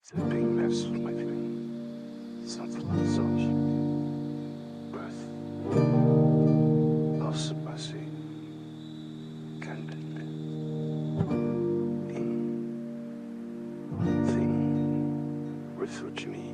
Being vessels, my feeling. Something like such. Birth. Loss of mercy. Candidly. Thing. Refugee.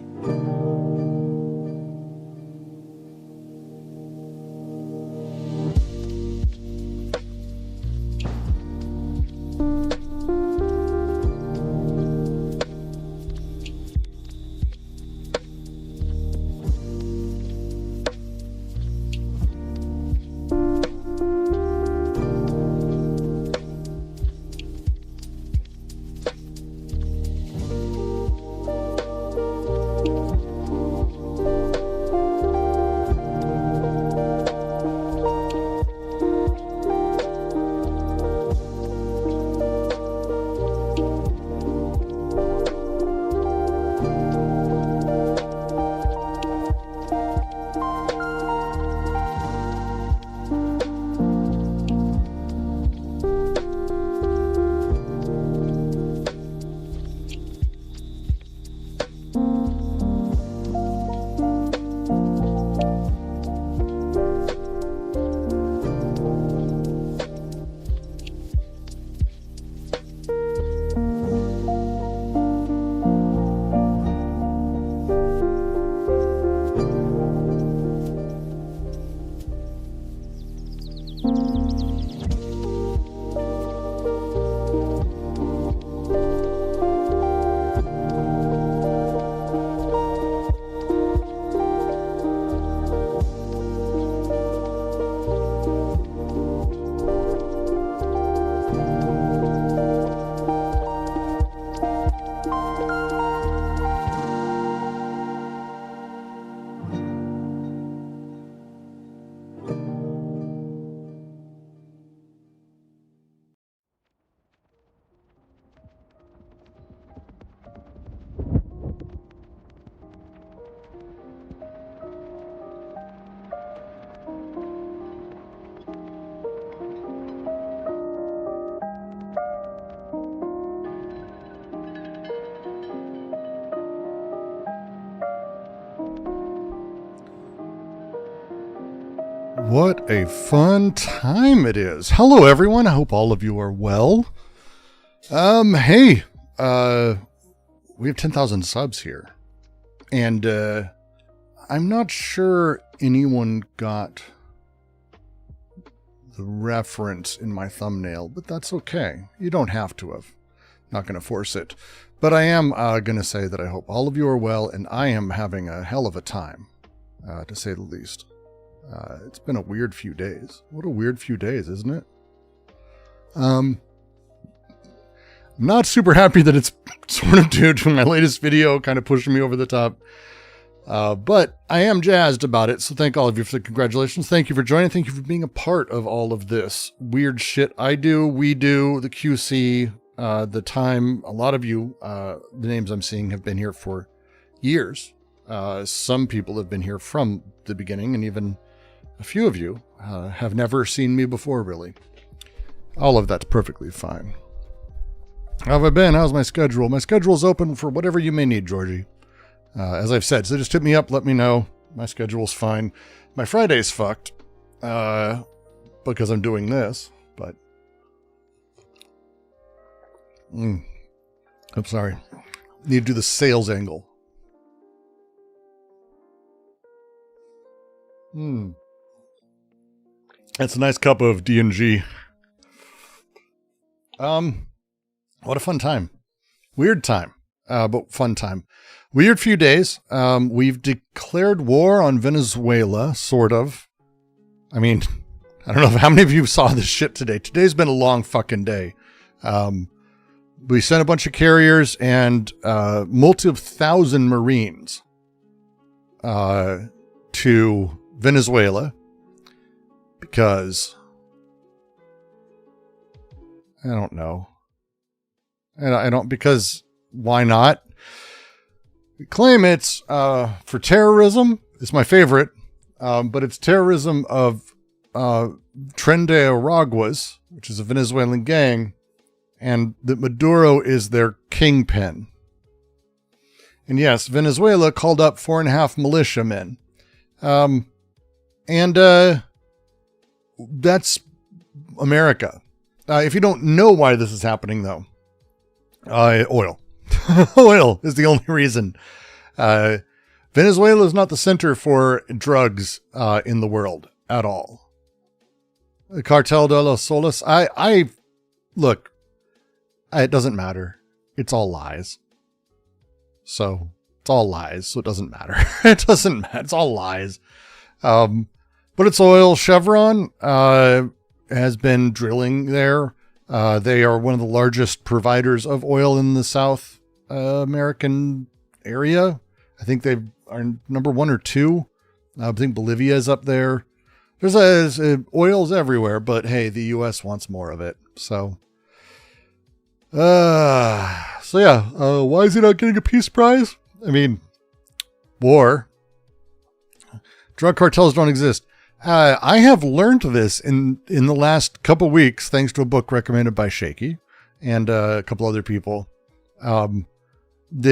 What a fun time it is. Hello, everyone. I hope all of you are well. Hey, we have 10,000 subs here. And, I'm not sure anyone got the reference in my thumbnail, but that's okay. You don't have to have. Not going to force it. But I am, going to say that I hope all of you are well, and I am having a hell of a time, to say the least. It's been a weird few days. What a weird few days, isn't it? I'm not super happy that it's sort of due to my latest video kind of pushing me over the top. But I am jazzed about it, so thank all of you for the congratulations. Thank you for joining. Thank you for being a part of all of this weird shit I do, we do, the QC, the time. A lot of you, the names I'm seeing have been here for years. Some people have been here from the beginning, and even a few of you have never seen me before, really. All of that's perfectly fine. How have I been? How's my schedule? My schedule's open for whatever you may need, Georgie. As I've said, so just hit me up, let me know. My schedule's fine. My Friday's fucked, because I'm doing this, but... I'm sorry. Need to do the sales angle. That's a nice cup of D&G. What a fun time. Weird time, but fun time. Weird few days. We've declared war on Venezuela, sort of. I mean, I don't know how many of you saw this shit today. Today's been a long fucking day. We sent a bunch of carriers and multi-thousand Marines to Venezuela. Because I don't know. I don't, because why not? We claim it's for terrorism. It's my favorite, but it's terrorism of Tren de Araguas, which is a Venezuelan gang, and that Maduro is their kingpin. And yes, Venezuela called up 4.5 militiamen. That's America. If you don't know why this is happening, though, oil. Oil is the only reason. Venezuela is not the center for drugs in the world at all. The Cartel de los Soles. Look, it doesn't matter. It's all lies. So it's all lies. So it doesn't matter. It doesn't matter. It's all lies. But it's oil. Chevron has been drilling there. They are one of the largest providers of oil in the South American area. I think they are number 1 or 2. I think Bolivia is up there. There's oil's everywhere, but hey, the U.S. wants more of it. So yeah. Why is he not getting a peace prize? I mean, war. Drug cartels don't exist. I have learned this in the last couple weeks, thanks to a book recommended by Shaky and a couple other people, that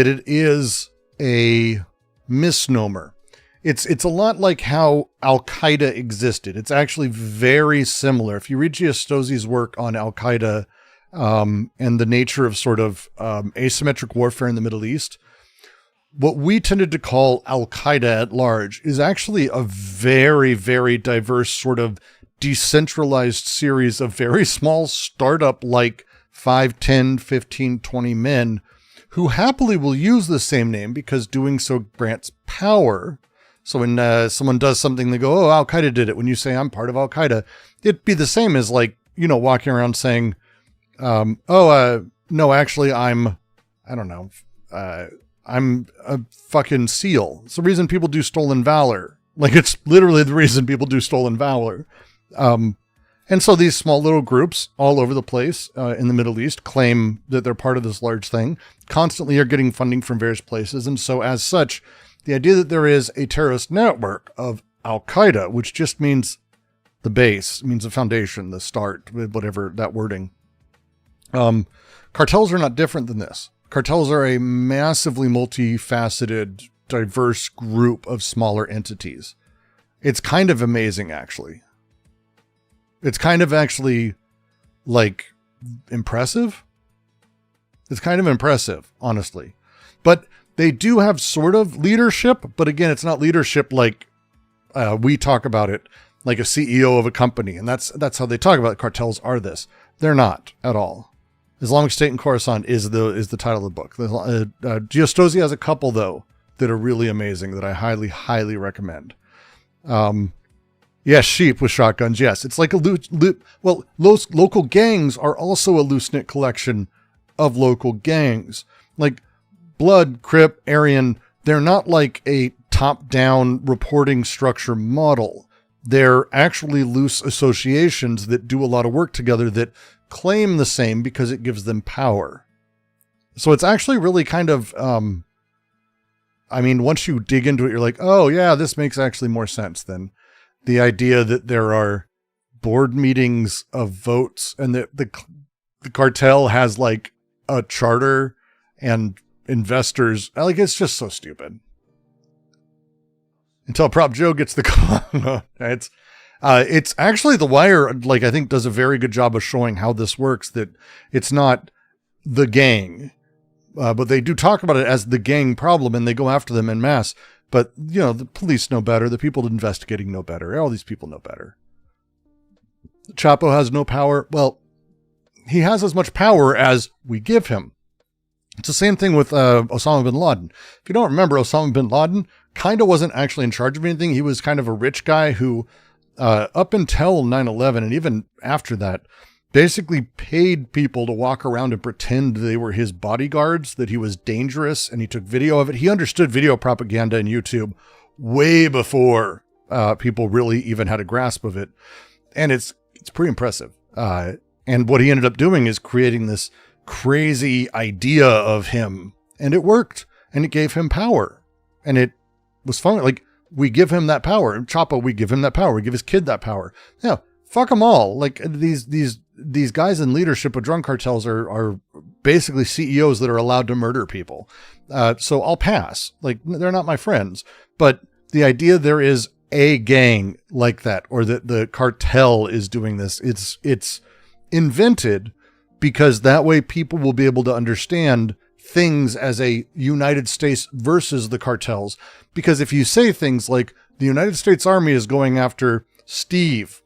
it is a misnomer. It's a lot like how Al-Qaeda existed. It's actually very similar. If you read Giostosi's work on Al-Qaeda and the nature of sort of asymmetric warfare in the Middle East, what we tended to call Al-Qaeda at large is actually a very, very diverse sort of decentralized series of very small startup-like 5, 10, 15, 20 men who happily will use the same name because doing so grants power. So when someone does something, they go, oh, Al-Qaeda did it. When you say I'm part of Al-Qaeda, it'd be the same as like, walking around saying, no, actually I'm a fucking SEAL. It's the reason people do stolen valor. Like, it's literally the reason people do stolen valor. And so these small little groups all over the place in the Middle East claim that they're part of this large thing, constantly are getting funding from various places. And so as such, the idea that there is a terrorist network of Al-Qaeda, which just means the base, means the foundation, the start, whatever that wording. Cartels are not different than this. Cartels are a massively multifaceted, diverse group of smaller entities. It's kind of amazing, actually. It's kind of actually, like, impressive. It's kind of impressive, honestly. But they do have sort of leadership, but again, it's not leadership like we talk about it, like a CEO of a company. And that's how they talk about it. Cartels are this. They're not at all. Islamic State in Khorasan is the title of the book. Giostosi has a couple, though, that are really amazing that I highly, highly recommend. Yes, sheep with shotguns. Yes, it's like local gangs are also a loose-knit collection of local gangs. Like Blood, Crip, Aryan, they're not like a top-down reporting structure model. They're actually loose associations that do a lot of work together that claim the same because it gives them power. So it's actually really kind of, once you dig into it, you're like, oh yeah, this makes actually more sense than the idea that there are board meetings of votes and that the cartel has like a charter and investors. Like, it's just so stupid. Until Prop Joe gets the call. It's actually The Wire, like, I think does a very good job of showing how this works, that it's not the gang, but they do talk about it as the gang problem and they go after them en masse. But, the police know better. The people investigating know better. All these people know better. Chapo has no power. Well, he has as much power as we give him. It's the same thing with Osama bin Laden. If you don't remember, Osama bin Laden kind of wasn't actually in charge of anything. He was kind of a rich guy who, up until 9/11 and even after that, basically paid people to walk around and pretend they were his bodyguards, that he was dangerous, and he took video of it. He understood video propaganda in YouTube way before people really even had a grasp of it. And it's pretty impressive. And what he ended up doing is creating this crazy idea of him, and it worked, and it gave him power. And it was fun. Like, we give him that power. Chapo, we give him that power. We give his kid that power. Yeah, fuck them all. Like, these these guys in leadership of drug cartels are basically CEOs that are allowed to murder people. So I'll pass. Like, they're not my friends. But the idea there is a gang like that, or that the cartel is doing this, it's invented because that way people will be able to understand things as a United States versus the cartels. Because if you say things like the United States Army is going after Steve,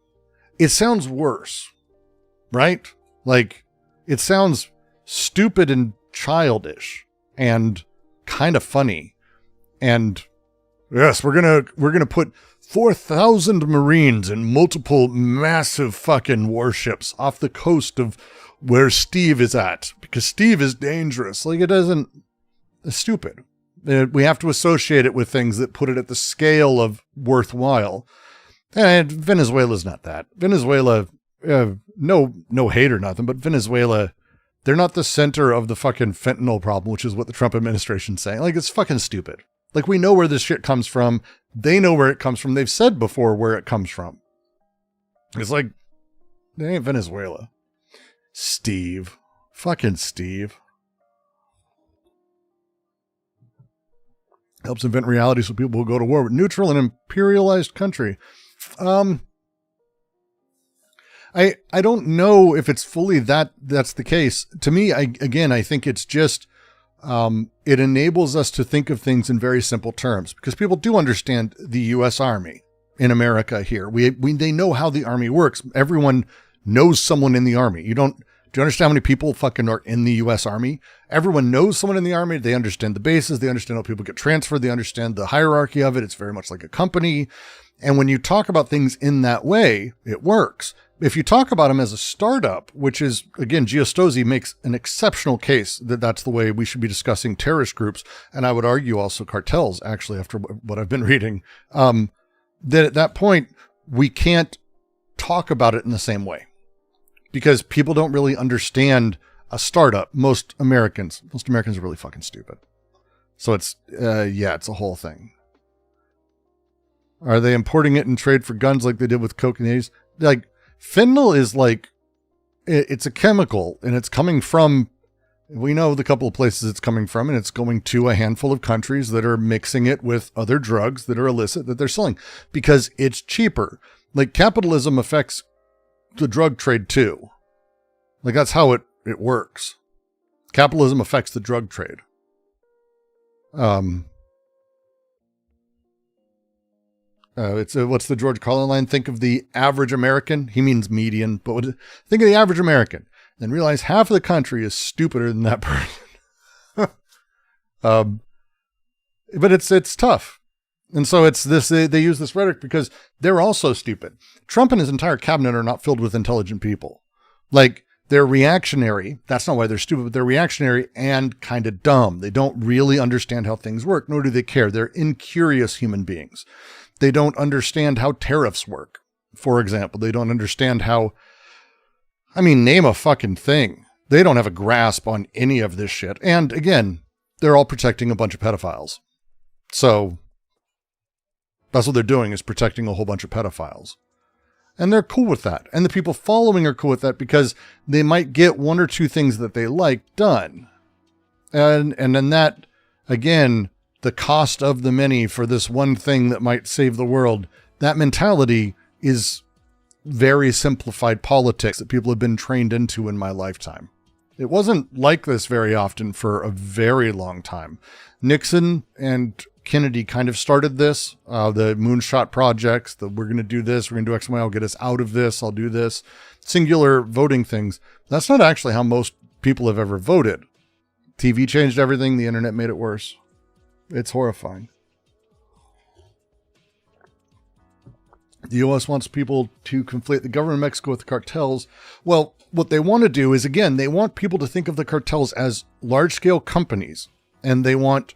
it sounds worse, right? Like, it sounds stupid and childish and kind of funny. And yes, we're gonna put 4,000 Marines in multiple massive fucking warships off the coast of where Steve is at, because Steve is dangerous. Like, it's stupid. We have to associate it with things that put it at the scale of worthwhile. And Venezuela's not that. Venezuela, no hate or nothing, but Venezuela, they're not the center of the fucking fentanyl problem, which is what the Trump administration's saying. Like, it's fucking stupid. Like, we know where this shit comes from. They know where it comes from. They've said before where it comes from. It's like, it ain't Venezuela. Steve. Fucking Steve. Helps invent reality so people will go to war with neutral and imperialized country. I don't know if it's fully that's the case. To me, I think it's just, it enables us to think of things in very simple terms, because people do understand the U.S. Army in America here. They know how the Army works. Everyone knows someone in the Army. Do you understand how many people fucking are in the U.S. Army? Everyone knows someone in the Army. They understand the bases. They understand how people get transferred. They understand the hierarchy of it. It's very much like a company. And when you talk about things in that way, it works. If you talk about them as a startup, which is, again, Giostozzi makes an exceptional case that that's the way we should be discussing terrorist groups. And I would argue also cartels, actually, after what I've been reading, that at that point, we can't talk about it in the same way, because people don't really understand a startup. Most Americans are really fucking stupid. So it's a whole thing. Are they importing it in trade for guns like they did with coke in the 80s? Like, fentanyl is like, it's a chemical, and it's coming from, we know the couple of places it's coming from, and it's going to a handful of countries that are mixing it with other drugs that are illicit that they're selling because it's cheaper. Like, capitalism affects the drug trade too. Like, that's how it works. Capitalism affects the drug trade. What's the George Carlin line? Think of the average American. He means median, but think of the average American, then realize half of the country is stupider than that person. But it's tough. And so it's this, they use this rhetoric because they're also stupid. Trump and his entire cabinet are not filled with intelligent people. Like, they're reactionary. That's not why they're stupid, but they're reactionary and kind of dumb. They don't really understand how things work, nor do they care. They're incurious human beings. They don't understand how tariffs work. For example, they don't understand how, name a fucking thing. They don't have a grasp on any of this shit. And again, they're all protecting a bunch of pedophiles. So that's what they're doing, is protecting a whole bunch of pedophiles. And they're cool with that. And the people following are cool with that because they might get one or two things that they like done. And then that, again, the cost of the many for this one thing that might save the world, that mentality is very simplified politics that people have been trained into in my lifetime. It wasn't like this very often for a very long time. Nixon and Kennedy kind of started this, the moonshot projects, we're going to do this, we're going to do X and Y, I'll get us out of this, I'll do this. Singular voting things. That's not actually how most people have ever voted. TV changed everything, the internet made it worse. It's horrifying. The U.S. wants people to conflate the government of Mexico with the cartels. Well, what they want to do is, again, they want people to think of the cartels as large-scale companies. And they want,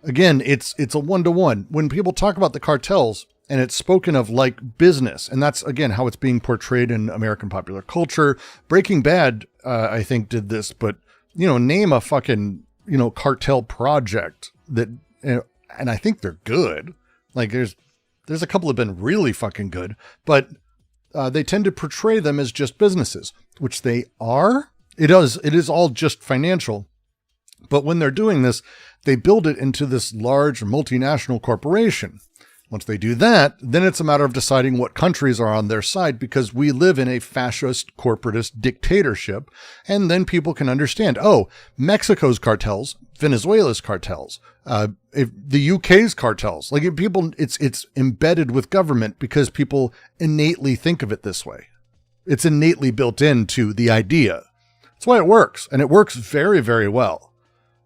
again, it's a one-to-one. When people talk about the cartels, and it's spoken of like business, and that's, again, how it's being portrayed in American popular culture. Breaking Bad, I think, did this, but, name a fucking, cartel project that, and I think they're good. Like, there's a couple that have been really fucking good, but they tend to portray them as just businesses. which they are. It is all just financial. But when they're doing this, they build it into this large multinational corporation. Once they do that, then it's a matter of deciding what countries are on their side, because we live in a fascist, corporatist dictatorship. And then people can understand, oh, Mexico's cartels, Venezuela's cartels, the UK's cartels. Like it's embedded with government because people innately think of it this way. It's innately built into the idea. That's why it works. And it works very, very well.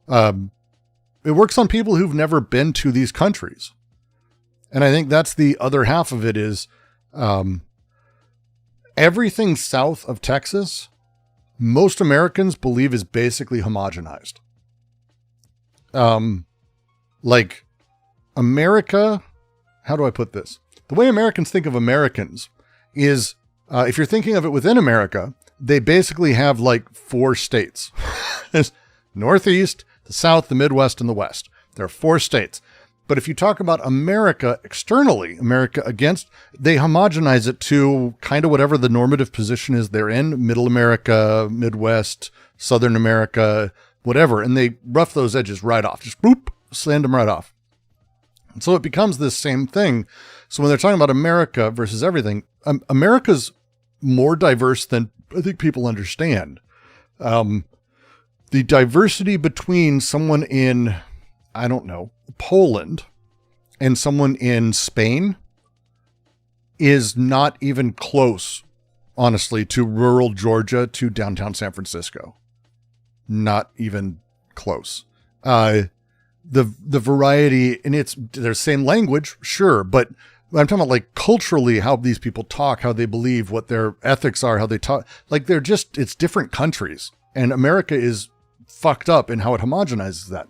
It works on people who've never been to these countries. And I think that's the other half of it is, everything south of Texas, most Americans believe is basically homogenized. Like America, how do I put this? The way Americans think of Americans is, if you're thinking of it within America, they basically have like 4 states. There's Northeast, the South, the Midwest, and the West. There are 4 states. But if you talk about America externally, America against, they homogenize it to kind of whatever the normative position is they're in, Middle America, Midwest, Southern America, whatever. And they rough those edges right off. Just boop, sand them right off. And so it becomes this same thing. So when they're talking about America versus everything, America's more diverse than I think people understand. The diversity between someone in, I don't know, Poland and someone in Spain is not even close, honestly, to rural Georgia to downtown San Francisco. Not even close. The variety, and it's their same language, sure, but I'm talking about like culturally how these people talk, how they believe, what their ethics are, how they talk. Like it's different countries, and America is fucked up in how it homogenizes that.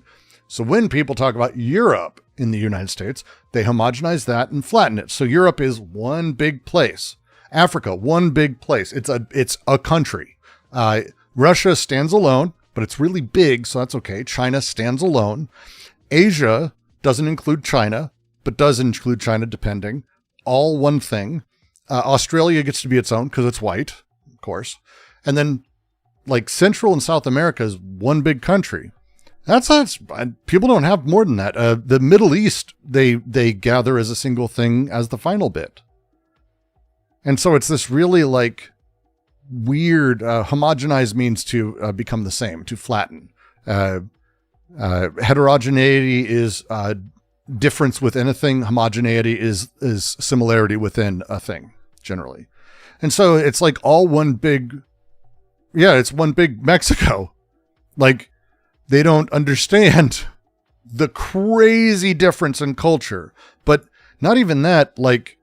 So when people talk about Europe in the United States, they homogenize that and flatten it. So Europe is one big place. Africa, one big place. It's a country. Russia stands alone, but it's really big, so that's okay. China stands alone. Asia doesn't include China, but does include China depending. All one thing. Australia gets to be its own because it's white, of course. And then like Central and South America is one big country. That's people don't have more than that. The Middle East, they gather as a single thing as the final bit. And so it's this really like weird, homogenize means to become the same, to flatten. Heterogeneity is difference within a thing. Homogeneity is similarity within a thing, generally. And so it's like all one big, it's one big Mexico. Like, they don't understand the crazy difference in culture. But not even that, like,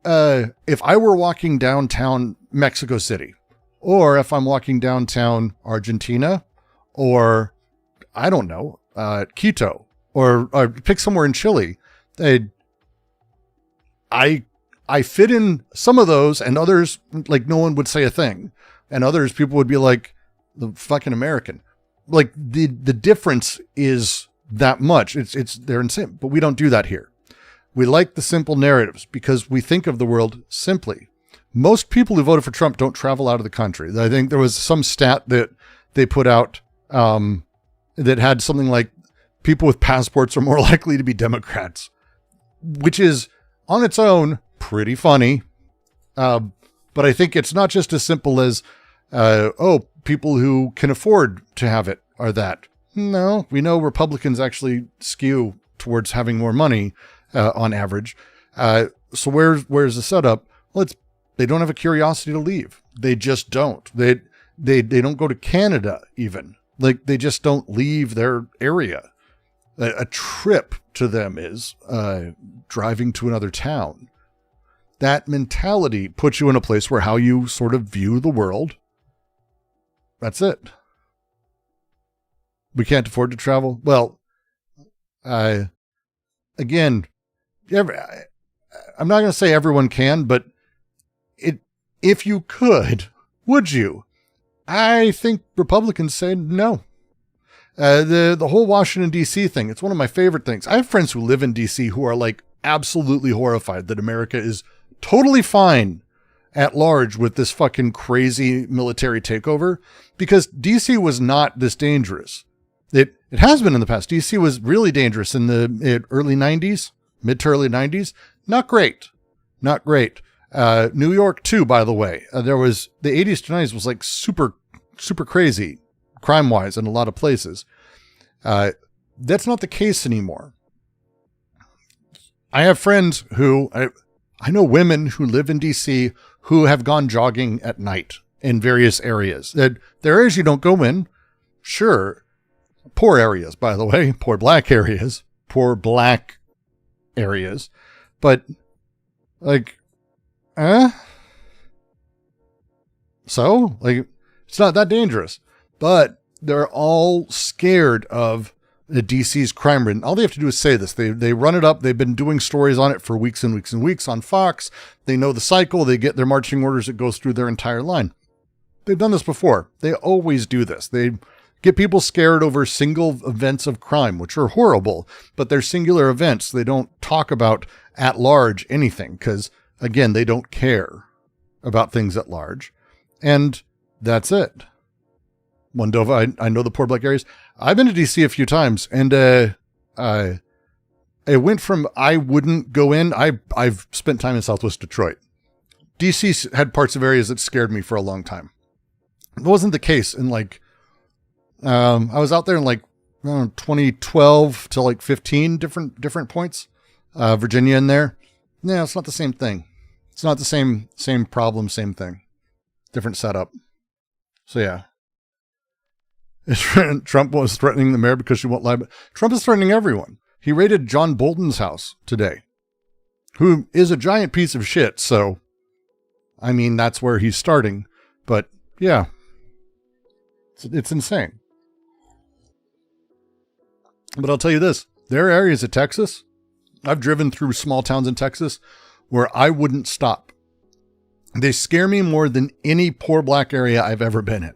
if I were walking downtown Mexico City, or if I'm walking downtown Argentina, or I don't know, Quito, or pick somewhere in Chile, I fit in some of those, and others, like, no one would say a thing. And others, people would be like, the fucking American. Like the difference is that much. They're insane, but we don't do that here. We like the simple narratives because we think of the world simply. Most people who voted for Trump don't travel out of the country. I think there was some stat that they put out that had something like people with passports are more likely to be Democrats, which is on its own pretty funny. But I think it's not just as simple as, people who can afford to have it are that. No, we know Republicans actually skew towards having more money on average. So where's the setup? Well, they don't have a curiosity to leave. They just don't. They don't go to Canada even. Like, they just don't leave their area. A trip to them is driving to another town. That mentality puts you in a place where how you sort of view the world, that's it. We can't afford to travel. Well, again, I'm not going to say everyone can, but if you could, would you? I think Republicans say no. The whole Washington, D.C. thing, it's one of my favorite things. I have friends who live in D.C. who are like absolutely horrified that America is totally fine at large with this fucking crazy military takeover, because DC was not this dangerous. It has been in the past. DC was really dangerous in the early 90s, mid to early 90s. Not great. Not great. New York too, by the way. There was the 80s to 90s was like super, super crazy crime wise in a lot of places. That's not the case anymore. I have friends who, I know women who live in DC who have gone jogging at night in various areas. There are areas you don't go in. Sure. Poor areas, by the way. Poor black areas. But, like, so, like, it's not that dangerous. But they're all scared of the DC's crime ridden. All they have to do is say this. They run it up. They've been doing stories on it for weeks and weeks and weeks on Fox. They know the cycle. They get their marching orders. It goes through their entire line. They've done this before. They always do this. They get people scared over single events of crime, which are horrible, but they're singular events. They don't talk about at large anything because, again, they don't care about things at large. And that's it. Moldova, I know the poor black areas. I've been to DC a few times, and it went from I wouldn't go in. I've spent time in Southwest Detroit. DC had parts of areas that scared me for a long time. It wasn't the case in like, I was out there in like 2012 to like 15 different points. Virginia in there. No, it's not the same thing. It's not the same problem, same thing. Different setup. So yeah. Trump was threatening the mayor because she won't lie, but Trump is threatening everyone. He raided John Bolton's house today, who is a giant piece of shit. So, I mean, that's where he's starting. But yeah, it's insane. But I'll tell you this, there are areas of Texas. I've driven through small towns in Texas where I wouldn't stop. They scare me more than any poor black area I've ever been in.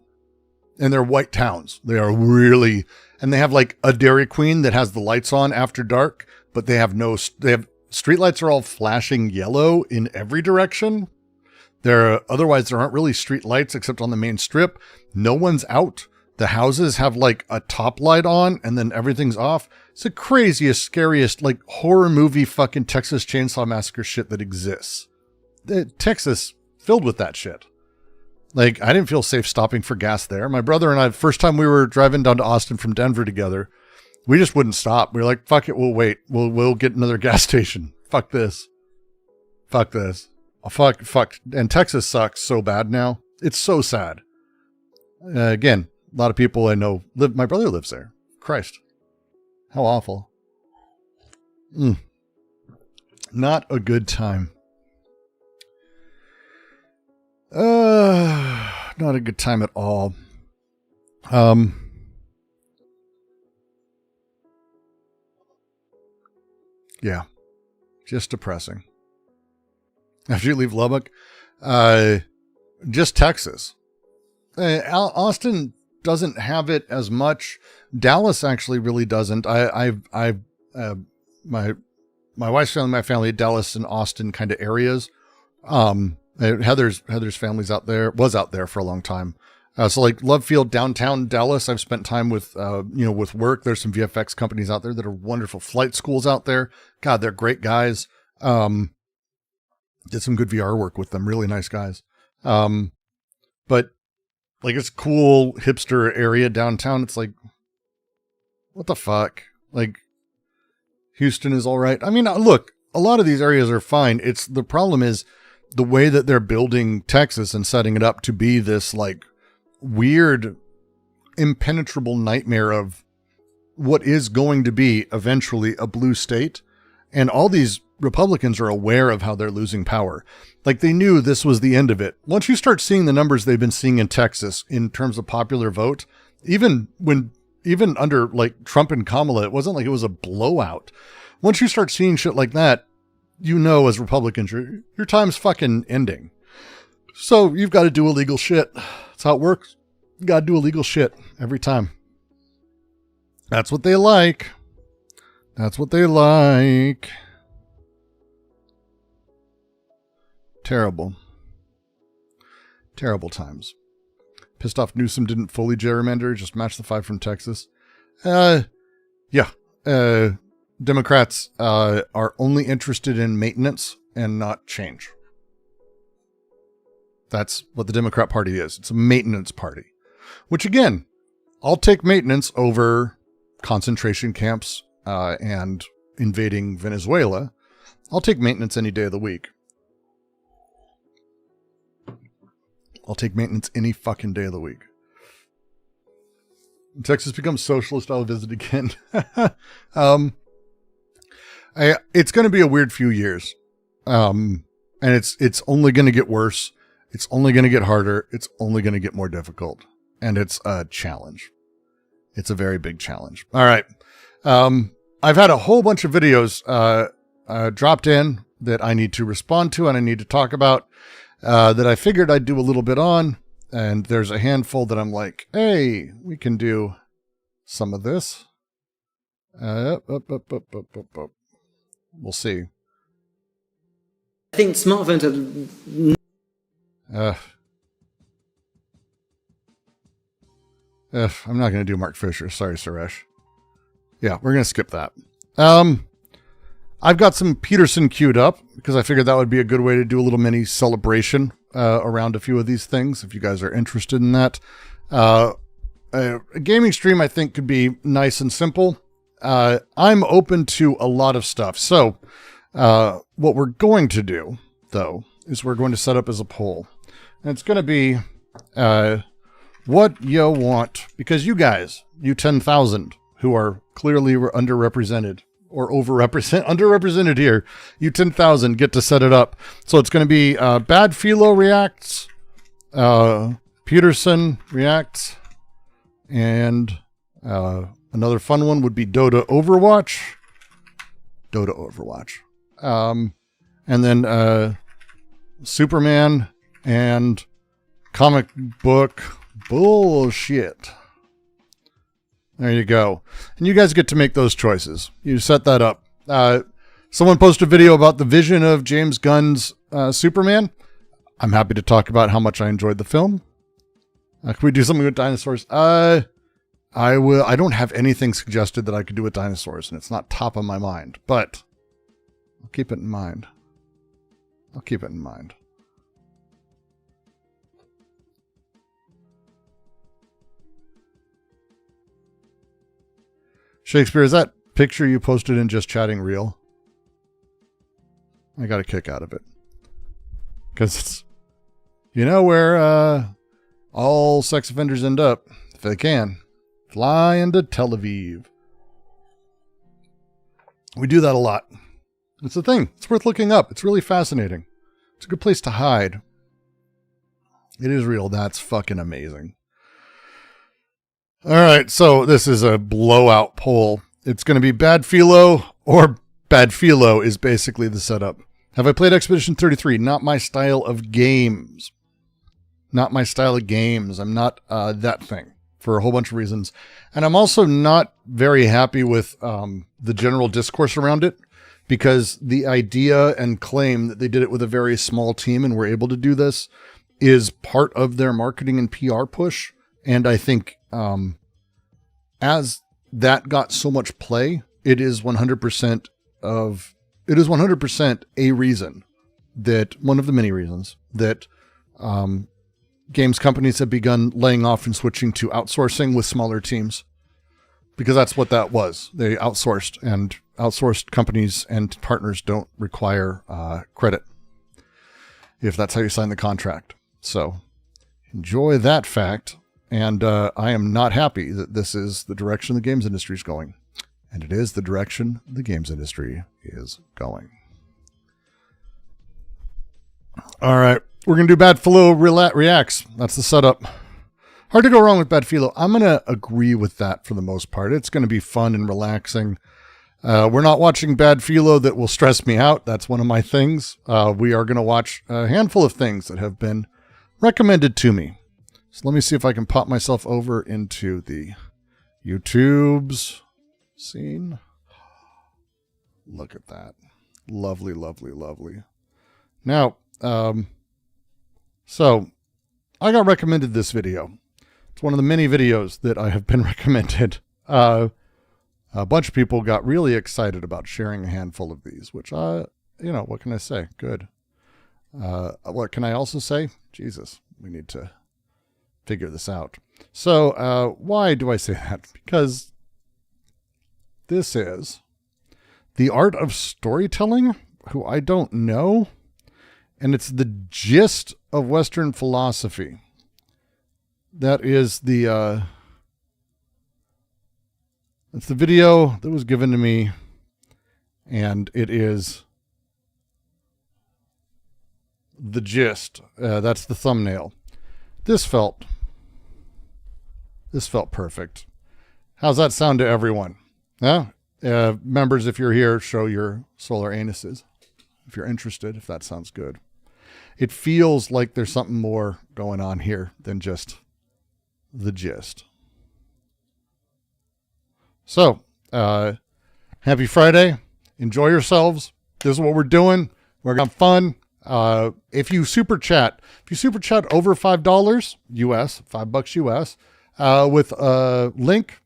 And they're white towns. They are really, and they have like a Dairy Queen that has the lights on after dark, but they have street lights are all flashing yellow in every direction. Otherwise there aren't really street lights except on the main strip. No one's out. The houses have like a top light on and then everything's off. It's the craziest, scariest, like horror movie fucking Texas Chainsaw Massacre shit that exists. Texas filled with that shit. Like, I didn't feel safe stopping for gas there. My brother and I, first time we were driving down to Austin from Denver together, we just wouldn't stop. We were like, fuck it, we'll wait. We'll get another gas station. Fuck this. Fuck this. Oh, fuck. And Texas sucks so bad now. It's so sad. Again, a lot of people I know live, my brother lives there. Christ. How awful. Not a good time. Not a good time at all. Yeah, just depressing. After you leave Lubbock, just Texas. Austin doesn't have it as much. Dallas actually really doesn't. My wife's family, my family, Dallas and Austin kind of areas. Heather's family's was out there for a long time. So like Love Field, downtown Dallas, I've spent time with, with work. There's some VFX companies out there that are wonderful flight schools out there. God, they're great guys. Did some good VR work with them. Really nice guys. But like it's cool hipster area downtown. It's like, what the fuck? Like Houston is all right. I mean, look, a lot of these areas are fine. The problem is the way that they're building Texas and setting it up to be this like weird, impenetrable nightmare of what is going to be eventually a blue state. And all these Republicans are aware of how they're losing power. Like they knew this was the end of it. Once you start seeing the numbers they've been seeing in Texas in terms of popular vote, even under like Trump and Kamala, it wasn't like it was a blowout. Once you start seeing shit like that, as Republicans, your time's fucking ending. So you've got to do illegal shit. That's how it works. You got to do illegal shit every time. That's what they like. That's what they like. Terrible. Terrible times. Pissed off Newsom didn't fully gerrymander, just match the 5 from Texas. Yeah. Democrats are only interested in maintenance and not change. That's what the Democrat Party is. It's a maintenance party. Which, again, I'll take maintenance over concentration camps and invading Venezuela. I'll take maintenance any day of the week. I'll take maintenance any fucking day of the week. When Texas becomes socialist, I'll visit again. It's going to be a weird few years. And it's only going to get worse. It's only going to get harder. It's only going to get more difficult. And it's a challenge. It's a very big challenge. All right. I've had a whole bunch of videos dropped in that I need to respond to and I need to talk about that I figured I'd do a little bit on. And there's a handful that I'm like, hey, we can do some of this. We'll see. I think smartphones are... I'm not going to do Mark Fisher. Sorry, Suresh. Yeah, we're going to skip that. I've got some Peterson queued up because I figured that would be a good way to do a little mini celebration around a few of these things, if you guys are interested in that. A gaming stream, I think, could be nice and simple. I'm open to a lot of stuff. So what we're going to do, though, is we're going to set up as a poll. And it's going to be what you want, because you guys, you 10,000 who are clearly underrepresented, or underrepresented here, you 10,000 get to set it up. So it's going to be Bad Philo reacts, Peterson reacts, and another fun one would be DOTA Overwatch. And then Superman and comic book bullshit. There you go. And you guys get to make those choices. You set that up. Someone posted a video about the vision of James Gunn's Superman. I'm happy to talk about how much I enjoyed the film. Can we do something with dinosaurs? I will. I don't have anything suggested that I could do with dinosaurs, and it's not top of my mind, but I'll keep it in mind. Shakespeare, is that picture you posted in Just Chatting real? I got a kick out of it. Because it's, you know where all sex offenders end up, if they can. Fly into Tel Aviv. We do that a lot. It's a thing. It's worth looking up. It's really fascinating. It's a good place to hide. It is real. That's fucking amazing. All right, so this is a blowout poll. It's going to be Bad Philo, or Bad Philo is basically the setup. Have I played Expedition 33? Not my style of games. I'm not that thing for a whole bunch of reasons. And I'm also not very happy with the general discourse around it, because the idea and claim that they did it with a very small team and were able to do this is part of their marketing and PR push. And I think as that got so much play, it is 100% a reason that, one of the many reasons that games companies have begun laying off and switching to outsourcing with smaller teams, because that's what that was. They outsourced, and outsourced companies and partners don't require credit if that's how you sign the contract. So enjoy that fact. And I am not happy that this is the direction the games industry is going. And it is the direction the games industry is going. All right. We're going to do Bad Philo reacts. That's the setup. Hard to go wrong with Bad Philo. I'm going to agree with that for the most part. It's going to be fun and relaxing. We're not watching Bad Philo that will stress me out. That's one of my things. We are going to watch a handful of things that have been recommended to me. So let me see if I can pop myself over into the YouTube's scene. Look at that. Lovely, lovely, lovely. Now, so I got recommended this video. It's one of the many videos that I have been recommended. A bunch of people got really excited about sharing a handful of these, which what can I say? Good. What can I also say? Jesus, we need to figure this out. So why do I say that? Because this is The Art of Storytelling, who I don't know, and it's the gist of Western philosophy. That is that's the video that was given to me, and it is the gist. That's the thumbnail. This felt perfect. How's that sound to everyone? Yeah? Members, if you're here, show your solar anuses. If you're interested, if that sounds good. It feels like there's something more going on here than just the gist. So, happy Friday. Enjoy yourselves. This is what we're doing. We're going to have fun. If you super chat over $5 US, $5 US, with a link,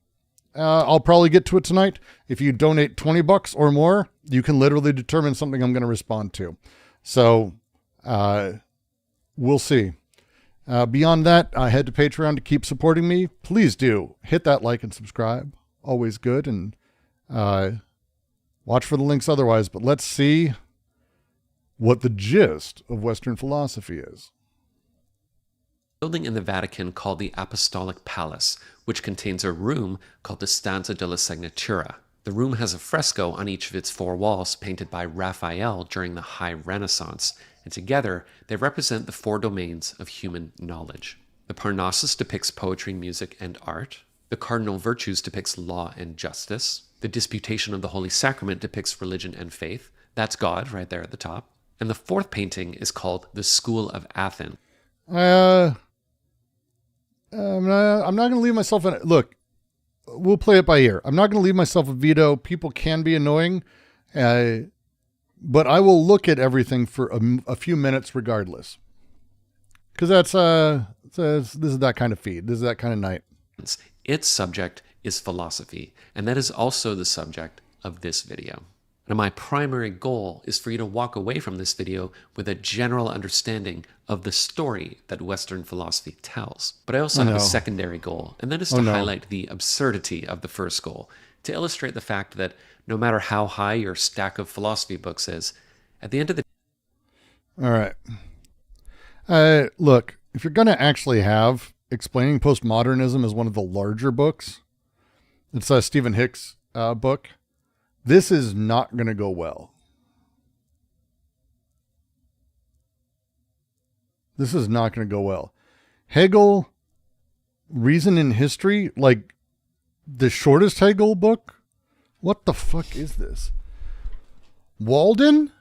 I'll probably get to it tonight. If you donate $20 or more, you can literally determine something I'm going to respond to. So, we'll see. Beyond that, head to Patreon to keep supporting me. Please do hit that like and subscribe. Always good. And, watch for the links otherwise, but let's see what the gist of Western philosophy is. Building in the Vatican called the Apostolic Palace, which contains a room called the Stanza della Signatura. The room has a fresco on each of its four walls painted by Raphael during the High Renaissance, and together they represent the four domains of human knowledge. The Parnassus depicts poetry, music, and art. The Cardinal Virtues depicts law and justice. The Disputation of the Holy Sacrament depicts religion and faith. That's God right there at the top. And the fourth painting is called the School of Athens. I'm not going to leave myself in it. Look, we'll play it by ear. I'm not going to leave myself a veto. People can be annoying, but I will look at everything for a few minutes regardless. Because this is that kind of feed. This is that kind of night. Its subject is philosophy, and that is also the subject of this video. And my primary goal is for you to walk away from this video with a general understanding of the story that Western philosophy tells. But I also have a secondary goal, and that is to highlight the absurdity of the first goal, to illustrate the fact that no matter how high your stack of philosophy books is, at the end of the All right. Look, if you're going to actually have Explaining Postmodernism as one of the larger books, it's a Stephen Hicks book. This is not going to go well. This is not going to go well. Hegel, Reason in History, like the shortest Hegel book? What the fuck is this? Walden,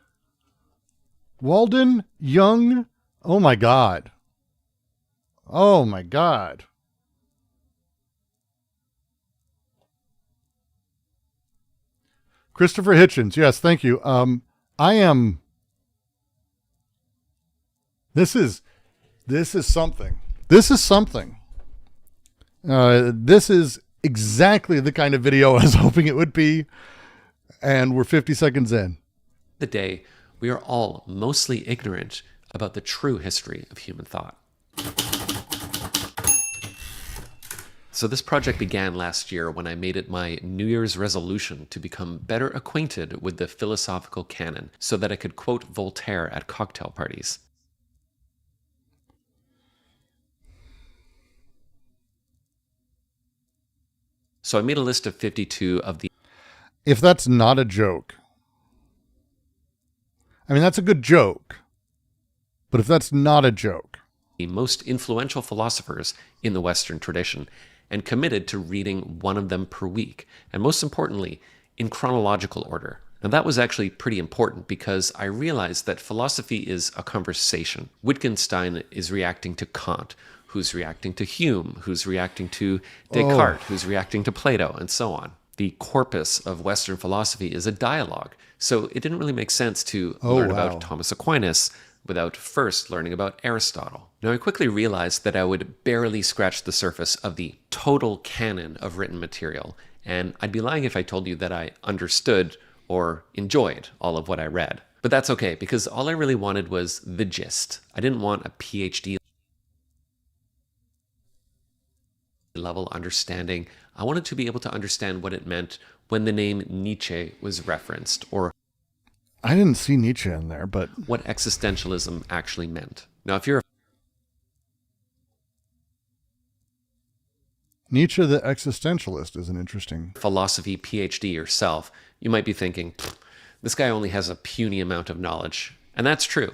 Young. Oh my God. Oh my God. Christopher Hitchens. Yes, thank you. This is something. This is something. This is exactly the kind of video I was hoping it would be. And we're 50 seconds in. The day, we are all mostly ignorant about the true history of human thought. So this project began last year when I made it my New Year's resolution to become better acquainted with the philosophical canon so that I could quote Voltaire at cocktail parties. So I made a list of 52 of the... If that's not a joke, I mean, that's a good joke, but if that's not a joke, the most influential philosophers in the Western tradition, and committed to reading one of them per week, and most importantly, in chronological order. Now that was actually pretty important because I realized that philosophy is a conversation. Wittgenstein is reacting to Kant, who's reacting to Hume, who's reacting to Descartes, who's reacting to Plato, and so on. The corpus of Western philosophy is a dialogue, so it didn't really make sense to learn about Thomas Aquinas without first learning about Aristotle. Now, I quickly realized that I would barely scratch the surface of the total canon of written material, and I'd be lying if I told you that I understood or enjoyed all of what I read. But that's okay, because all I really wanted was the gist. I didn't want a PhD level understanding. I wanted to be able to understand what it meant when the name Nietzsche was referenced, or I didn't see Nietzsche in there, but what existentialism actually meant. Now, if you're a Nietzsche the existentialist is an interesting. philosophy PhD yourself, you might be thinking, this guy only has a puny amount of knowledge. And that's true.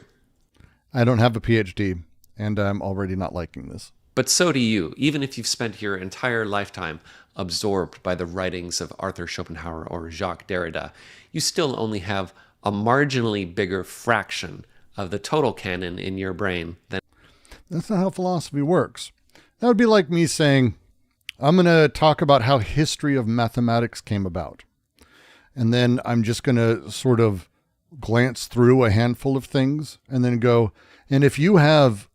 I don't have a PhD, and I'm already not liking this. But so do you, even if you've spent your entire lifetime absorbed by the writings of Arthur Schopenhauer or Jacques Derrida. You still only have a marginally bigger fraction of the total canon in your brain than. That's not how philosophy works. That would be like me saying, I'm going to talk about how history of mathematics came about. And then I'm just going to sort of glance through a handful of things and then go, and if you have,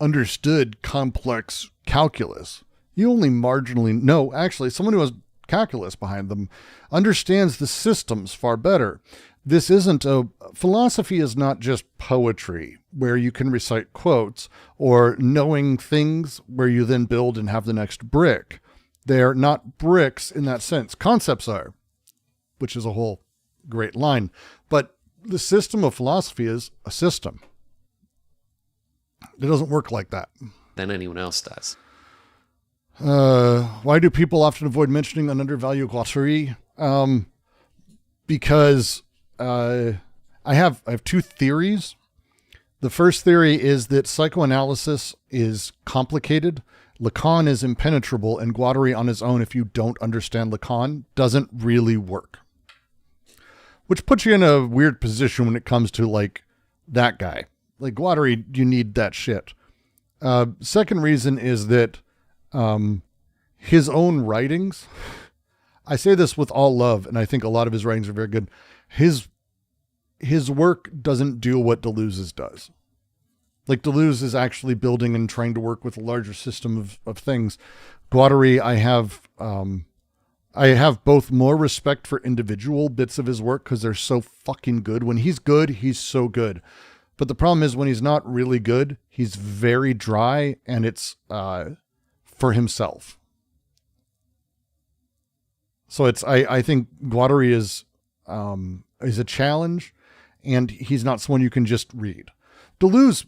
understood complex calculus, you only marginally, no, actually, someone who has calculus behind them understands the systems far better. This isn't philosophy is not just poetry where you can recite quotes or knowing things where you then build and have the next brick. They're not bricks in that sense. Concepts are, which is a whole great line. But the system of philosophy is a system. It doesn't work like that. Than anyone else does. Why do people often avoid mentioning an undervalued Guattari? Because I have two theories. The first theory is that psychoanalysis is complicated. Lacan is impenetrable, and Guattari on his own, if you don't understand Lacan, doesn't really work. Which puts you in a weird position when it comes to like that guy. Like Guattari, you need that shit. Second reason is that his own writings, I say this with all love, and I think a lot of his writings are very good. His work doesn't do what Deleuze's does. Like Deleuze is actually building and trying to work with a larger system of things. Guattari, I have both more respect for individual bits of his work because they're so fucking good. When he's good, he's so good. But the problem is when he's not really good, he's very dry, and it's for himself. So I think Guattari is a challenge, and he's not someone you can just read. Deleuze,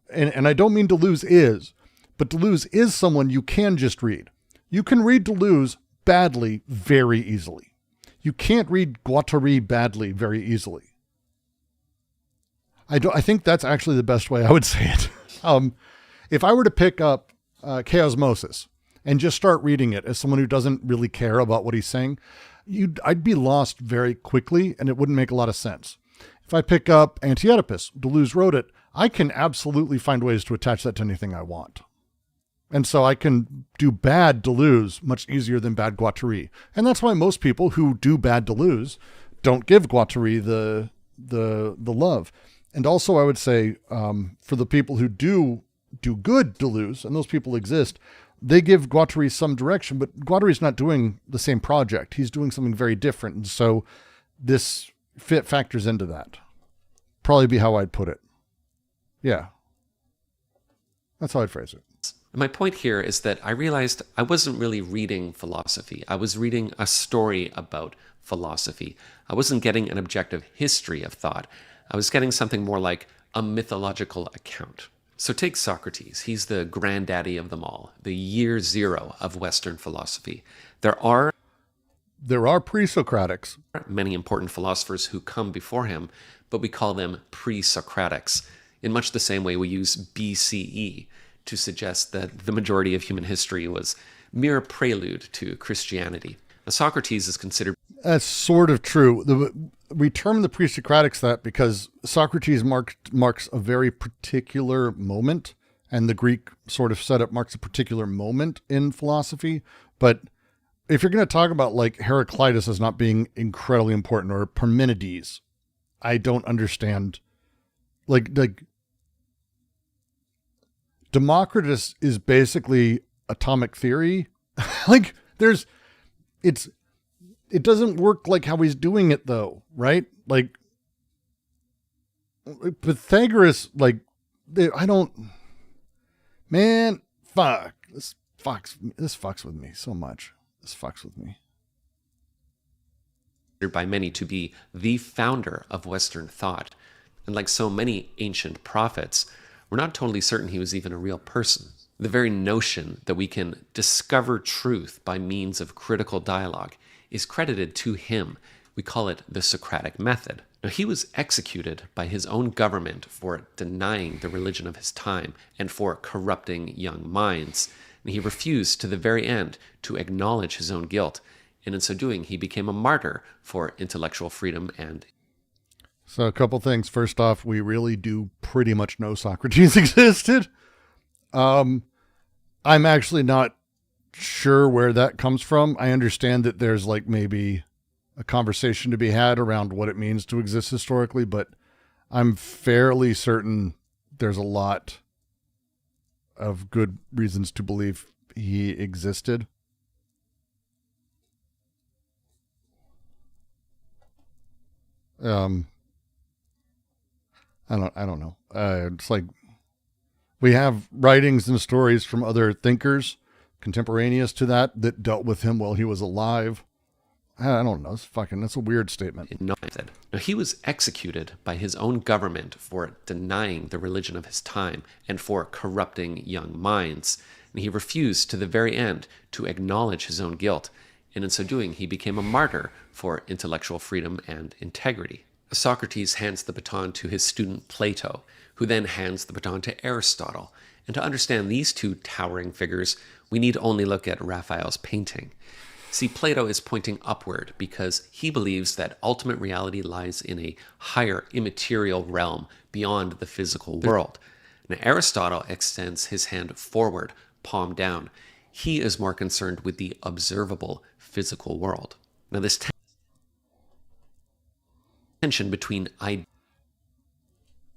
and I don't mean Deleuze is, but Deleuze is someone you can just read. You can read Deleuze badly very easily. You can't read Guattari badly very easily. I think that's actually the best way I would say it. If I were to pick up Chaosmosis and just start reading it as someone who doesn't really care about what he's saying, I'd be lost very quickly, and it wouldn't make a lot of sense. If I pick up Anti-Oedipus, Deleuze wrote it, I can absolutely find ways to attach that to anything I want. And so I can do bad Deleuze much easier than bad Guattari. And that's why most people who do bad Deleuze don't give Guattari the love. And also I would say for the people who do good Deleuze, and those people exist, they give Guattari some direction, but Guattari's not doing the same project. He's doing something very different. And so this factors into that. Probably be how I'd put it. Yeah. That's how I'd phrase it. My point here is that I realized I wasn't really reading philosophy. I was reading a story about philosophy. I wasn't getting an objective history of thought. I was getting something more like a mythological account. So take Socrates. He's the granddaddy of them all, the year zero of Western philosophy. There are pre-Socratics. Many important philosophers who come before him, but we call them pre-Socratics, in much the same way we use BCE to suggest that the majority of human history was mere prelude to Christianity. Now, Socrates is considered... That's sort of true. We term the pre-Socratics that because Socrates marks a very particular moment, and the Greek sort of setup marks a particular moment in philosophy. But if you're going to talk about like Heraclitus as not being incredibly important, or Parmenides, I don't understand like Democritus is basically atomic theory. Like it doesn't work like how he's doing it though, right? Like Pythagoras, like fuck. This fucks with me so much. This fucks with me. By many to be the founder of Western thought. And like so many ancient prophets, we're not totally certain he was even a real person. The very notion that we can discover truth by means of critical dialogue is credited to him. We call it the Socratic method. Now, he was executed by his own government for denying the religion of his time and for corrupting young minds. And he refused to the very end to acknowledge his own guilt. And in so doing, he became a martyr for intellectual freedom and... So a couple things. First off, we really do pretty much know Socrates existed. I'm actually not sure where that comes from. I understand that there's like maybe a conversation to be had around what it means to exist historically, but I'm fairly certain there's a lot of good reasons to believe he existed. I don't know. It's like we have writings and stories from other thinkers contemporaneous to that dealt with him while he was alive. I don't know. That's a weird statement. Now, he was executed by his own government for denying the religion of his time and for corrupting young minds. And he refused to the very end to acknowledge his own guilt. And in so doing, he became a martyr for intellectual freedom and integrity. Socrates hands the baton to his student Plato, who then hands the baton to Aristotle. And to understand these two towering figures, we need only look at Raphael's painting. See, Plato is pointing upward because he believes that ultimate reality lies in a higher immaterial realm beyond the physical world. Now, Aristotle extends his hand forward, palm down. He is more concerned with the observable physical world. Now, this tension between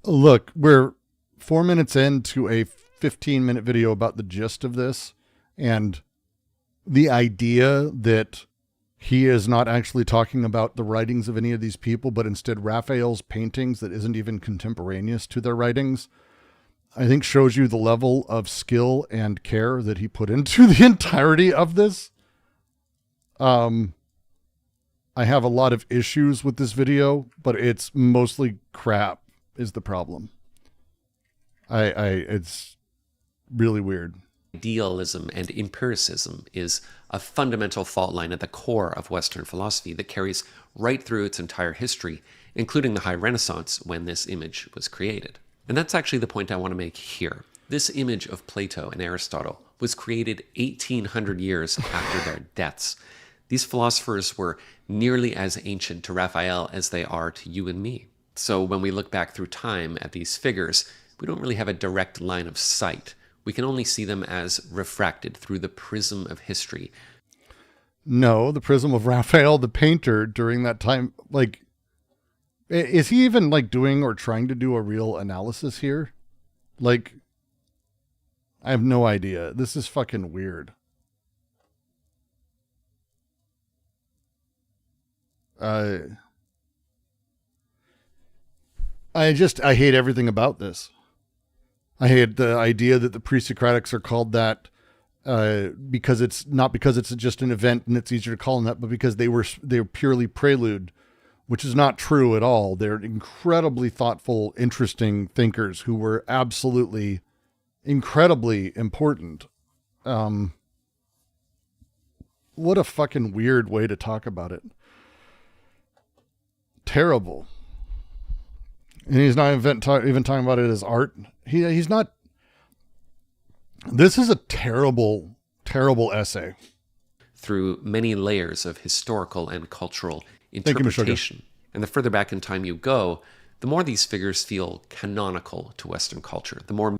Look, we're 4 minutes into a 15-minute video about the gist of this, and the idea that he is not actually talking about the writings of any of these people, but instead Raphael's paintings that isn't even contemporaneous to their writings, I think shows you the level of skill and care that he put into the entirety of this. I have a lot of issues with this video, but it's mostly crap is the problem. It's really weird. Idealism and empiricism is a fundamental fault line at the core of Western philosophy that carries right through its entire history, including the High Renaissance when this image was created. And that's actually the point I want to make here. This image of Plato and Aristotle was created 1800 years after their deaths. These philosophers were nearly as ancient to Raphael as they are to you and me. So when we look back through time at these figures, we don't really have a direct line of sight. We can only see them as refracted through the prism of history. No, the prism of Raphael, the painter, during that time. Like, is he even like doing or trying to do a real analysis here? Like, I have no idea. This is fucking weird. I hate everything about this. I hate the idea that the pre-Socratics are called that because it's just an event and it's easier to call them that, but because they were purely prelude, which is not true at all. They're incredibly thoughtful, interesting thinkers who were absolutely incredibly important. What a fucking weird way to talk about it. Terrible. And he's not even talking about it as art. He's not. This is a terrible, terrible essay. Through many layers of historical and cultural interpretation. And the further back in time you go, the more these figures feel canonical to Western culture. The more...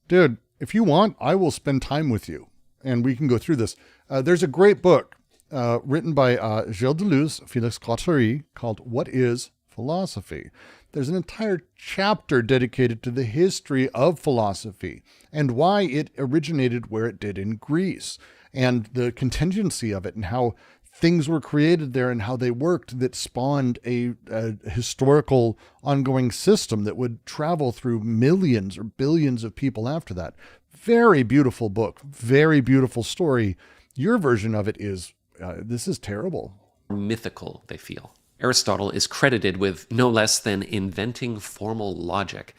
Dude, if you want, I will spend time with you and we can go through this. There's a great book written by Gilles Deleuze, Felix Guattari, called What is philosophy. There's an entire chapter dedicated to the history of philosophy and why it originated where it did in Greece, and the contingency of it, and how things were created there and how they worked that spawned a historical ongoing system that would travel through millions or billions of people after that. Very beautiful book, very beautiful story. Your version of it is, this is terrible. Mythical, they feel. Aristotle is credited with no less than inventing formal logic.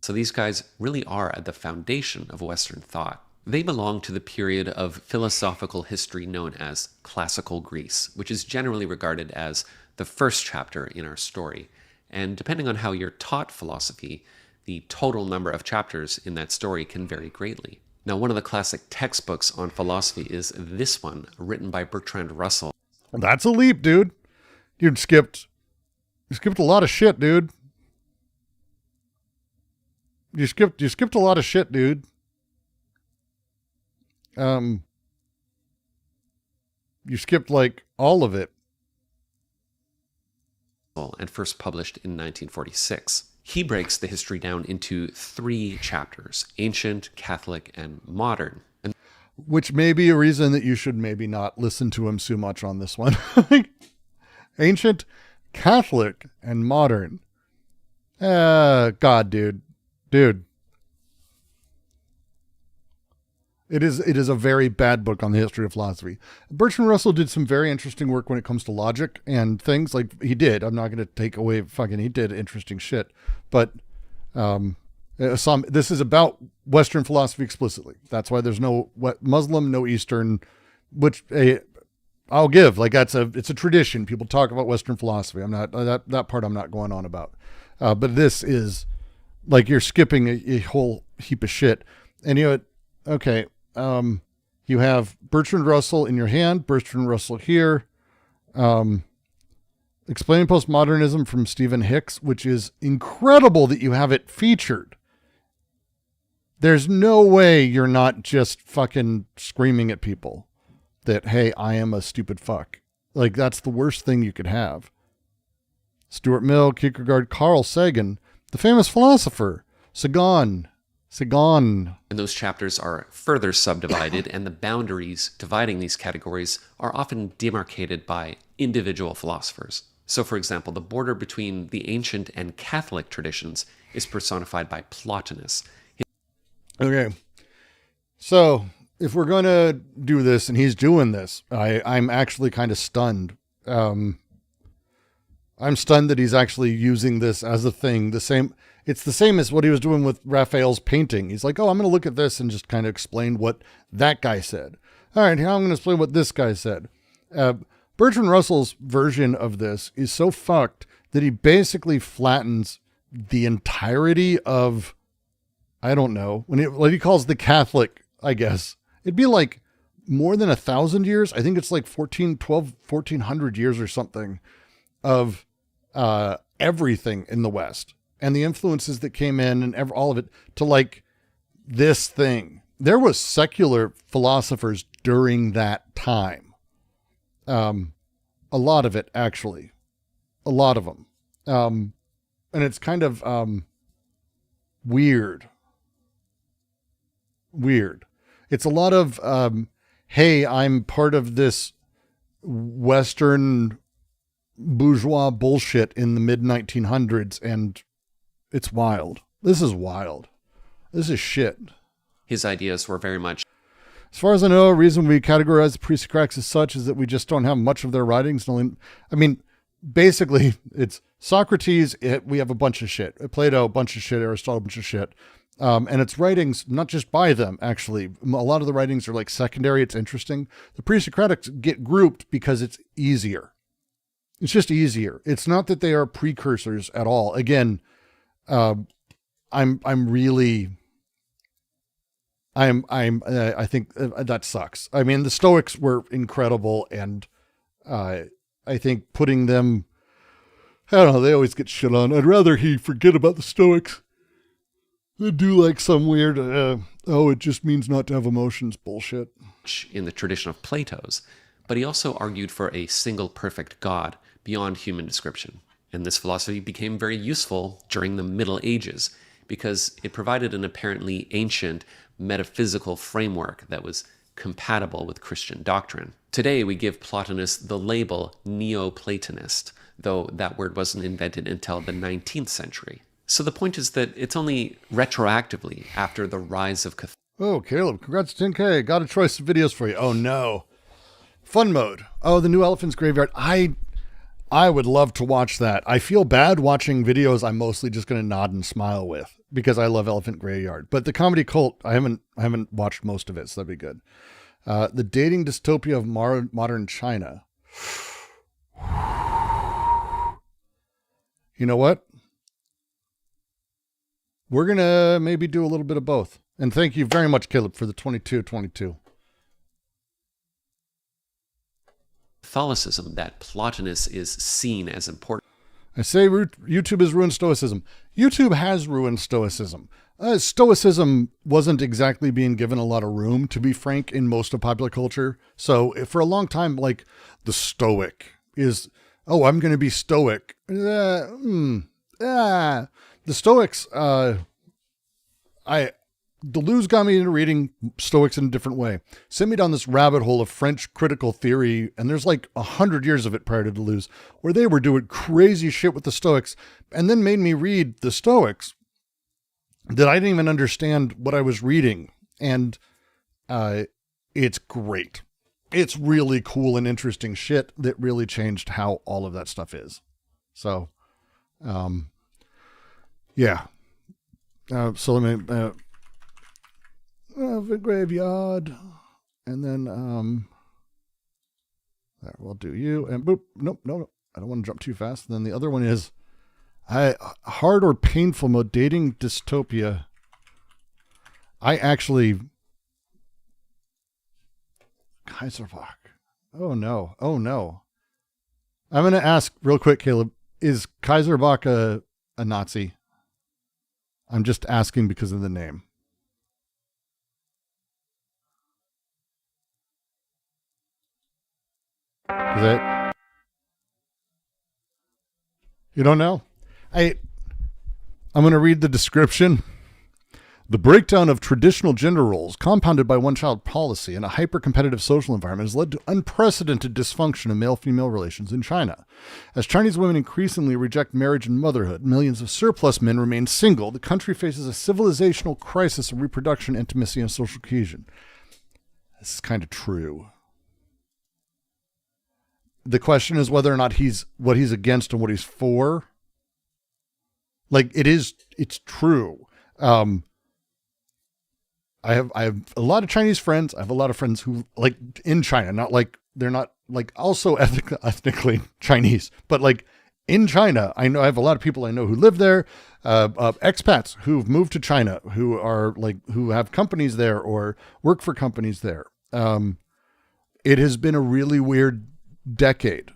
So these guys really are at the foundation of Western thought. They belong to the period of philosophical history known as Classical Greece, which is generally regarded as the first chapter in our story. And depending on how you're taught philosophy, the total number of chapters in that story can vary greatly. Now, one of the classic textbooks on philosophy is this one, written by Bertrand Russell. That's a leap, dude. You skipped a lot of shit, dude. You skipped a lot of shit, dude. You skipped like all of it. And first published in 1946. He breaks the history down into 3 chapters: ancient, Catholic, and modern. And which may be a reason that you should maybe not listen to him too much on this one. Ancient, Catholic, and modern. God, dude. It is a very bad book on the history of philosophy. Bertrand Russell did some very interesting work when it comes to logic and things. Like, he did. I'm not going to take away he did interesting shit. But this is about Western philosophy explicitly. That's why there's no Muslim, no Eastern, which I'll give. Like, it's a tradition. People talk about Western philosophy. I'm not that part I'm not going on about. But this is like you're skipping a whole heap of shit. And okay. You have Bertrand Russell in your hand, Bertrand Russell here. Explaining Postmodernism from Stephen Hicks, which is incredible that you have it featured. There's no way you're not just fucking screaming at people that, hey, I am a stupid fuck. Like, that's the worst thing you could have. Stuart Mill, Kierkegaard, Carl Sagan, the famous philosopher, Sagan. And those chapters are further subdivided, and the boundaries dividing these categories are often demarcated by individual philosophers. So, for example, the border between the ancient and Catholic traditions is personified by Plotinus. Okay. So, if we're going to do this, and he's doing this, I'm actually kind of stunned. I'm stunned that he's actually using this as a thing. It's the same as what he was doing with Raphael's painting. He's like, oh, I'm going to look at this and just kind of explain what that guy said. All right, now I'm going to explain what this guy said. Bertrand Russell's version of this is so fucked that he basically flattens the entirety of, I don't know, what he calls the Catholic, I guess. It'd be like more than 1,000 years. I think it's like 1,400 years or something of everything in the West. And the influences that came in and all of it to like this thing. There was secular philosophers during that time. A lot of it, actually. A lot of them. And it's kind of weird. It's a lot of, hey, I'm part of this Western bourgeois bullshit in the mid-1900s, and it's wild. This is wild. This is shit. His ideas were very much... As far as I know, the reason we categorize the pre-Socratics as such is that we just don't have much of their writings. I mean, basically, it's Socrates, we have a bunch of shit. Plato, a bunch of shit. Aristotle, a bunch of shit. And it's writings, not just by them, actually. A lot of the writings are like secondary. It's interesting. The pre-Socratics get grouped because it's easier. It's just easier. It's not that they are precursors at all. Again, I think that sucks. I mean, the Stoics were incredible, and I think putting them, I don't know, they always get shit on. I'd rather he forget about the Stoics than do like some weird, it just means not to have emotions bullshit. In the tradition of Plato's. but he also argued for a single perfect God beyond human description. And this philosophy became very useful during the Middle Ages because it provided an apparently ancient metaphysical framework that was compatible with Christian doctrine. Today, we give Plotinus the label Neoplatonist, though that word wasn't invented until the 19th century. So the point is that it's only retroactively after the rise of Catholicism. Oh, Caleb, congrats to 10K. Got a choice of videos for you. Oh, no. Fun mode. Oh, the new Elephant's Graveyard. I would love to watch that. I feel bad watching videos I'm mostly just going to nod and smile with because I love Elephant Graveyard. But the comedy cult, I haven't watched most of it, so that'd be good. The dating dystopia of modern China. You know what? We're going to maybe do a little bit of both. And thank you very much, Caleb, for the 2222. Catholicism that Plotinus is seen as important. I say YouTube has ruined Stoicism. YouTube has ruined Stoicism. Stoicism wasn't exactly being given a lot of room, to be frank, in most of popular culture. So for a long time, like the Stoic is, oh, I'm going to be Stoic. The Stoics, Deleuze got me into reading Stoics in a different way. Sent me down this rabbit hole of French critical theory, and there's like 100 years of it prior to Deleuze, where they were doing crazy shit with the Stoics, and then made me read the Stoics that I didn't even understand what I was reading. And it's great. It's really cool and interesting shit that really changed how all of that stuff is. So, yeah. So let me... the graveyard, and then there, we'll do you, and boop. Nope, no, I don't want to jump too fast. And then the other one is hard or painful mode, dating dystopia. Kaiserbach. Oh no. I'm gonna ask real quick, Caleb. Is Kaiserbach a Nazi? I'm just asking because of the name. Is it? You don't know? I'm going to read the description. The breakdown of traditional gender roles, compounded by one-child policy and a hyper-competitive social environment, has led to unprecedented dysfunction in male-female relations in China. As Chinese women increasingly reject marriage and motherhood, millions of surplus men remain single. The country faces a civilizational crisis of reproduction, intimacy, and social cohesion. This is kind of true. The question is whether or not what he's against and what he's for. Like it's true. I have a lot of Chinese friends. I have a lot of friends who like in China, not like they're not like also ethnically Chinese, but like in China, I have a lot of people I know who live there, expats who've moved to China, who have companies there or work for companies there. It has been a really weird decade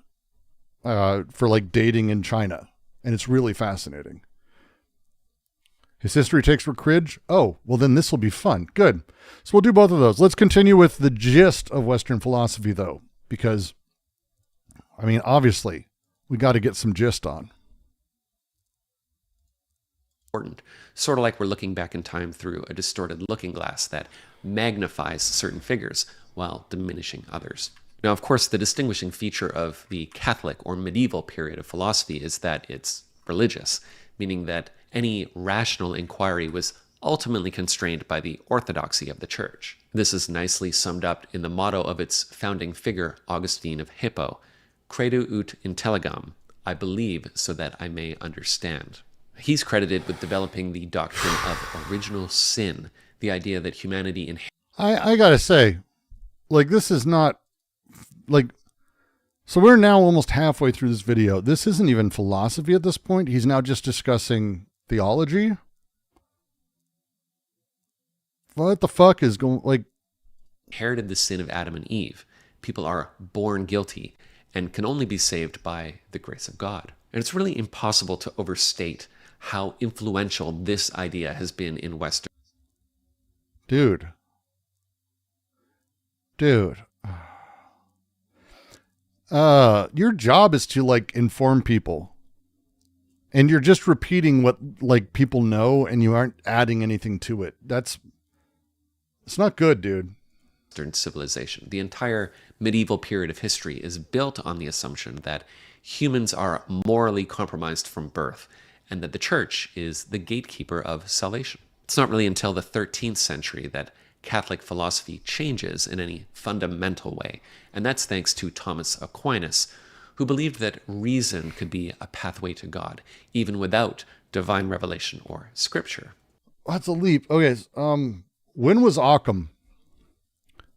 for like dating in China, and it's really fascinating. His history takes for Cridge. Oh, well then this will be fun. Good. So we'll do both of those. Let's continue with the gist of Western philosophy though, because I mean, obviously we got to get some gist on. Important. Sort of like we're looking back in time through a distorted looking glass that magnifies certain figures while diminishing others. Now, of course, the distinguishing feature of the Catholic or medieval period of philosophy is that it's religious, meaning that any rational inquiry was ultimately constrained by the orthodoxy of the church. This is nicely summed up in the motto of its founding figure, Augustine of Hippo, Credo ut intelligam, I believe so that I may understand. He's credited with developing the doctrine of original sin, the idea that humanity inherits. I gotta say, like, this is not like, so we're now almost halfway through this video. This isn't even philosophy at this point. He's now just discussing theology. What the fuck is going, like, inherited the sin of Adam and Eve. People are born guilty and can only be saved by the grace of God. And it's really impossible to overstate how influential this idea has been in Western. Dude. Your job is to like inform people. And you're just repeating what like people know and you aren't adding anything to it. It's not good, dude. Western civilization. The entire medieval period of history is built on the assumption that humans are morally compromised from birth and that the church is the gatekeeper of salvation. It's not really until the 13th century that Catholic philosophy changes in any fundamental way, and that's thanks to Thomas Aquinas, who believed that reason could be a pathway to God, even without divine revelation or scripture. That's a leap. Okay, when was Occam?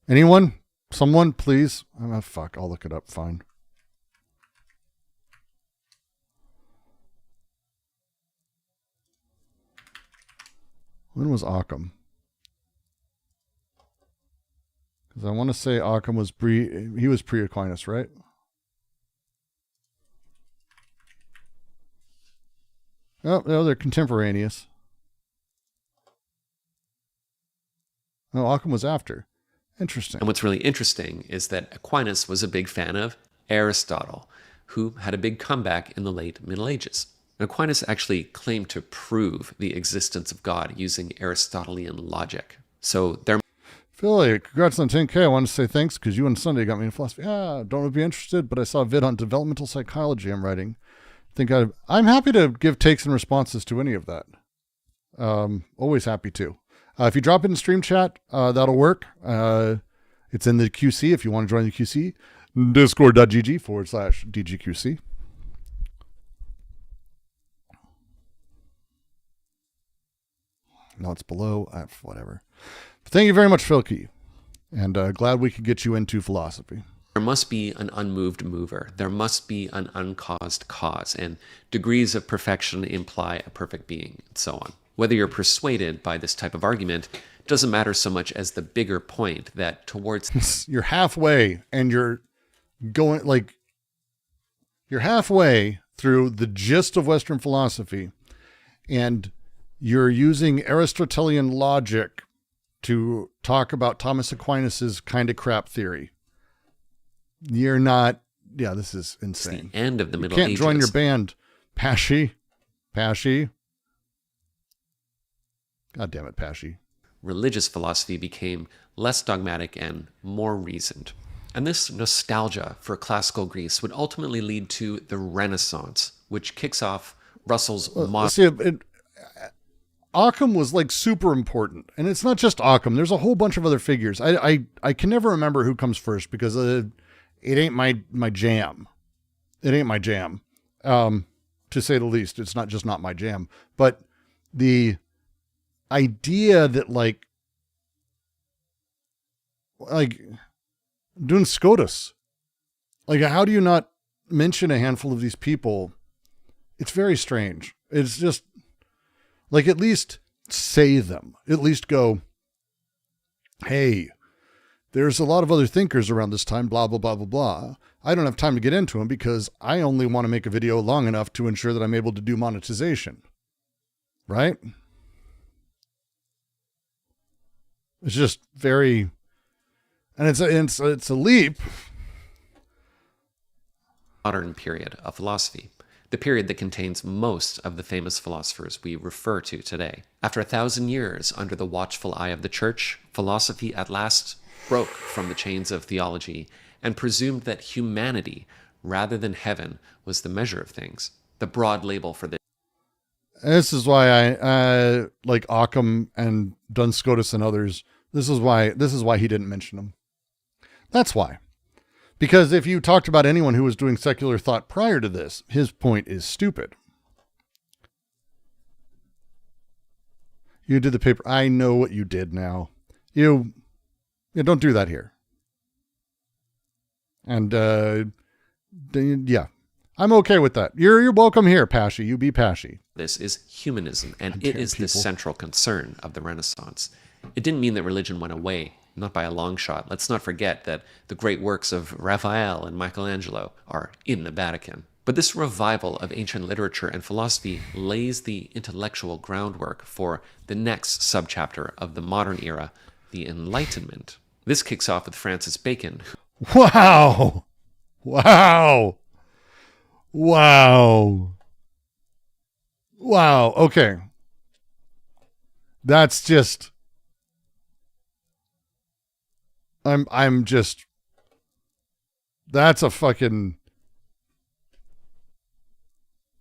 Anyone? Someone, please? Fuck, I'll look it up, fine. When was Occam? Because I want to say Occam was he was pre-Aquinas, right? Oh, no, they're contemporaneous. No, Occam was after. Interesting. And what's really interesting is that Aquinas was a big fan of Aristotle, who had a big comeback in the late Middle Ages. Aquinas actually claimed to prove the existence of God using Aristotelian logic. So there. Philly, congrats on 10K. I want to say thanks because you on Sunday got me into philosophy. Don't know if you'd be interested, but I saw a vid on developmental psychology I'm writing. I'm happy to give takes and responses to any of that. Always happy to. If you drop it in stream chat, that'll work. It's in the QC if you want to join the QC. Discord.gg/DGQC. No, it's below. Whatever. But thank you very much, Philkey. And glad we could get you into philosophy. There must be an unmoved mover. There must be an uncaused cause. And degrees of perfection imply a perfect being, and so on. Whether you're persuaded by this type of argument doesn't matter so much as the bigger point that towards... You're halfway and you're going like... You're halfway through the gist of Western philosophy and you're using Aristotelian logic to talk about Thomas Aquinas's kind of crap theory. You're not... Yeah, this is insane. It's the end of the Middle Ages. You Ages. can't join your band, Pashy. God damn it, Pashy. Religious philosophy became less dogmatic and more reasoned. And this nostalgia for classical Greece would ultimately lead to the Renaissance, which kicks off Russell's modern... Occam was like super important, and it's not just Occam. There's a whole bunch of other figures. I can never remember who comes first because it ain't my jam. It ain't my jam, to say the least. It's not just not my jam, but the idea that like Duns Scotus, like how do you not mention a handful of these people? It's very strange. It's just. Like, at least say them. At least go, hey, there's a lot of other thinkers around this time, blah, blah, blah, blah, blah. I don't have time to get into them because I only want to make a video long enough to ensure that I'm able to do monetization. Right? It's just very... And it's a leap. Modern period of philosophy. The period that contains most of the famous philosophers we refer to today. After 1,000 years under the watchful eye of the church, philosophy at last broke from the chains of theology and presumed that humanity, rather than heaven, was the measure of things. The broad label for this. This is why I like Occam and Duns Scotus and others. This is why he didn't mention them. That's why. Because if you talked about anyone who was doing secular thought prior to this, his point is stupid. You did the paper. I know what you did now. Yeah, don't do that here. And, yeah, I'm okay with that. You're welcome here, Pashy. You be Pashy. This is humanism, and it is the central concern of the Renaissance. It didn't mean that religion went away. Not by a long shot. Let's not forget that the great works of Raphael and Michelangelo are in the Vatican. But this revival of ancient literature and philosophy lays the intellectual groundwork for the next subchapter of the modern era, the Enlightenment. This kicks off with Francis Bacon. Wow! Wow. Wow. Wow. Okay. That's just, I'm just, that's a fucking,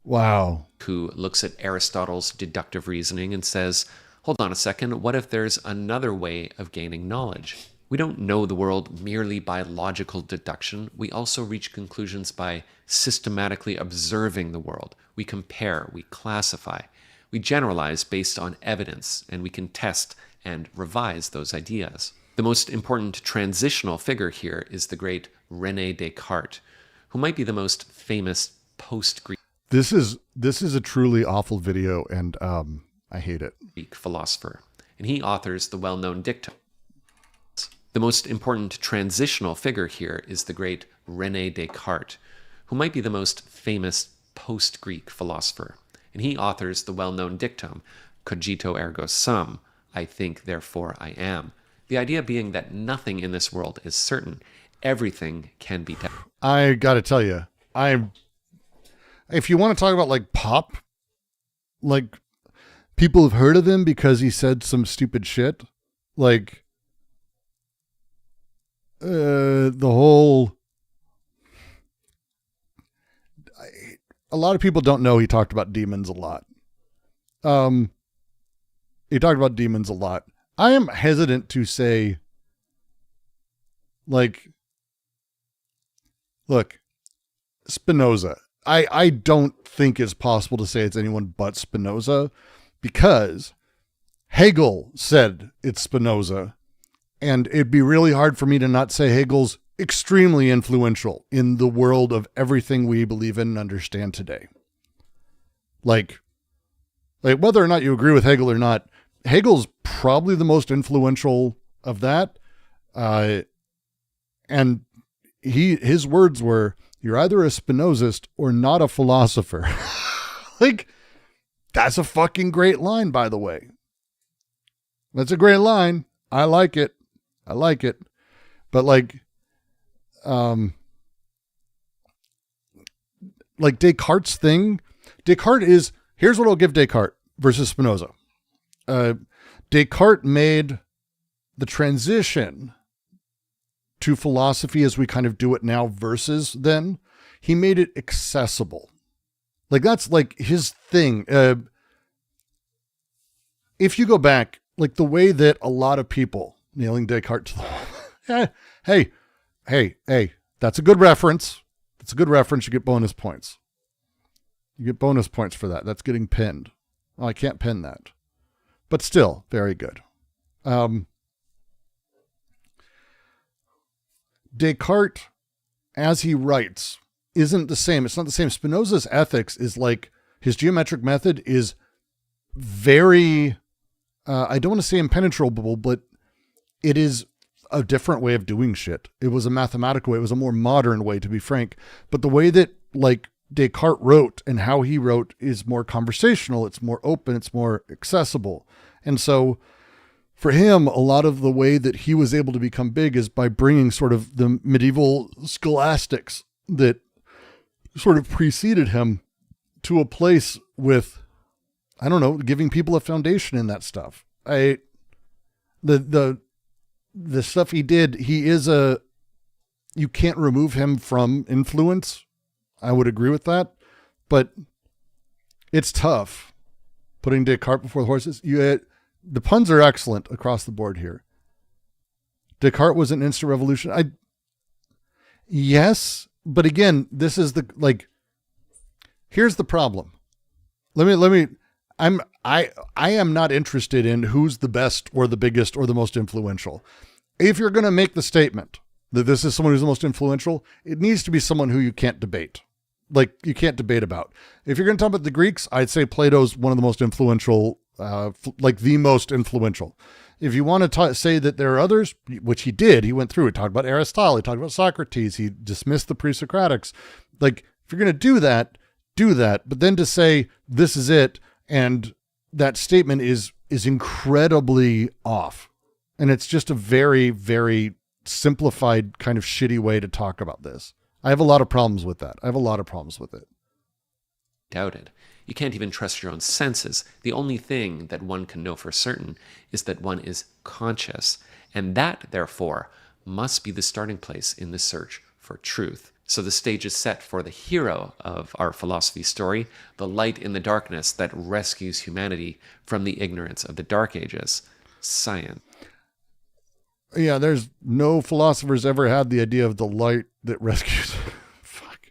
wow. Who looks at Aristotle's deductive reasoning and says, hold on a second, what if there's another way of gaining knowledge? We don't know the world merely by logical deduction. We also reach conclusions by systematically observing the world. We compare, we classify, we generalize based on evidence, and we can test and revise those ideas. The most important transitional figure here is the great René Descartes, who might be the most famous post-Greek This is a truly awful video, and I hate it. philosopher, and he authors the well-known dictum. The most important transitional figure here is the great René Descartes, who might be the most famous post-Greek philosopher, and he authors the well-known dictum, cogito ergo sum, I think, therefore I am. The idea being that nothing in this world is certain. Everything can be tested. I gotta tell you, if you want to talk about like pop, like people have heard of him because he said some stupid shit, like the whole, a lot of people don't know he talked about demons a lot. He talked about demons a lot. I am hesitant to say, like, look, Spinoza. I don't think it's possible to say it's anyone but Spinoza, because Hegel said it's Spinoza, and it'd be really hard for me to not say Hegel's extremely influential in the world of everything we believe in and understand today. Like whether or not you agree with Hegel or not, Hegel's probably the most influential of that. And his words were, you're either a Spinozist or not a philosopher. Like, that's a fucking great line, by the way. That's a great line. I like it. But like Descartes' thing, Descartes is, here's what I'll give Descartes versus Spinoza. Descartes made the transition to philosophy as we kind of do it now versus then. He made it accessible. Like, that's like his thing. If you go back, like the way that a lot of people nailing Descartes to the wall. Hey, that's a good reference. That's a good reference. You get bonus points. You get bonus points for that. That's getting pinned. Oh, I can't pin that. But still, very good. Descartes, as he writes, isn't the same. It's not the same. Spinoza's ethics is like, his geometric method is very, I don't want to say impenetrable, but it is a different way of doing shit. It was a mathematical way. It was a more modern way, to be frank. But the way that like Descartes wrote and how he wrote is more conversational. It's more open. It's more accessible. And so for him, a lot of the way that he was able to become big is by bringing sort of the medieval scholastics that sort of preceded him to a place with, I don't know, giving people a foundation in that stuff. The stuff he did, you can't remove him from influence. I would agree with that, but it's tough putting Descartes before the horses. The puns are excellent across the board here. Descartes was an instant revolution. Yes, but again, this is here's the problem. I am not interested in who's the best or the biggest or the most influential. If you're going to make the statement that this is someone who's the most influential, it needs to be someone who you can't debate. Like, you can't debate about. If you're going to talk about the Greeks, I'd say Plato's one of the most influential, the most influential. If you want to say that there are others, which he did, he went through it, talked about Aristotle, he talked about Socrates, he dismissed the pre-Socratics. Like, if you're going to do that, do that. But then to say this is it, and that statement is incredibly off. And it's just a very, very simplified kind of shitty way to talk about this. I have a lot of problems with that. I have a lot of problems with it. Doubted. You can't even trust your own senses. The only thing that one can know for certain is that one is conscious, and that, therefore, must be the starting place in the search for truth. So the stage is set for the hero of our philosophy story, the light in the darkness that rescues humanity from the ignorance of the Dark Ages, science. Yeah, there's no philosophers ever had the idea of the light that rescues. Fuck.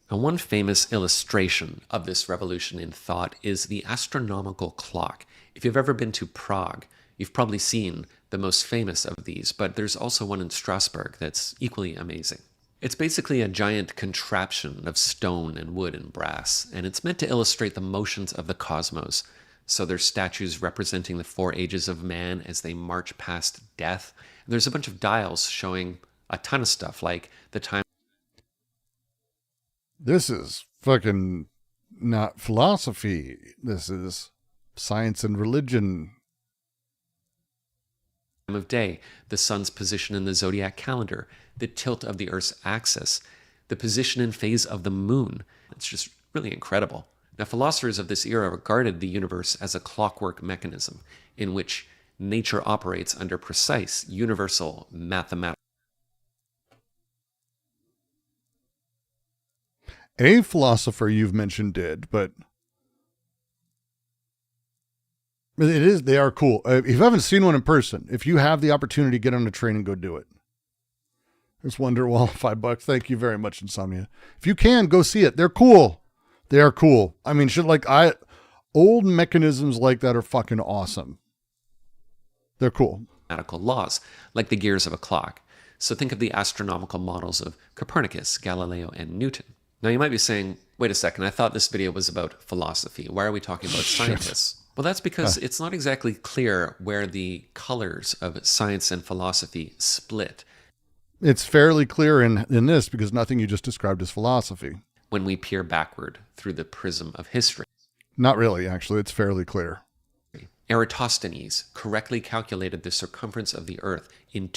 Now, one famous illustration of this revolution in thought is the astronomical clock. If you've ever been to Prague, you've probably seen the most famous of these, but there's also one in Strasbourg that's equally amazing. It's basically a giant contraption of stone and wood and brass, and it's meant to illustrate the motions of the cosmos. So there's statues representing the 4 ages of man as they march past death. And there's a bunch of dials showing a ton of stuff, like the time. This is fucking not philosophy. This is science and religion. Of day, the sun's position in the zodiac calendar, the tilt of the Earth's axis, the position and phase of the moon. It's just really incredible. Now, philosophers of this era regarded the universe as a clockwork mechanism in which nature operates under precise, universal mathematical. A philosopher you've mentioned did, but they are cool. If you haven't seen one in person, if you have the opportunity, get on a train and go do it. There's Wonderwall, $5. Thank you very much, Insomnia. If you can, go see it. They're cool. They are cool. I mean, old mechanisms like that are fucking awesome. They're cool. Mathematical laws, like the gears of a clock. So think of the astronomical models of Copernicus, Galileo, and Newton. Now you might be saying, wait a second, I thought this video was about philosophy. Why are we talking about scientists? Well, that's because it's not exactly clear where the colors of science and philosophy split. It's fairly clear in this because nothing you just described is philosophy. When we peer backward through the prism of history. Not really, actually. It's fairly clear. Eratosthenes correctly calculated the circumference of the Earth in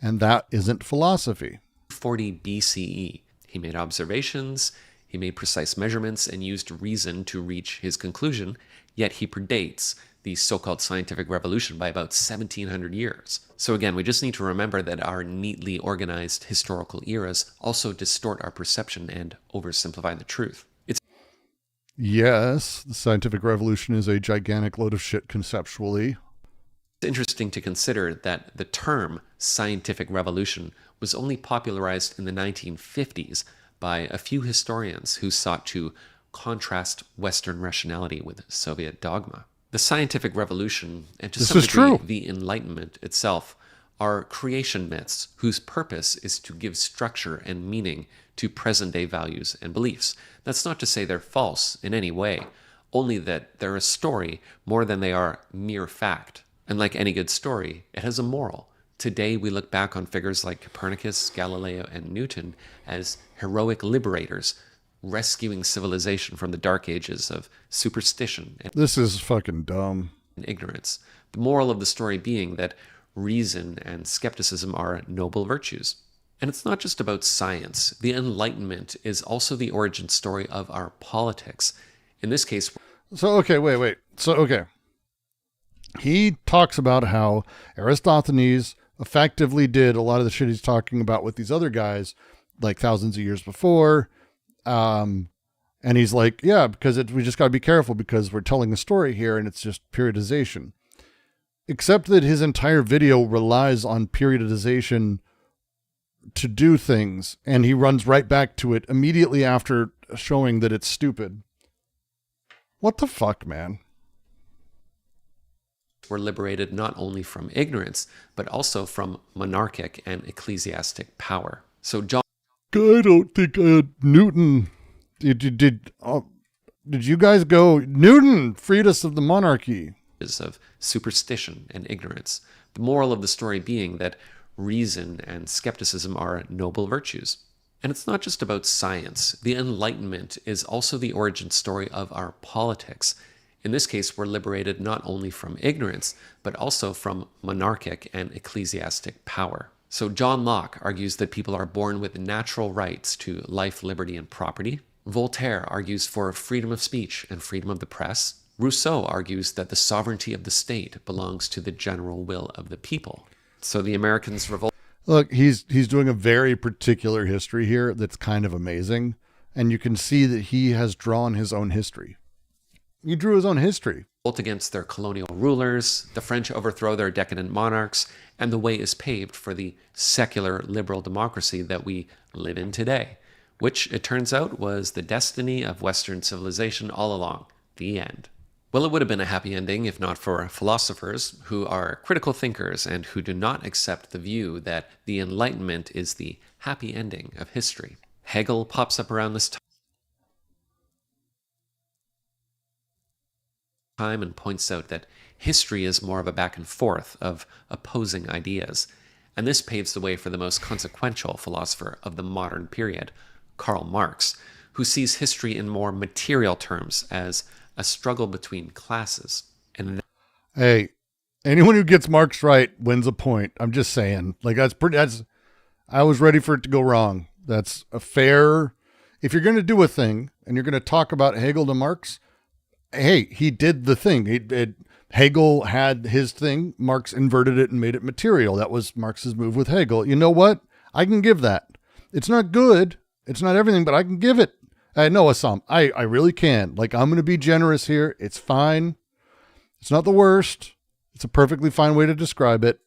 And that isn't philosophy. 240 BCE. He made observations, he made precise measurements, and used reason to reach his conclusion, yet he predates the so-called scientific revolution by about 1700 years. So again, we just need to remember that our neatly organized historical eras also distort our perception and oversimplify the truth. Yes, the scientific revolution is a gigantic load of shit conceptually. It's interesting to consider that the term scientific revolution was only popularized in the 1950s by a few historians who sought to contrast Western rationality with Soviet dogma. The scientific revolution, and to some degree the Enlightenment itself, are creation myths whose purpose is to give structure and meaning to present-day values and beliefs. That's not to say they're false in any way, only that they're a story more than they are mere fact. And like any good story, it has a moral. Today we look back on figures like Copernicus, Galileo, and Newton as heroic liberators, rescuing civilization from the dark ages of superstition and this is fucking dumb. Ignorance. The moral of the story being that reason and skepticism are noble virtues. And it's not just about science. The Enlightenment is also the origin story of our politics. In this case... So, okay, wait. So, okay. He talks about how Aristophanes effectively did a lot of the shit he's talking about with these other guys, like thousands of years before. And he's like, yeah, because we just got to be careful because we're telling a story here and it's just periodization. Except that his entire video relies on periodization to do things, and he runs right back to it immediately after showing that it's stupid. What the fuck, man? We're liberated not only from ignorance, but also from monarchic and ecclesiastic power. So John... I don't think Newton... Did you guys go, Newton freed us of the monarchy? Of superstition and ignorance. The moral of the story being that reason and skepticism are noble virtues. And it's not just about science. The Enlightenment is also the origin story of our politics. In this case, we're liberated not only from ignorance, but also from monarchic and ecclesiastic power. So John Locke argues that people are born with natural rights to life, liberty, and property. Voltaire argues for freedom of speech and freedom of the press. Rousseau argues that the sovereignty of the state belongs to the general will of the people. So the Americans revolt. Look, he's doing a very particular history here that's kind of amazing. And you can see that he has drawn his own history. He drew his own history. Against their colonial rulers, the French overthrow their decadent monarchs, and the way is paved for the secular liberal democracy that we live in today, which it turns out was the destiny of Western civilization all along. The end. Well, it would have been a happy ending if not for philosophers who are critical thinkers and who do not accept the view that the Enlightenment is the happy ending of history. Hegel pops up around this time and points out that history is more of a back and forth of opposing ideas. And this paves the way for the most consequential philosopher of the modern period, Karl Marx, who sees history in more material terms as a struggle between classes. And hey, anyone who gets Marx right wins a point. I'm just saying. Like, I was ready for it to go wrong. That's a fair, if you're going to do a thing and you're going to talk about Hegel to Marx, hey, he did the thing. Hegel had his thing. Marx inverted it and made it material. That was Marx's move with Hegel. You know what? I can give that. It's not good. It's not everything, but I can give it. I know some. I really can. Like, I'm going to be generous here. It's fine. It's not the worst. It's a perfectly fine way to describe it.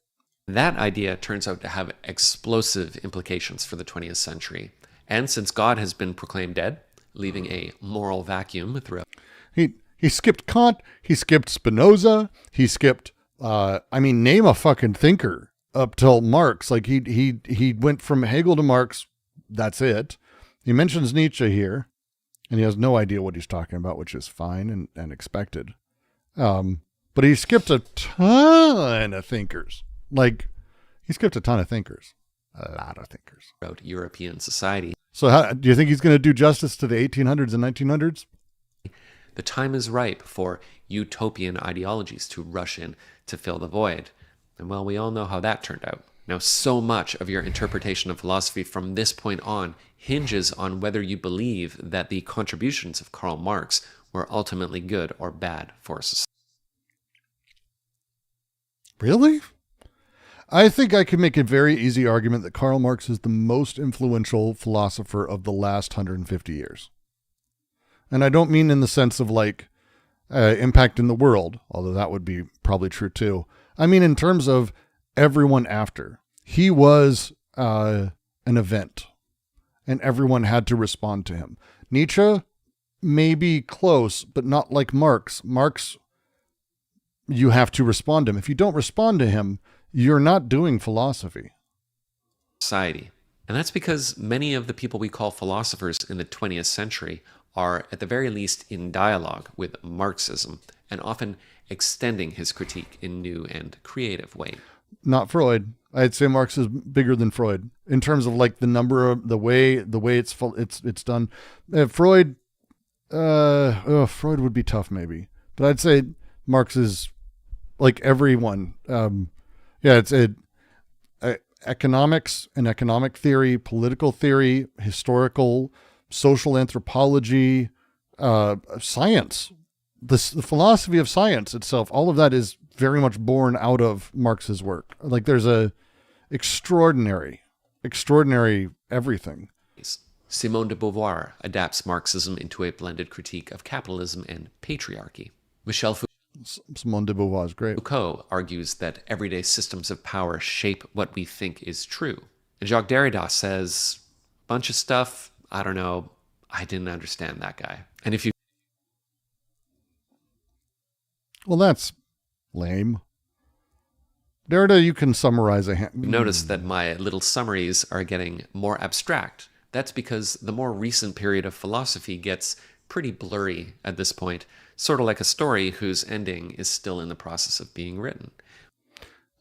that idea turns out to have explosive implications for the 20th century. And since God has been proclaimed dead, leaving a moral vacuum throughout. He skipped Kant, he skipped Spinoza, he skipped, name a fucking thinker up till Marx. Like he went from Hegel to Marx. That's it. He mentions Nietzsche here, and he has no idea what he's talking about, which is fine and expected. But he skipped a ton of thinkers. Like, he skipped a ton of thinkers. A lot of thinkers. Throughout European society. So do you think he's going to do justice to the 1800s and 1900s? The time is ripe for utopian ideologies to rush in to fill the void. And well, we all know how that turned out. Now, so much of your interpretation of philosophy from this point on hinges on whether you believe that the contributions of Karl Marx were ultimately good or bad for society. Really? I think I can make a very easy argument that Karl Marx is the most influential philosopher of the last 150 years. And I don't mean in the sense of like impact in the world, although that would be probably true too. I mean in terms of everyone after. He was an event, and everyone had to respond to him. Nietzsche may be close, but not like Marx. Marx, you have to respond to him. If you don't respond to him, you're not doing philosophy. And that's because many of the people we call philosophers in the 20th century are at the very least in dialogue with Marxism and often extending his critique in new and creative ways. Not Freud. I'd say Marx is bigger than Freud in terms of like the number of the way it's done. Freud would be tough maybe, but I'd say Marx is like everyone. It's economics and economic theory, political theory, historical, social anthropology, science, the philosophy of science itself. All of that is very much born out of Marx's work. Like there's a extraordinary everything. Simone de Beauvoir adapts Marxism into a blended critique of capitalism and patriarchy. Simone de Beauvoir is great. Foucault argues that everyday systems of power shape what we think is true. And Jacques Derrida says, bunch of stuff, I don't know, I didn't understand that guy. And if you... Well, that's lame. Derrida, you can summarize notice that my little summaries are getting more abstract. That's because the more recent period of philosophy gets pretty blurry at this point, sort of like a story whose ending is still in the process of being written.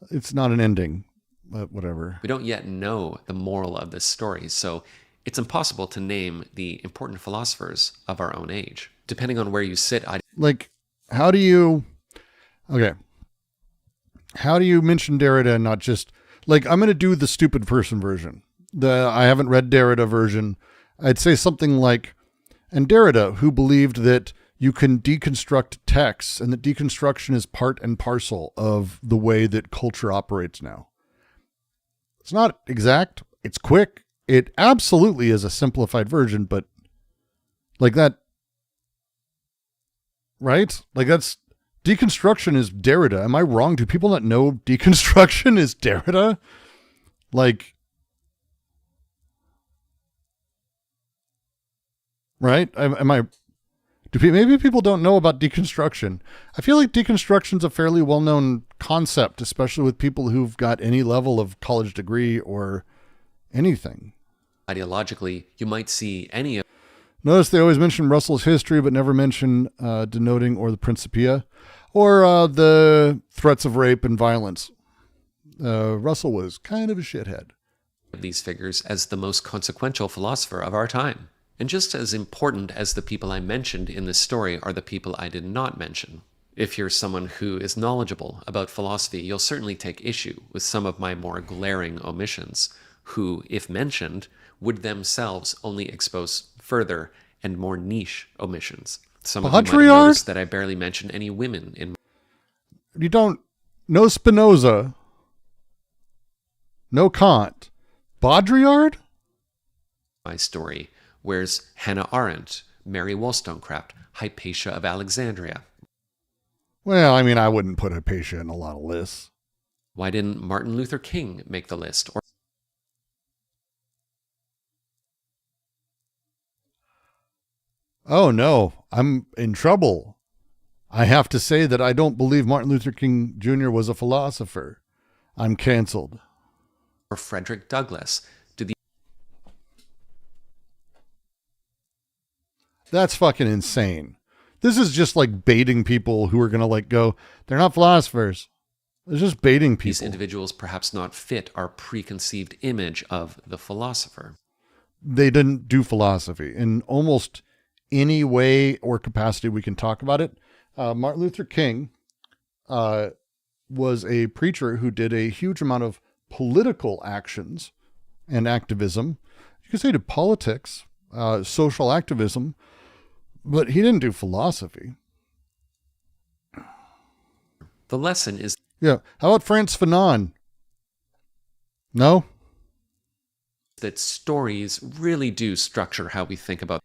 It's not an ending, but whatever. We don't yet know the moral of this story, so it's impossible to name the important philosophers of our own age. Depending on where you sit, how do you mention Derrida and not just Like, I'm going to do the stupid person version. I haven't read Derrida version. I'd say something like, and Derrida, who believed that you can deconstruct texts and that deconstruction is part and parcel of the way that culture operates now. It's not exact. It's quick. It absolutely is a simplified version, but like that, right? Like that's, deconstruction is Derrida. Am I wrong? Do people not know deconstruction is Derrida? Like, right? Maybe people don't know about deconstruction. I feel like deconstruction's a fairly well-known concept, especially with people who've got any level of college degree or anything. Ideologically, you might see any of Notice they always mention Russell's history, but never mention denoting or the Principia or the threats of rape and violence. Russell was kind of a shithead. these figures as the most consequential philosopher of our time. And just as important as the people I mentioned in this story are the people I did not mention. If you're someone who is knowledgeable about philosophy, you'll certainly take issue with some of my more glaring omissions, who, if mentioned, would themselves only expose further and more niche omissions. Some of you might have noticed that I barely mention any women in You don't... No Spinoza. No Kant. Baudrillard? my story, whereas Hannah Arendt, Mary Wollstonecraft, Hypatia of Alexandria. Well, I mean, I wouldn't put Hypatia in a lot of lists. Why didn't Martin Luther King make the list? Or Oh, no. I'm in trouble. I have to say that I don't believe Martin Luther King Jr. was a philosopher. I'm canceled. Frederick Douglass? That's fucking insane. This is just like baiting people who are going to like go, they're not philosophers. It's just baiting people. These individuals perhaps not fit our preconceived image of the philosopher. They didn't do philosophy in almost any way or capacity we can talk about it. Martin Luther King was a preacher who did a huge amount of political actions and activism. You could say to politics, social activism, but he didn't do philosophy. The lesson is Yeah. How about Frantz Fanon? No? that stories really do structure how we think about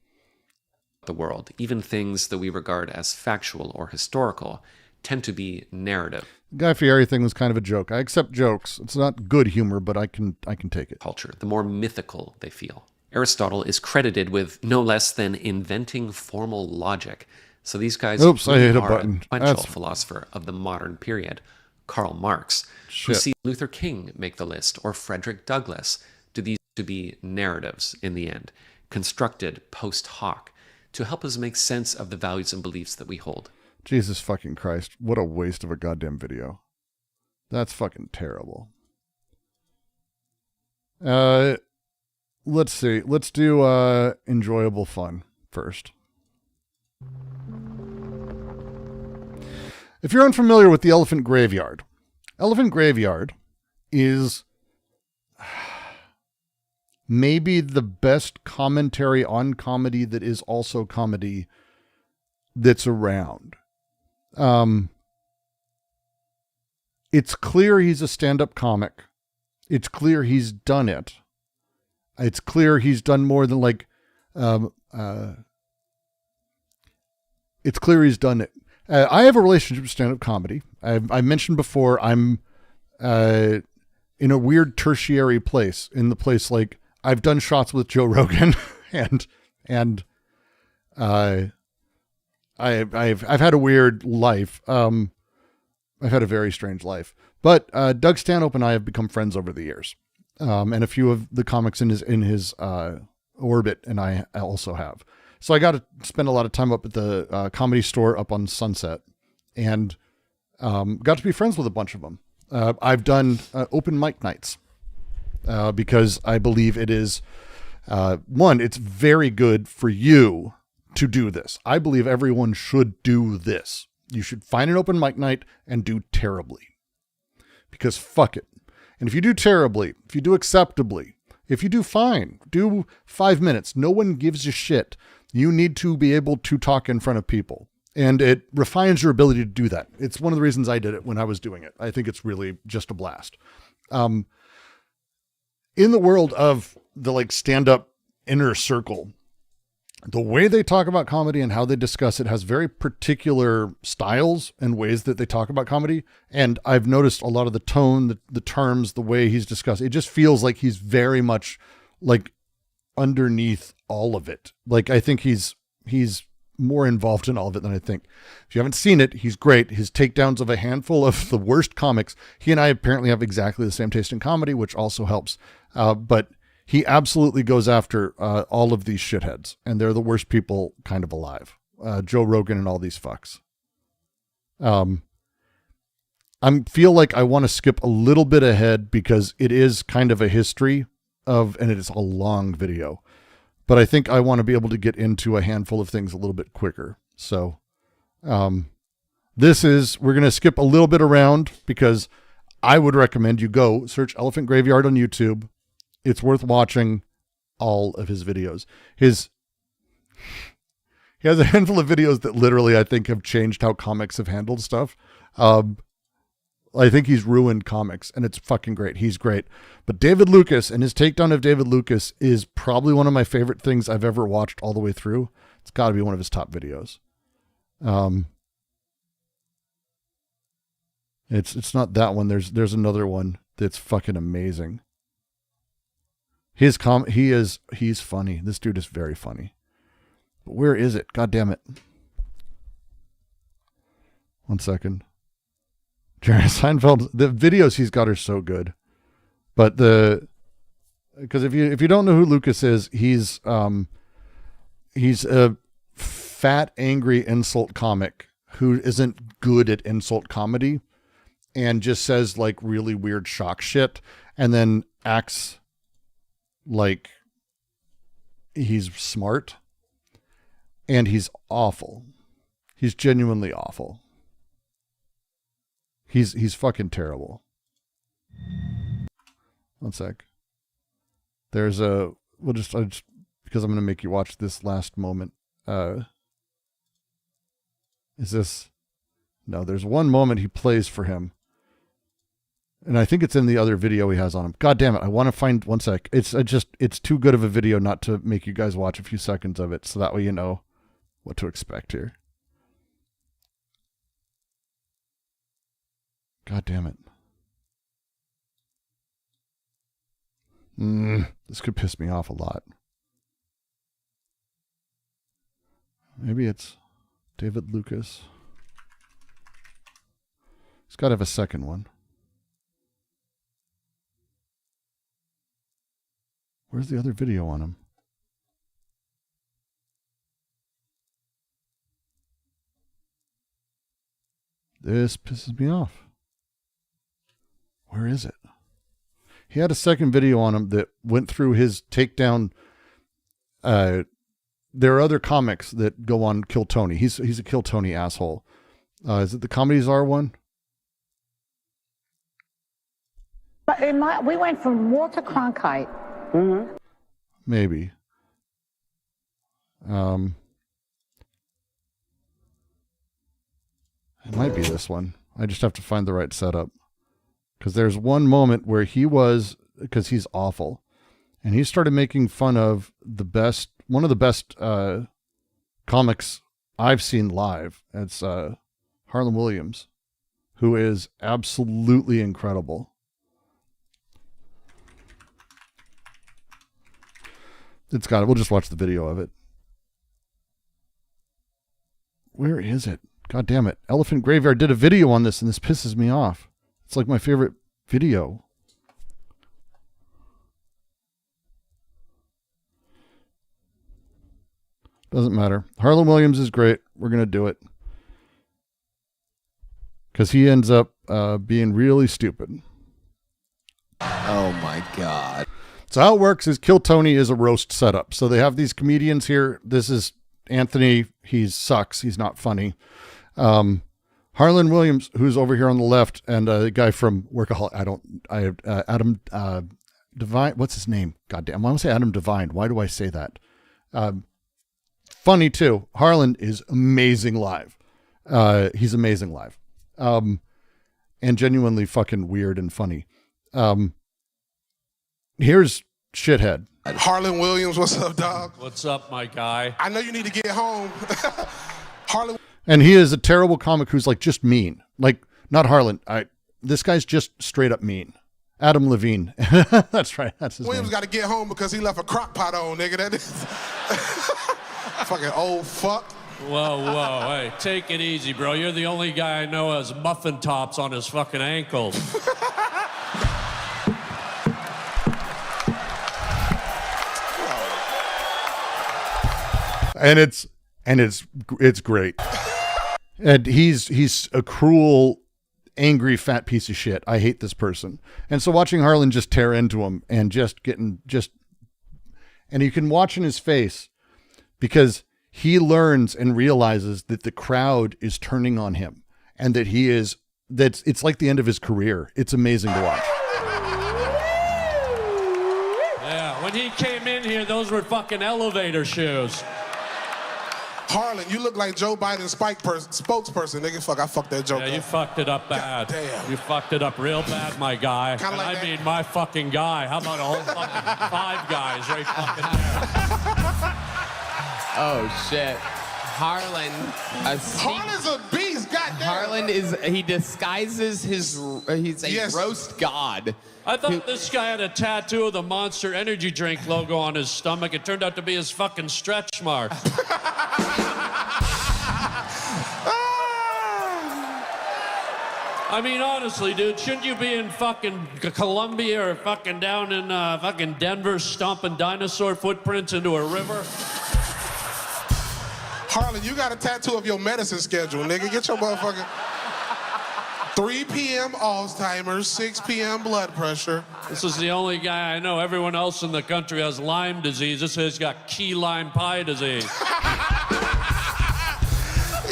the world. Even things that we regard as factual or historical tend to be narrative. Guy Fieri thing was kind of a joke. I accept jokes. It's not good humor, but I can take it. Culture, the more mythical they feel. Aristotle is credited with no less than inventing formal logic. So these guys I hit a are button. a influential philosopher of the modern period. Karl Marx, who sees Luther King make the list, or Frederick Douglass, do these to be narratives in the end, constructed post hoc, to help us make sense of the values and beliefs that we hold. Jesus fucking Christ. What a waste of a goddamn video. That's fucking terrible. Let's see. Let's do enjoyable fun first. If you're unfamiliar with the Elephant Graveyard is maybe the best commentary on comedy that is also comedy that's around. It's clear he's a stand-up comic. It's clear he's done it. It's clear he's done more than like, it's clear he's done it. I have a relationship with stand-up comedy. I mentioned before, I'm in a weird tertiary place, in the place like I've done shots with Joe Rogan and I've had a weird life. I've had a very strange life, but Doug Stanhope and I have become friends over the years. And a few of the comics in his orbit, and I also have. So I got to spend a lot of time up at the Comedy Store up on Sunset, and got to be friends with a bunch of them. I've done open mic nights because I believe it is one. It's very good for you to do this. I believe everyone should do this. You should find an open mic night and do terribly, because fuck it. And if you do terribly, if you do acceptably, if you do fine, do 5 minutes. No one gives a shit. You need to be able to talk in front of people. And it refines your ability to do that. It's one of the reasons I did it when I was doing it. I think it's really just a blast. In the world of the like stand-up inner circle, the way they talk about comedy and how they discuss it has very particular styles and ways that they talk about comedy. And I've noticed a lot of the tone, the terms, the way he's discussed, it just feels like he's very much like underneath all of it. Like, I think he's more involved in all of it than I think. If you haven't seen it, he's great. His takedowns of a handful of the worst comics. He and I apparently have exactly the same taste in comedy, which also helps. But he absolutely goes after all of these shitheads, and they're the worst people kind of alive. Joe Rogan and all these fucks. I feel like I want to skip a little bit ahead because it is kind of a history of, and it is a long video, but I think I want to be able to get into a handful of things a little bit quicker. So we're going to skip a little bit around because I would recommend you go search Elephant Graveyard on YouTube. It's worth watching all of his videos. He has a handful of videos that literally I think have changed how comics have handled stuff. I think he's ruined comics, and it's fucking great. He's great. But David Lucas and his takedown of David Lucas is probably one of my favorite things I've ever watched all the way through. It's got to be one of his top videos. It's not that one. There's another one that's fucking amazing. He's funny. This dude is very funny. But where is it? God damn it. One second. Jerry Seinfeld, the videos he's got are so good. But because if you don't know who Lucas is, he's a fat, angry insult comic who isn't good at insult comedy and just says like really weird shock shit and then acts like he's smart, and he's awful. He's genuinely awful. He's fucking terrible. One sec. There's because I'm going to make you watch this last moment. There's one moment he plays for him. And I think it's in the other video he has on him. God damn it. I want to find one sec. It's too good of a video not to make you guys watch a few seconds of it. So that way you know what to expect here. God damn it. This could piss me off a lot. Maybe it's David Lucas. He's got to have a second one. Where's the other video on him? This pisses me off. Where is it? He had a second video on him that went through his takedown. There are other comics that go on Kill Tony. He's a Kill Tony asshole. Is it the Comedy Czar one? But we went from Walter Cronkite. Mm-hmm. Maybe. It might be this one. I just have to find the right setup. Because there's one moment where because he's awful, and he started making fun of one of the best comics I've seen live. It's Harlan Williams, who is absolutely incredible. We'll just watch the video of it. Where is it? God damn it. Elephant Graveyard did a video on this, and this pisses me off. It's like my favorite video. Doesn't matter. Harlan Williams is great. We're going to do it. Because he ends up being really stupid. Oh my God. So how it works is Kill Tony is a roast setup. So they have these comedians here. This is Anthony. He sucks. He's not funny. Harlan Williams, who's over here on the left, and the guy from Workaholic. Adam Devine. What's his name? Goddamn, I want to say Adam Devine. Why do I say that? Funny too. Harlan is amazing live. He's amazing live, and genuinely fucking weird and funny. Here's Shithead. Harlan Williams, what's up, dog? What's up, my guy? I know you need to get home. Harlan. And he is a terrible comic who's like just mean. Like, not Harlan. This guy's just straight up mean. Adam Levine. That's right. That's his Williams name. got to get home because he left a crock pot on, nigga. That is fucking old fuck. Whoa, hey, take it easy, bro. You're the only guy I know has muffin tops on his fucking ankles. And it's great. And he's a cruel, angry, fat piece of shit. I hate this person. And so watching Harlan just tear into him and and you can watch in his face because he learns and realizes that the crowd is turning on him and that it's like the end of his career. It's amazing to watch. Yeah, when he came in here, those were fucking elevator shoes. Harlan, you look like Joe Biden's spokesperson, nigga. Fuck, I fucked that joke Yeah, up. you fucked it up bad. God damn. You fucked it up real bad, my guy. Kinda And like I that. mean my fucking guy. How about a whole fucking 5 guys right fucking there? Oh shit. Harlan's a beast, goddamn. Harlan he disguises he's a Yes. roast god. I thought this guy had a tattoo of the Monster Energy drink logo on his stomach. It turned out to be his fucking stretch mark. I mean, honestly, dude, shouldn't you be in fucking Colombia or fucking down in fucking Denver stomping dinosaur footprints into a river? Harlan, you got a tattoo of your medicine schedule, nigga. Get your motherfucking 3 p.m. Alzheimer's, 6 p.m. blood pressure. This is the only guy I know. Everyone else in the country has Lyme disease. This guy's got key lime pie disease.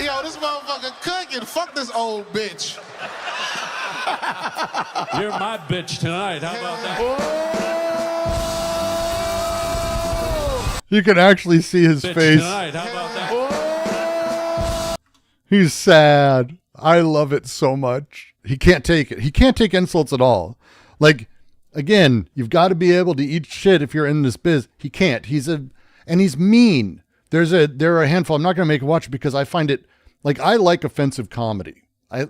Yo, this motherfucker cooking. Fuck this old bitch. You're my bitch tonight. How about that? You can actually see his Bitch face. tonight. How about that? He's sad. I love it so much. He can't take it. He can't take insults at all. Like, again, you've got to be able to eat shit if you're in this biz. He can't. And he's mean. There are a handful. I'm not going to make a watch because I find it, like, I like offensive comedy. I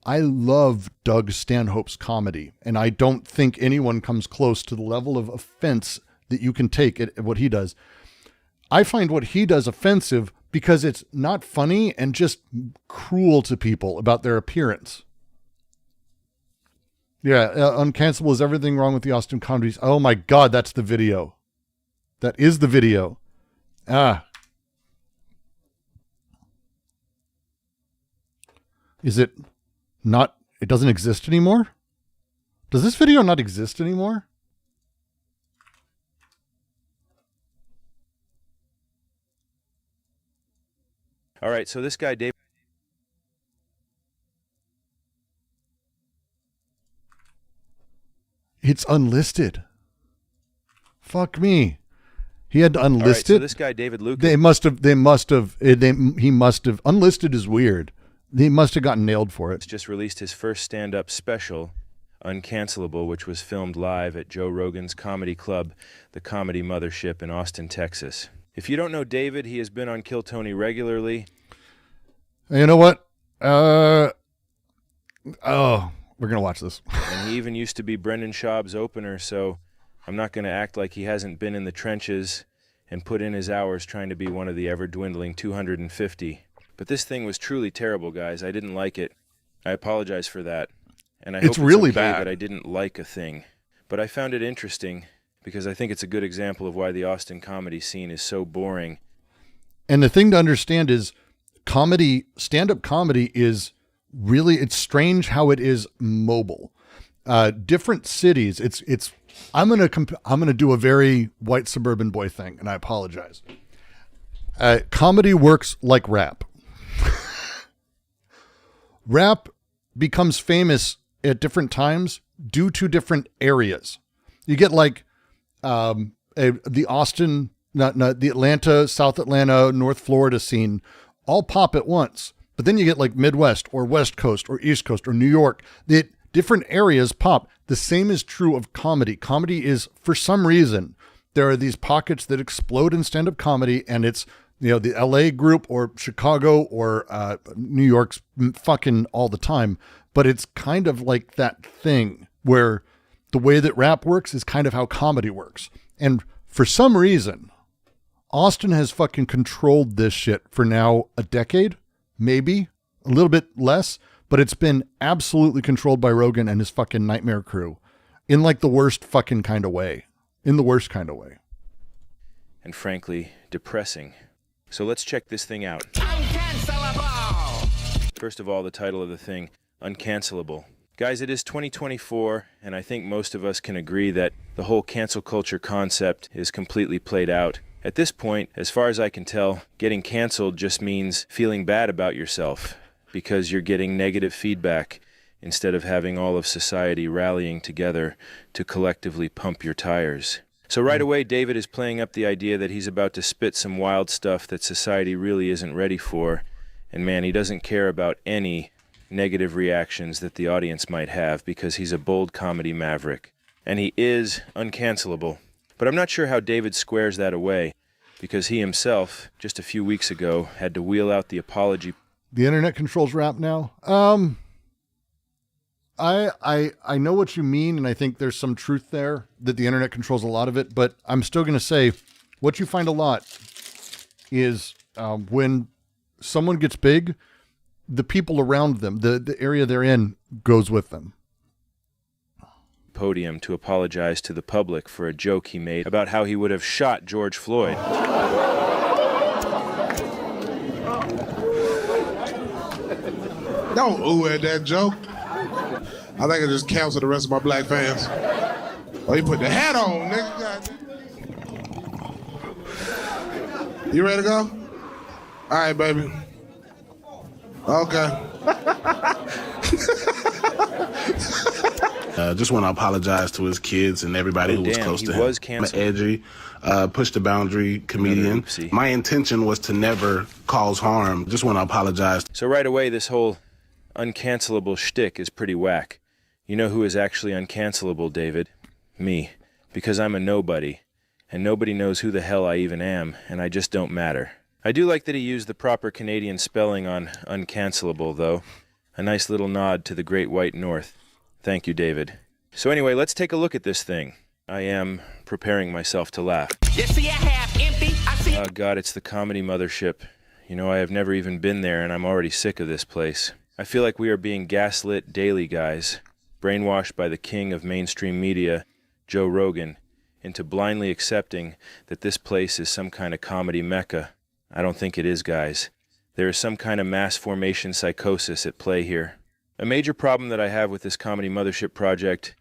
love Doug Stanhope's comedy, and I don't think anyone comes close to the level of offense that you can take at what he does. I find what he does offensive because it's not funny and just cruel to people about their appearance. Yeah, uncancelable is everything wrong with the Austin comedies. Oh my God, that's the video. That is the video. Is it not? It doesn't exist anymore? Does this video not exist anymore? All right, so this guy, Dave. It's unlisted. Fuck me. He had to unlist All right, so it. this guy, David Lucas. He must have, unlisted is weird. He must have gotten nailed for it. Just released his first stand-up special, Uncancelable, which was filmed live at Joe Rogan's comedy club, the Comedy Mothership in Austin, Texas. If you don't know David, he has been on Kill Tony regularly. You know what? We're going to watch this. And he even used to be Brendan Schaub's opener, so I'm not going to act like he hasn't been in the trenches and put in his hours trying to be one of the ever-dwindling 250. But this thing was truly terrible, guys. I didn't like it. I apologize for that. And I hope It's really okay bad that I didn't like a thing. But I found it interesting because I think it's a good example of why the Austin comedy scene is so boring. And the thing to understand is comedy, stand-up comedy is really, it's strange how it is mobile. Different cities, I'm going to do a very white suburban boy thing, and I apologize. Comedy works like rap. Rap becomes famous at different times due to different areas. You get like the Austin, the Atlanta, South Atlanta, North Florida scene all pop at once. But then you get like Midwest or West Coast or East Coast or New York. The different areas pop. The same is true of comedy. Comedy is, for some reason, there are these pockets that explode in stand-up comedy, and it's, you know, the LA group or Chicago or New York's fucking all the time. But it's kind of like that thing where the way that rap works is kind of how comedy works. And for some reason, Austin has fucking controlled this shit for now a decade, maybe a little bit less, but it's been absolutely controlled by Rogan and his fucking nightmare crew in like the worst fucking kind of way. In the worst kind of way. And frankly, depressing. So let's check this thing out. First of all, the title of the thing, Uncancelable. Guys, it is 2024, and I think most of us can agree that the whole cancel culture concept is completely played out. At this point, as far as I can tell, getting canceled just means feeling bad about yourself because you're getting negative feedback instead of having all of society rallying together to collectively pump your tires. So right away, David is playing up the idea that he's about to spit some wild stuff that society really isn't ready for. And man, he doesn't care about any negative reactions that the audience might have because he's a bold comedy maverick. And he is uncancelable. But I'm not sure how David squares that away because he himself, just a few weeks ago, had to wheel out the apology. The internet controls rap now. I know what you mean, and I think there's some truth there that the internet controls a lot of it, but I'm still going to say what you find a lot is when someone gets big, the people around them, the area they're in, goes with them. Podium to apologize to the public for a joke he made about how he would have shot George Floyd. Don't ooh at that joke. I think I just cancel the rest of my black fans. Oh, you put the hat on, nigga. God. You ready to go? All right, baby. Okay. Just want to apologize to his kids and everybody who was close to him. Was canceled. I'm an edgy, push the boundary comedian. My intention was to never cause harm. Just want to apologize. So right away, this whole uncancelable shtick is pretty whack. You know who is actually uncancelable, David? Me. Because I'm a nobody. And nobody knows who the hell I even am, and I just don't matter. I do like that he used the proper Canadian spelling on uncancelable, though. A nice little nod to the Great White North. Thank you, David. So anyway, let's take a look at this thing. I am preparing myself to laugh. You see a half empty? I see. Oh, God, it's the comedy mothership. You know, I have never even been there, and I'm already sick of this place. I feel like we are being gaslit daily, guys. Brainwashed by the king of mainstream media, Joe Rogan, into blindly accepting that this place is some kind of comedy mecca. I don't think it is, guys. There is some kind of mass formation psychosis at play here. A major problem that I have with this comedy mothership project...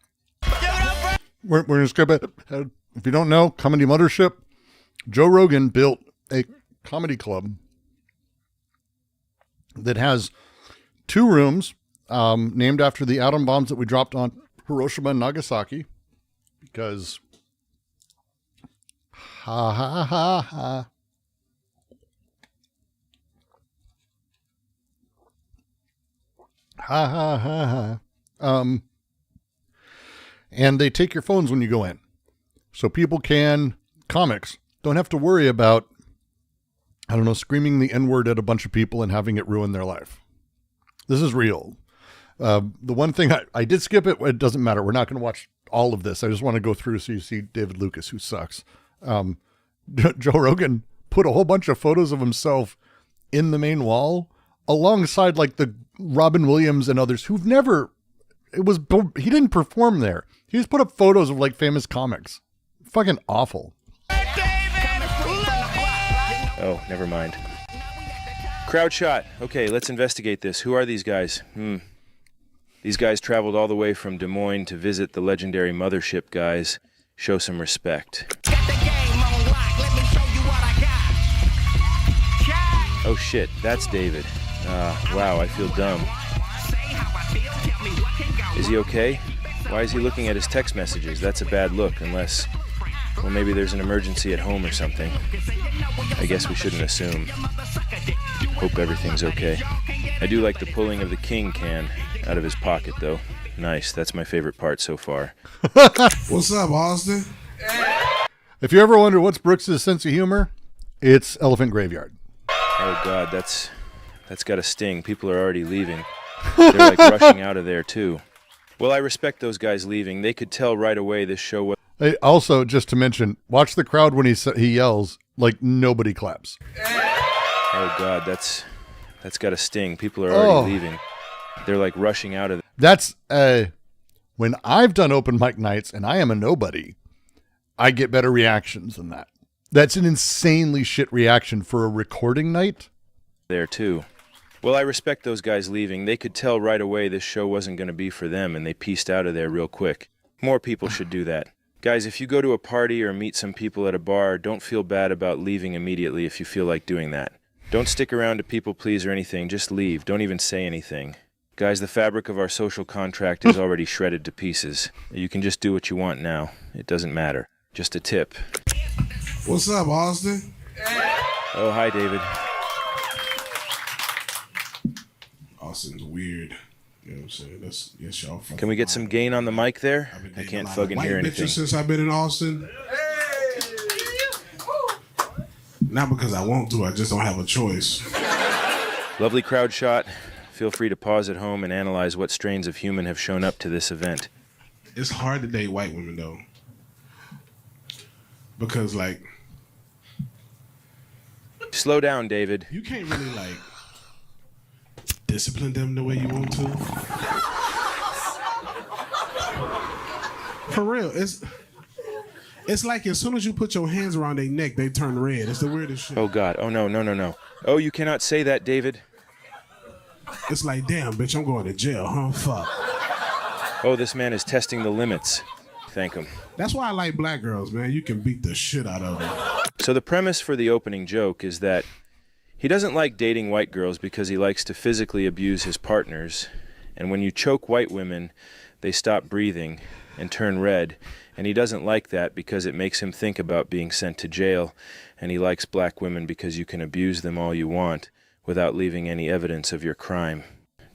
We're going to skip it. If you don't know, Comedy Mothership, Joe Rogan built a comedy club that has 2 rooms named after the atom bombs that we dropped on Hiroshima and Nagasaki. Because, ha ha ha ha. Ha ha ha ha. And they take your phones when you go in. So people comics don't have to worry about, I don't know, screaming the N-word at a bunch of people and having it ruin their life. This is real. The one thing I did skip it doesn't matter. We're not going to watch all of this. I just want to go through so you see David Lucas, who sucks. Joe Rogan put a whole bunch of photos of himself in the main wall alongside like the Robin Williams and others who've never, he didn't perform there. He just put up photos of like famous comics. Fucking awful. Oh, never mind. Crowd shot. Okay, let's investigate this. Who are these guys? These guys traveled all the way from Des Moines to visit the legendary mothership, guys. Show some respect. Oh shit, that's David. Wow, I feel dumb. Is he okay? Why is he looking at his text messages? That's a bad look, unless, well, maybe there's an emergency at home or something. I guess we shouldn't assume. Hope everything's okay. I do like the pulling of the king can out of his pocket, though. Nice, that's my favorite part so far. What's up, Austin? If you ever wonder what's Brooks' sense of humor, it's Elephant Graveyard. Oh, God, that's got a sting. People are already leaving. They're like rushing out of there, too. Well, I respect those guys leaving. They could tell right away this show was... Hey, also, just to mention, watch the crowd when he yells, like nobody claps. Oh, God, that's got a sting. People are already leaving. They're like rushing out of there. That's, when I've done open mic nights and I am a nobody, I get better reactions than that. That's an insanely shit reaction for a recording night. There, too. Well, I respect those guys leaving. They could tell right away this show wasn't going to be for them, and they pieced out of there real quick. More people should do that. Guys, if you go to a party or meet some people at a bar, don't feel bad about leaving immediately if you feel like doing that. Don't stick around to people please or anything. Just leave. Don't even say anything. Guys, the fabric of our social contract is already shredded to pieces. You can just do what you want now. It doesn't matter. Just a tip. What's up, Austin? Oh, hi, David. Austin's weird. You know what I'm saying? Yes, y'all. Can we get some gain on the mic there? I can't fucking hear anything. Since I've been in Austin. Not because I want to, I just don't have a choice. Lovely crowd shot. Feel free to pause at home and analyze what strains of human have shown up to this event. It's hard to date white women, though. Because, like... Slow down, David. You can't really, like... discipline them the way you want to. For real, it's like as soon as you put your hands around their neck, they turn red. It's the weirdest shit. Oh, God. Oh, no. Oh, you cannot say that, David. It's like, damn, bitch, I'm going to jail, huh? Fuck. Oh, this man is testing the limits. Thank him. That's why I like black girls, man. You can beat the shit out of them. So the premise for the opening joke is that he doesn't like dating white girls because he likes to physically abuse his partners. And when you choke white women, they stop breathing and turn red. And he doesn't like that because it makes him think about being sent to jail. And he likes black women because you can abuse them all you want without leaving any evidence of your crime.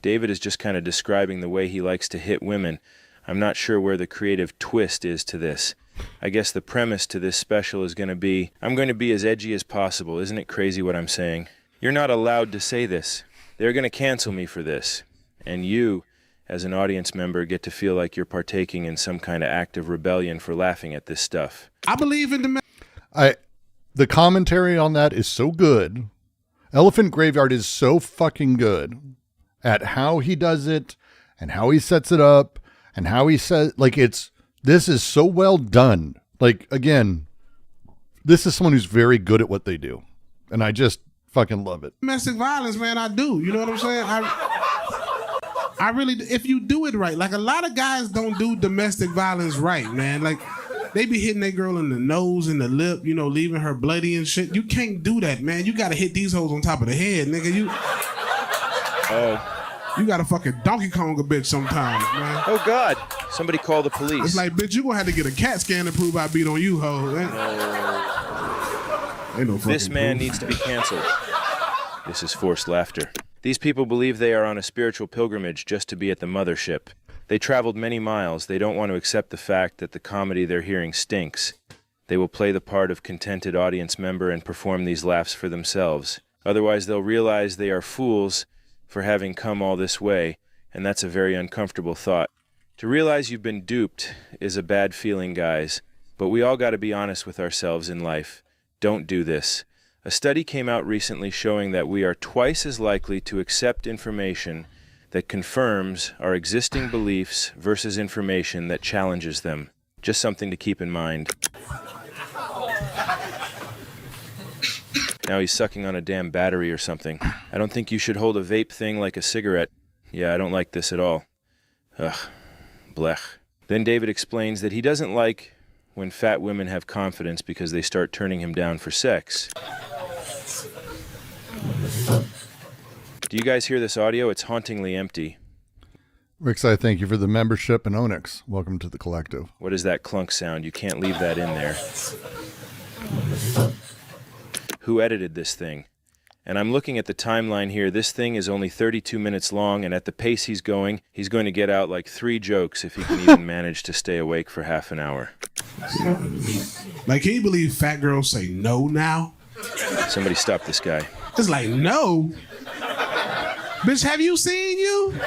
David is just kind of describing the way he likes to hit women. I'm not sure where the creative twist is to this. I guess the premise to this special is going to be, I'm going to be as edgy as possible. Isn't it crazy what I'm saying? You're not allowed to say this. They're going to cancel me for this. And you, as an audience member, get to feel like you're partaking in some kind of act of rebellion for laughing at this stuff. I believe in the commentary on that is so good. Elephant Graveyard is so fucking good at how he does it and how he sets it up and how he says, like, this is so well done. Like, again, this is someone who's very good at what they do. And I just fucking love it. Domestic violence, man, I do. You know what I'm saying? I really, if you do it right, like a lot of guys don't do domestic violence right, man. Like, they be hitting that girl in the nose and the lip, you know, leaving her bloody and shit. You can't do that, man. You gotta hit these hoes on top of the head, nigga. You gotta fucking Donkey Kong a bitch sometimes, man. Oh, God. Somebody call the police. It's like, bitch, you gonna have to get a CAT scan to prove I beat on you, ho. Ain't no fucking This man proof. needs to be canceled. This is forced laughter. These people believe they are on a spiritual pilgrimage just to be at the mothership. They traveled many miles. They don't want to accept the fact that the comedy they're hearing stinks. They will play the part of contented audience member and perform these laughs for themselves. Otherwise, they'll realize they are fools for having come all this way, and that's a very uncomfortable thought. To realize you've been duped is a bad feeling, guys, but we all got to be honest with ourselves in life. Don't do this. A study came out recently showing that we are twice as likely to accept information that confirms our existing beliefs versus information that challenges them. Just something to keep in mind. Now he's sucking on a damn battery or something. I don't think you should hold a vape thing like a cigarette. Yeah, I don't like this at all. Ugh. Blech. Then David explains that he doesn't like when fat women have confidence because they start turning him down for sex. Do you guys hear this audio? It's hauntingly empty. Rixai, thank you for the membership, and Onyx, welcome to the collective. What is that clunk sound? You can't leave that in there. Who edited this thing? And I'm looking at the timeline here. This thing is only 32 minutes long, and at the pace he's going to get out like 3 jokes if he can even manage to stay awake for half an hour. Like, can you believe fat girls say no now? Somebody stop this guy. It's like, no? Bitch, have you seen you?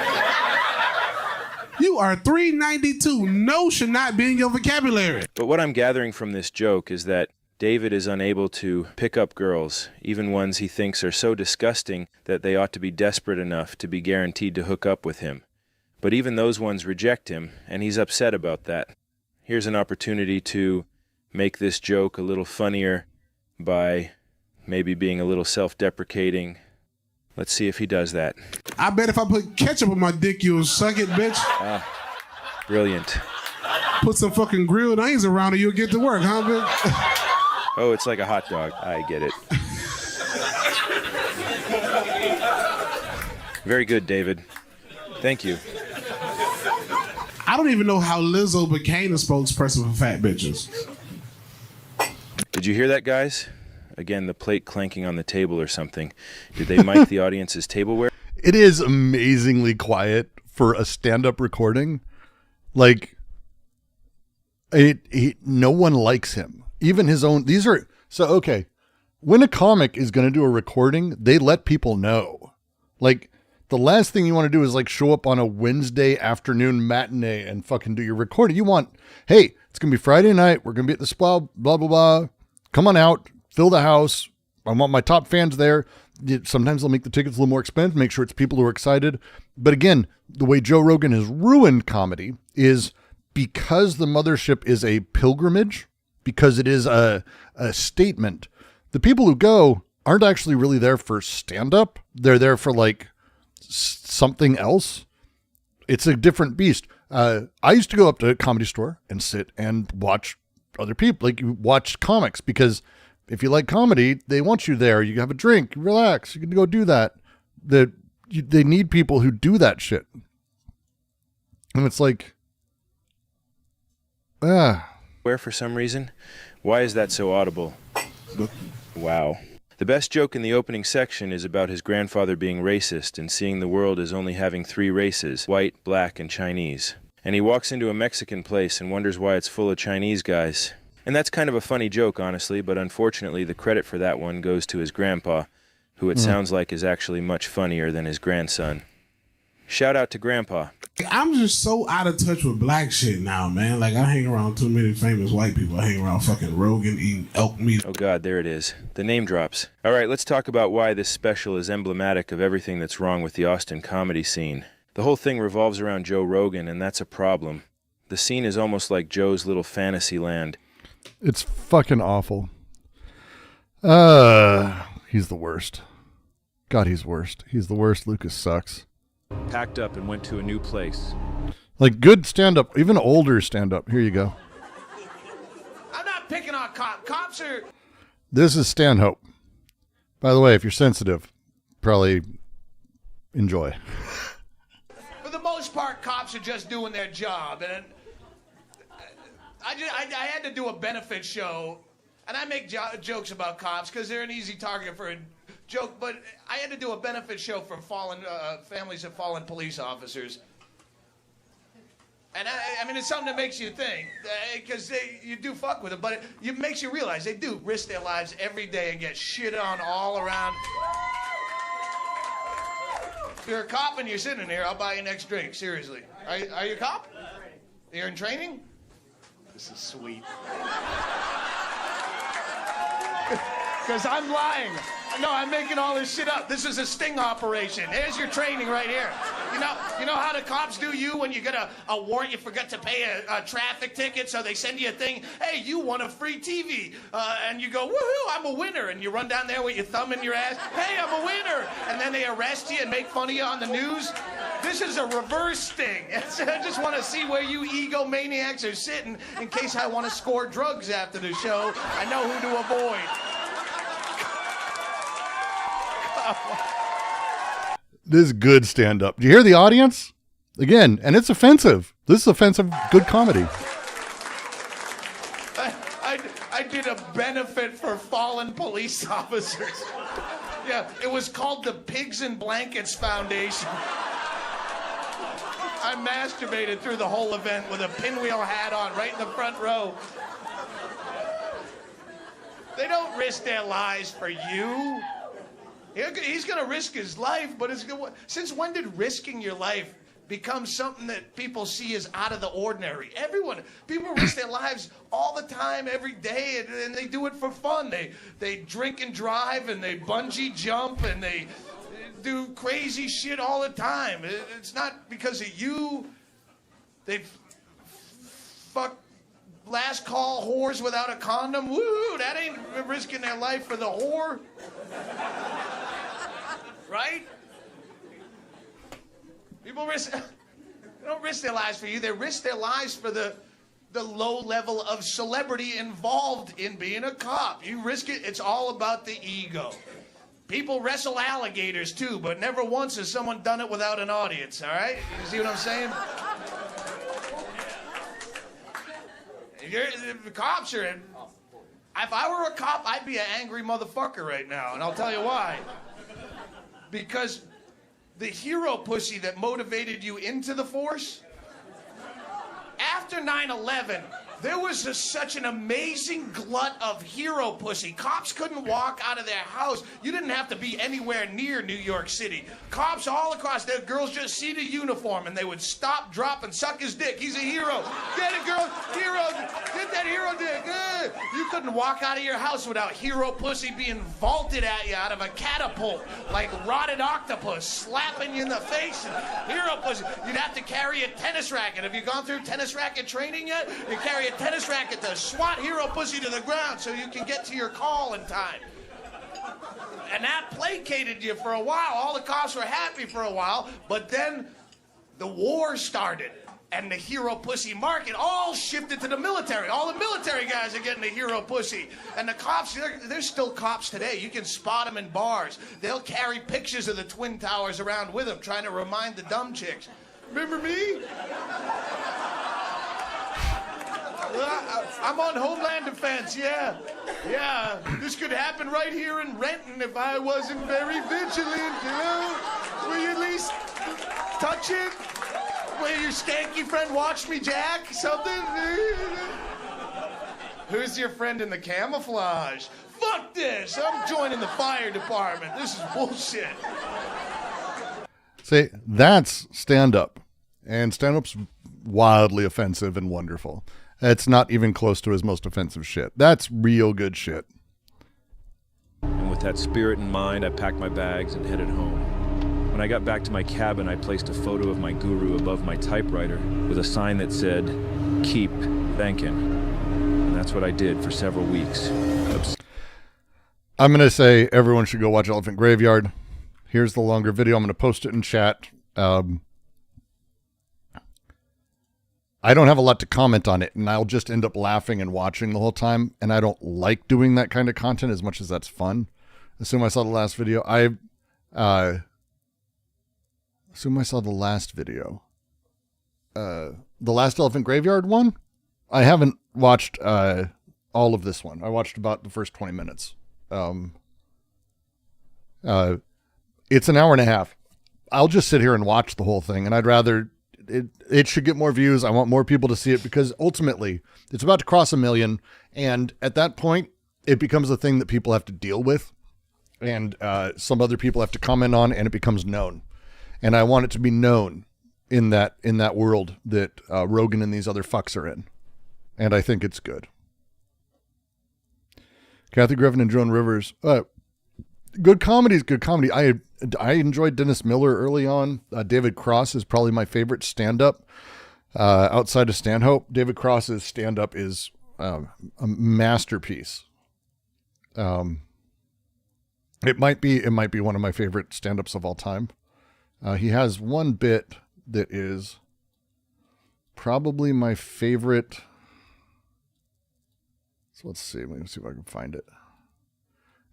You are 392. No should not be in your vocabulary. But what I'm gathering from this joke is that David is unable to pick up girls, even ones he thinks are so disgusting that they ought to be desperate enough to be guaranteed to hook up with him. But even those ones reject him, and he's upset about that. Here's an opportunity to make this joke a little funnier by maybe being a little self-deprecating. Let's see if he does that. I bet if I put ketchup on my dick, you'll suck it, bitch. Brilliant. Put some fucking grilled onions around it, you'll get to work, huh, bitch? Oh, it's like a hot dog. I get it. Very good, David. Thank you. I don't even know how Lizzo became a spokesperson for fat bitches. Did you hear that, guys? Again, the plate clanking on the table or something. Did they mic the audience's tableware? It is amazingly quiet for a stand-up recording. Like, no one likes him. Even his own, okay, when a comic is going to do a recording, they let people know. Like, the last thing you want to do is like show up on a Wednesday afternoon matinee and fucking do your recording. You want, hey, it's going to be Friday night. We're going to be at the spa, blah, blah, blah. Come on out, fill the house. I want my top fans there. Sometimes they'll make the tickets a little more expensive, make sure it's people who are excited. But again, the way Joe Rogan has ruined comedy is because the mothership is a pilgrimage, because it is a statement. The people who go aren't actually really there for stand-up. They're there for like something else. It's a different beast. I used to go up to a Comedy Store and sit and watch other people, like you watch comics, because if you like comedy, they want you there. You have a drink, you relax, you can go do that. They need people who do that shit. And it's like, Where for some reason? Why is that so audible? Wow. The best joke in the opening section is about his grandfather being racist and seeing the world as only having 3 races, white, black, and Chinese. And he walks into a Mexican place and wonders why it's full of Chinese guys. And that's kind of a funny joke, honestly, but unfortunately the credit for that one goes to his grandpa, who it sounds like is actually much funnier than his grandson. Shout out to Grandpa. I'm just so out of touch with black shit now, man. Like, I hang around too many famous white people. I hang around fucking Rogan eating elk meat. Oh God, there it is. The name drops. All right, let's talk about why this special is emblematic of everything that's wrong with the Austin comedy scene. The whole thing revolves around Joe Rogan, and that's a problem. The scene is almost like Joe's little fantasy land. it's fucking awful. He's the worst. God, he's worst. He's the worst. Lucas sucks. Packed up and went to a new place. Like good stand-up, even older stand-up. Here you go. I'm not picking on cops are... This is Stanhope. By the way, if you're sensitive, probably enjoy. For the most part, cops are just doing their job. And I had to do a benefit show, and I make jokes about cops because they're an easy target for a joke, but I had to do a benefit show for fallen families of fallen police officers. And I mean, it's something that makes you think, because you do fuck with it, but it makes you realize they do risk their lives every day and get shit on all around. If you're a cop and you're sitting here, I'll buy you next drink, seriously. Are you a cop? You're in training? This is sweet. Because I'm lying. No, I'm making all this shit up. This is a sting operation. There's your training right here. You know how the cops do you when you get a warrant, you forgot to pay a traffic ticket, so they send you a thing, hey, you won a free TV. And you go, woohoo, I'm a winner. And you run down there with your thumb in your ass, hey, I'm a winner. And then they arrest you and make fun of you on the news. This is a reverse sting. I just want to see where you egomaniacs are sitting in case I want to score drugs after the show. I know who to avoid. This is good stand-up. Do you hear the audience? Again, and it's offensive. This is offensive good comedy. I did a benefit for fallen police officers. Yeah, it was called the Pigs and Blankets Foundation. I masturbated through the whole event with a pinwheel hat on, right in the front row. They don't risk their lives for you. He's going to risk his life, but since when did risking your life become something that people see as out of the ordinary? People risk their lives all the time, every day, and they do it for fun. They drink and drive, and they bungee jump, and they do crazy shit all the time. It's not because of you. They fuck last call whores without a condom. Woo! That ain't risking their life for the whore. Right? People they don't risk their lives for you. They risk their lives for the low level of celebrity involved in being a cop. You risk it. It's all about the ego. People wrestle alligators too, but never once has someone done it without an audience. All right? You see what I'm saying? If the cops are in. If I were a cop, I'd be an angry motherfucker right now, and I'll tell you why. Because the hero pussy that motivated you into the force, after 9/11, there was such an amazing glut of hero pussy. Cops couldn't walk out of their house. You didn't have to be anywhere near New York City. Cops all across there, girls just see the uniform and they would stop, drop, and suck his dick. He's a hero. Get it, girl. Hero. Get that hero dick. You couldn't walk out of your house without hero pussy being vaulted at you out of a catapult like rotted octopus, slapping you in the face. Hero pussy. You'd have to carry a tennis racket. Have you gone through tennis racket training yet? You carry a tennis racket to swat hero pussy to the ground so you can get to your call in time. And that placated you for a while. All the cops were happy for a while, but then the war started and the hero pussy market all shifted to the military. All the military guys are getting the hero pussy. And the cops, there's still cops today. You can spot them in bars. They'll carry pictures of the Twin Towers around with them, trying to remind the dumb chicks. Remember me? I'm on Homeland Defense, yeah. Yeah, this could happen right here in Renton if I wasn't very vigilant, you know? Will you at least touch it? Will your stanky friend watch me, Jack? Something? Who's your friend in the camouflage? Fuck this! I'm joining the fire department. This is bullshit. See, that's stand-up. And stand-up's wildly offensive and wonderful. It's not even close to his most offensive shit. That's real good shit. And with that spirit in mind, I packed my bags and headed home. When I got back to my cabin, I placed a photo of my guru above my typewriter with a sign that said, "Keep thanking." And that's what I did for several weeks. I'm going to say everyone should go watch Elephant Graveyard. Here's the longer video. I'm going to post it in chat. I don't have a lot to comment on it, and I'll just end up laughing and watching the whole time, and I don't like doing that kind of content as much as that's fun. Assume I saw the last video. Assume I saw the last video. The last Elephant Graveyard one? I haven't watched all of this one. I watched about the first 20 minutes. It's an hour and a half. I'll just sit here and watch the whole thing, and I'd rather... It should get more views. I want more people to see it because ultimately it's about to cross 1 million. And at that point, it becomes a thing that people have to deal with. And some other people have to comment on, and it becomes known. And I want it to be known in that world that Rogan and these other fucks are in. And I think it's good. Kathy Griffin and Joan Rivers. Good comedy is good comedy. I enjoyed Dennis Miller early on. David Cross is probably my favorite stand-up outside of Stanhope. David Cross's stand-up is a masterpiece. It might be one of my favorite stand-ups of all time. He has one bit that is probably my favorite. So let's see. Let me see if I can find it.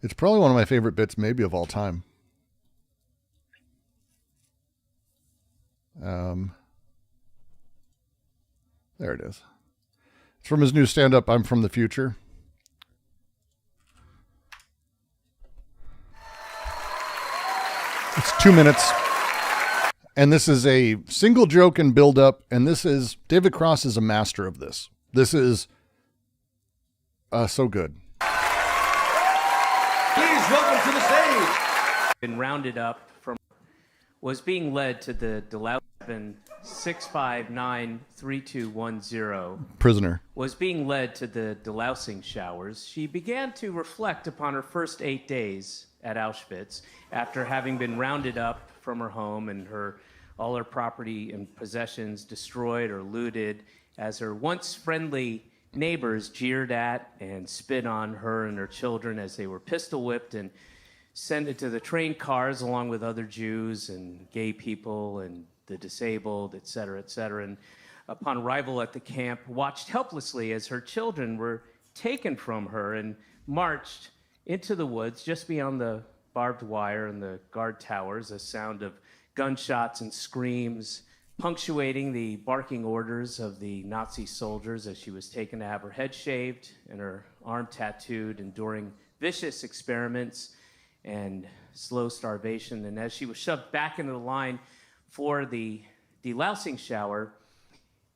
It's probably one of my favorite bits, maybe of all time. There it is. It's from his new stand-up, I'm From the Future. It's 2 minutes. And this is a single joke and build-up. And this is, David Cross is a master of this. This is so good. Please welcome to the stage. Been rounded up from, was being led to the Delousing 6593210. Prisoner. Was being led to the delousing showers. She began to reflect upon her first 8 days at Auschwitz after having been rounded up from her home and all her property and possessions destroyed or looted, as her once friendly neighbors jeered at and spit on her and her children as they were pistol whipped and sent into the train cars along with other Jews and gay people and the disabled, et cetera, and upon arrival at the camp, watched helplessly as her children were taken from her and marched into the woods just beyond the barbed wire and the guard towers, a sound of gunshots and screams punctuating the barking orders of the Nazi soldiers as she was taken to have her head shaved and her arm tattooed, enduring vicious experiments and slow starvation. And as she was shoved back into the line for the delousing shower,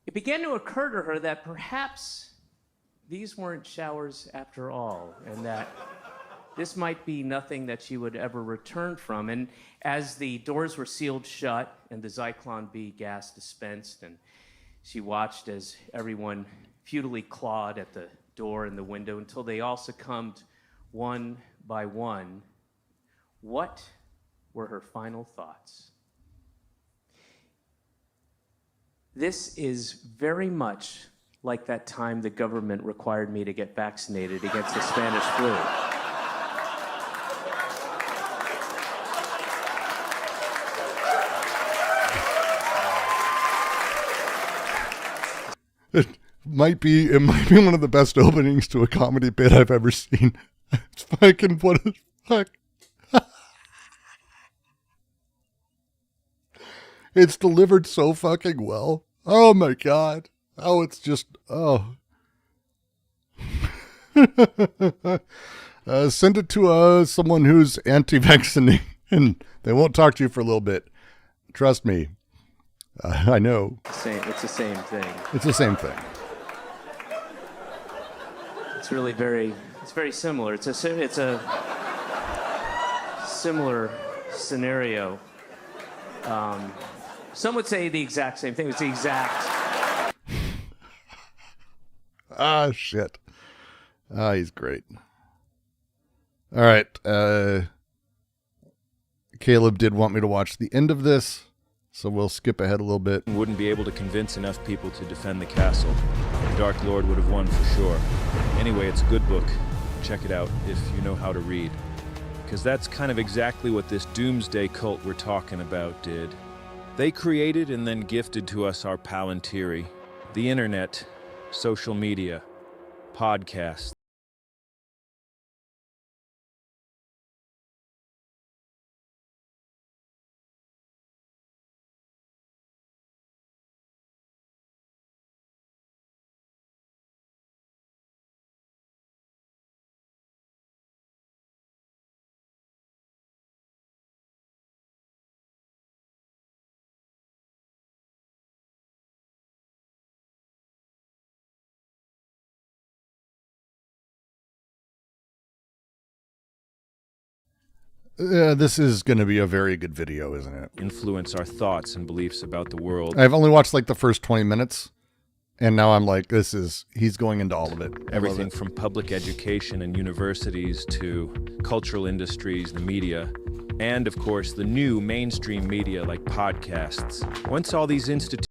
it began to occur to her that perhaps these weren't showers after all, and that this might be nothing that she would ever return from. And as the doors were sealed shut and the Zyklon B gas dispensed, and she watched as everyone futilely clawed at the door and the window until they all succumbed one by one, what were her final thoughts? This is very much like that time the government required me to get vaccinated against the Spanish flu. It might be one of the best openings to a comedy bit I've ever seen. It's fucking, what the fuck? It's delivered so fucking well. Oh my God. Oh, it's just, oh. Send it to someone who's anti-vaccinating and they won't talk to you for a little bit. Trust me. I know. It's the same thing. It's the same thing. It's really very similar. It's a similar scenario. Some would say the exact same thing. It's the exact. Ah, shit. Ah, he's great. All right. Caleb did want me to watch the end of this, so we'll skip ahead a little bit. Wouldn't be able to convince enough people to defend the castle. The Dark Lord would have won for sure. Anyway, it's a good book. Check it out if you know how to read. Because that's kind of exactly what this doomsday cult we're talking about did. They created and then gifted to us our Palantiri, the internet, social media, podcasts. This is going to be a very good video, isn't it? Influence our thoughts and beliefs about the world. I've only watched like the first 20 minutes, and now I'm like, he's going into all of it. Everything from public education and universities to cultural industries, the media, and of course the new mainstream media like podcasts. Once all these institutions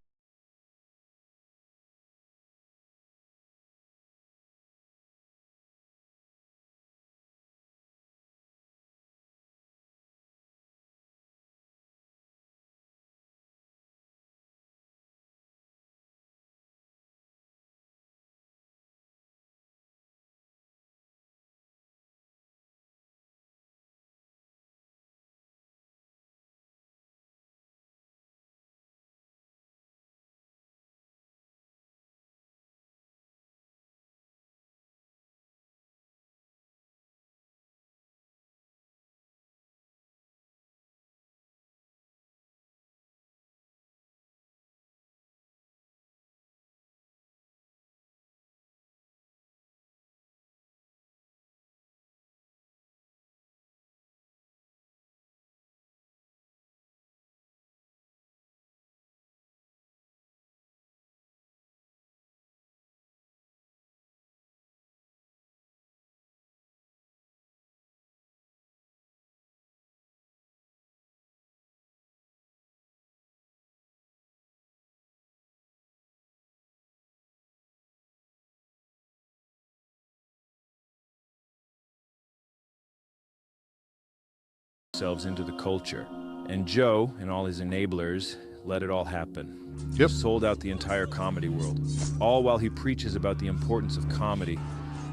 themselves into the culture. And Joe and all his enablers let it all happen. Yep. Sold out the entire comedy world. All while he preaches about the importance of comedy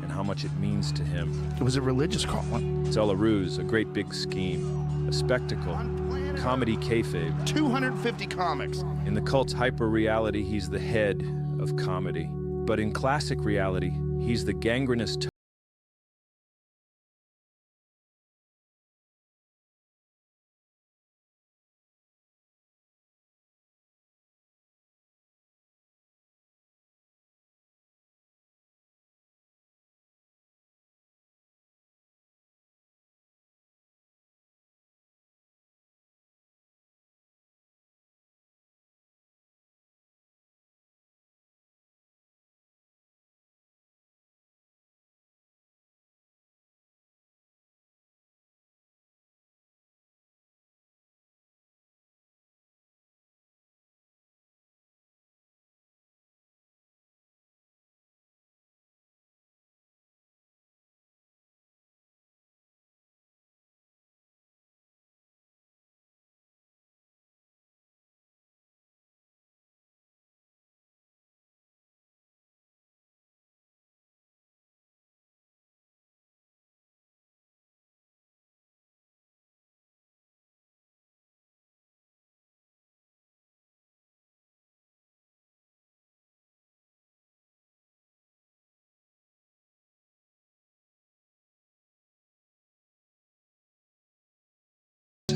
and how much it means to him. It was a religious calling. It's all a ruse, a great big scheme, a spectacle, comedy kayfabe. 250 comics. In the cult's hyper-reality, he's the head of comedy. But in classic reality, he's the gangrenous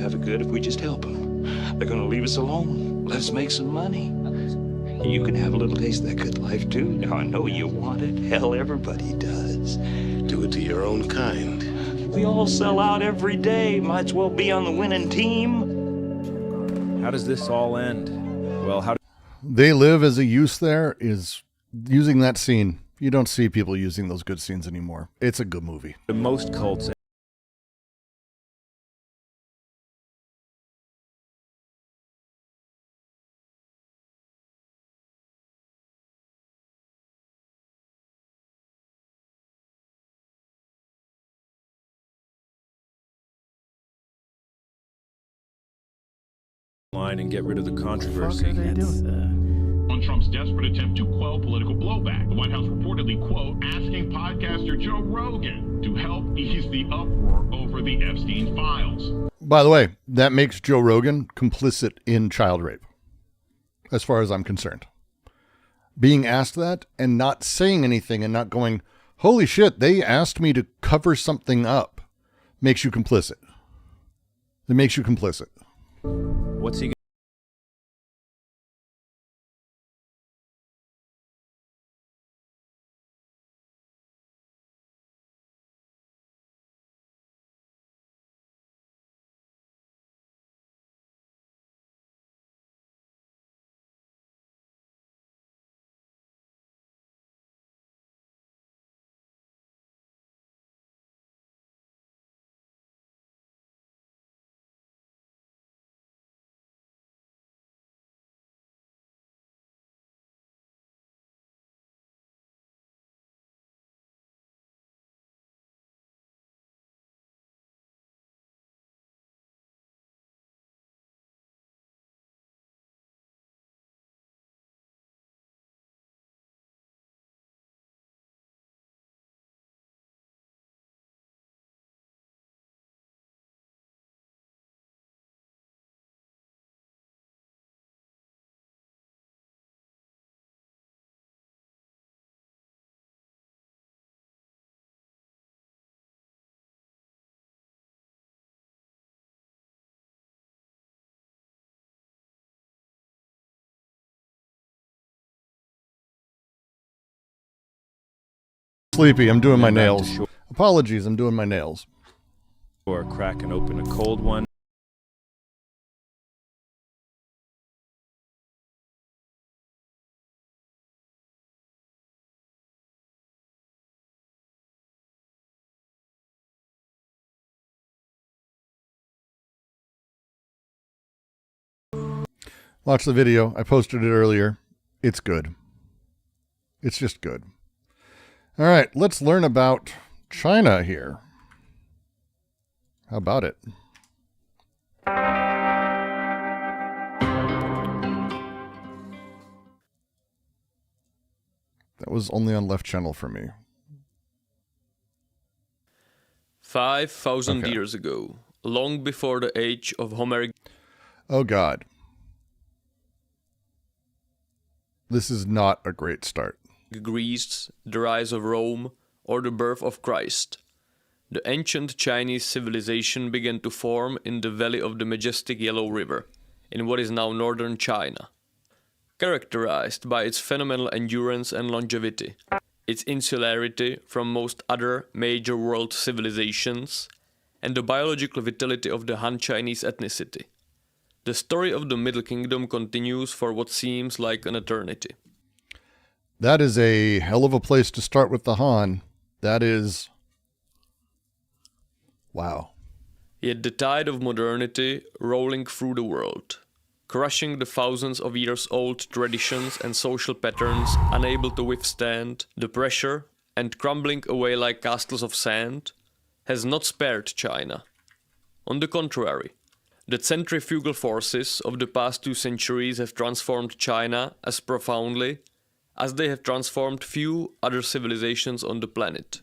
have it good if we just help them. They're gonna leave us alone. Let's make some money. You can have a little taste of that good life too. Now I know you want it. Hell, everybody does. Do it to your own kind. We all sell out every day. Might as well be on the winning team. How does this all end? Well, how They Live as a use there is using that scene. You don't see people using those good scenes anymore. It's a good movie. do most cults line and get rid of the controversy? On Trump's desperate attempt to quell political blowback, the White House reportedly, quote, asking podcaster Joe Rogan to help ease the uproar over the Epstein files. By the way, that makes Joe Rogan complicit in child rape, as far as I'm concerned. Being asked that and not saying anything and not going, holy shit, they asked me to cover something up, makes you complicit. It makes you complicit. What's he Sleepy, I'm doing my nails. Apologies, I'm doing my nails. or cracking open a cold one? Watch the video. I posted it earlier. It's good. It's just good. All right, let's learn about China here. How about it? That was only on left channel for me. 5,000 years ago, long before the age of Homer. Oh God. This is not a great start. Greece, the rise of Rome, or the birth of Christ. The ancient Chinese civilization began to form in the valley of the majestic Yellow River, in what is now northern China. Characterized by its phenomenal endurance and longevity, its insularity from most other major world civilizations, and the biological vitality of the Han Chinese ethnicity. The story of the Middle Kingdom continues for what seems like an eternity. That is a hell of a place to start with the Han. That is... wow. Yet the tide of modernity rolling through the world, crushing the thousands of years old traditions and social patterns unable to withstand the pressure and crumbling away like castles of sand, has not spared China. On the contrary, the centrifugal forces of the past 2 centuries have transformed China as profoundly as they have transformed few other civilizations on the planet.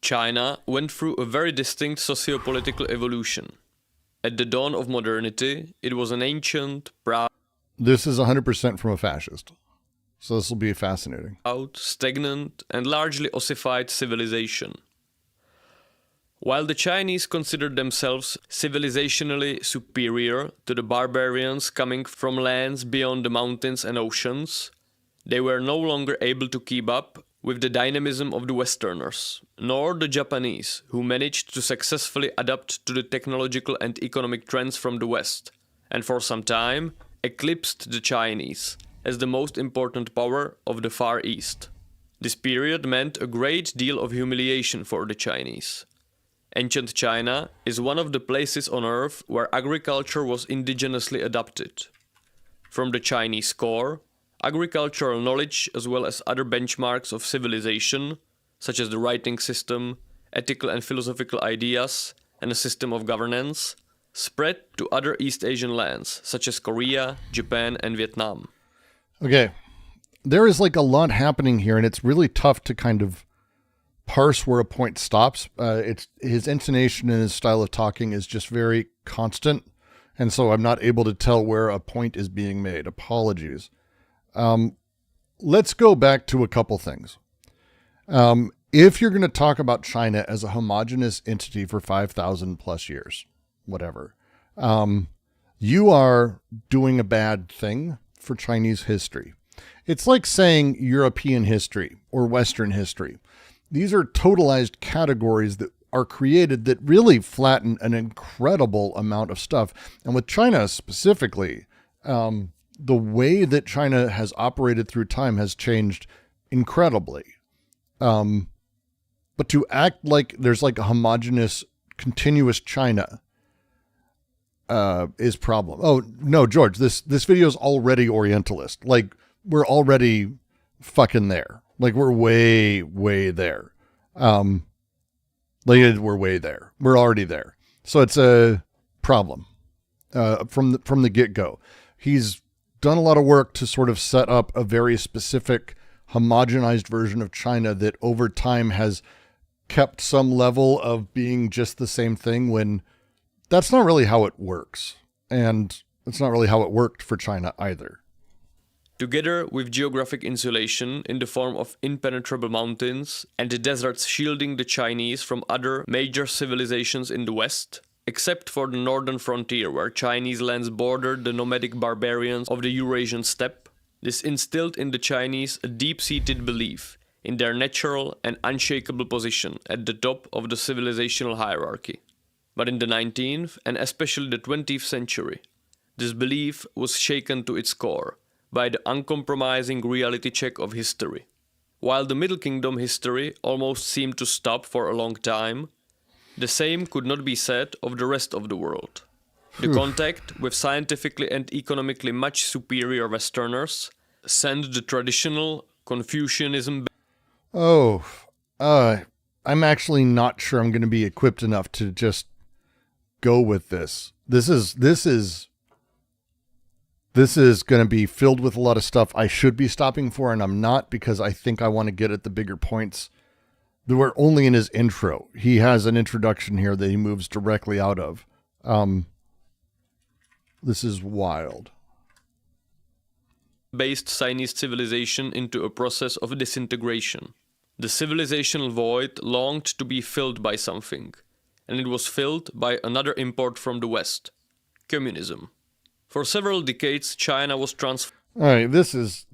China went through a very distinct socio-political evolution. At the dawn of modernity, it was an ancient, proud... This is 100% from a fascist. So this will be fascinating. Stagnant, and largely ossified civilization. While the Chinese considered themselves civilizationally superior to the barbarians coming from lands beyond the mountains and oceans, they were no longer able to keep up with the dynamism of the Westerners, nor the Japanese, who managed to successfully adapt to the technological and economic trends from the West, and for some time eclipsed the Chinese as the most important power of the Far East. This period meant a great deal of humiliation for the Chinese. Ancient China is one of the places on earth where agriculture was indigenously adopted. From the Chinese core, agricultural knowledge as well as other benchmarks of civilization, such as the writing system, ethical and philosophical ideas, and a system of governance, spread to other East Asian lands, such as Korea, Japan, and Vietnam. Okay, there is like a lot happening here, and it's really tough to kind of parse where a point stops. His intonation and his style of talking is just very constant, and so I'm not able to tell where a point is being made. Apologies. Let's go back to a couple things. If you're going to talk about China as a homogenous entity for 5,000 plus years, whatever, you are doing a bad thing for Chinese history. It's like saying European history or Western history. These are totalized categories that are created that really flatten an incredible amount of stuff. And with China specifically, the way that China has operated through time has changed incredibly. But to act like there's like a homogenous, continuous China is problem. Oh, no, George, this video is already Orientalist. Like, we're already fucking there. Like, we're way, way there. Like, we're way there. We're already there. So it's a problem from the get-go. He's done a lot of work to sort of set up a very specific homogenized version of China that over time has kept some level of being just the same thing, when that's not really how it works. And it's not really how it worked for China either. Together with geographic insulation in the form of impenetrable mountains and the deserts shielding the Chinese from other major civilizations in the West, except for the northern frontier where Chinese lands bordered the nomadic barbarians of the Eurasian steppe, this instilled in the Chinese a deep-seated belief in their natural and unshakable position at the top of the civilizational hierarchy. But in the 19th and especially the 20th century, this belief was shaken to its core by the uncompromising reality check of history. While the Middle Kingdom history almost seemed to stop for a long time, the same could not be said of the rest of the world. The contact with scientifically and economically much superior Westerners sent the traditional Confucianism. I'm actually not sure I'm going to be equipped enough to just go with this. This is This is going to be filled with a lot of stuff I should be stopping for, and I'm not, because I think I want to get at the bigger points. We're only in his intro. He has an introduction here that he moves directly out of. This is wild. Based Chinese civilization into a process of disintegration. The civilizational void longed to be filled by something, and it was filled by another import from the West, communism. For several decades, China was transformed. All right, this is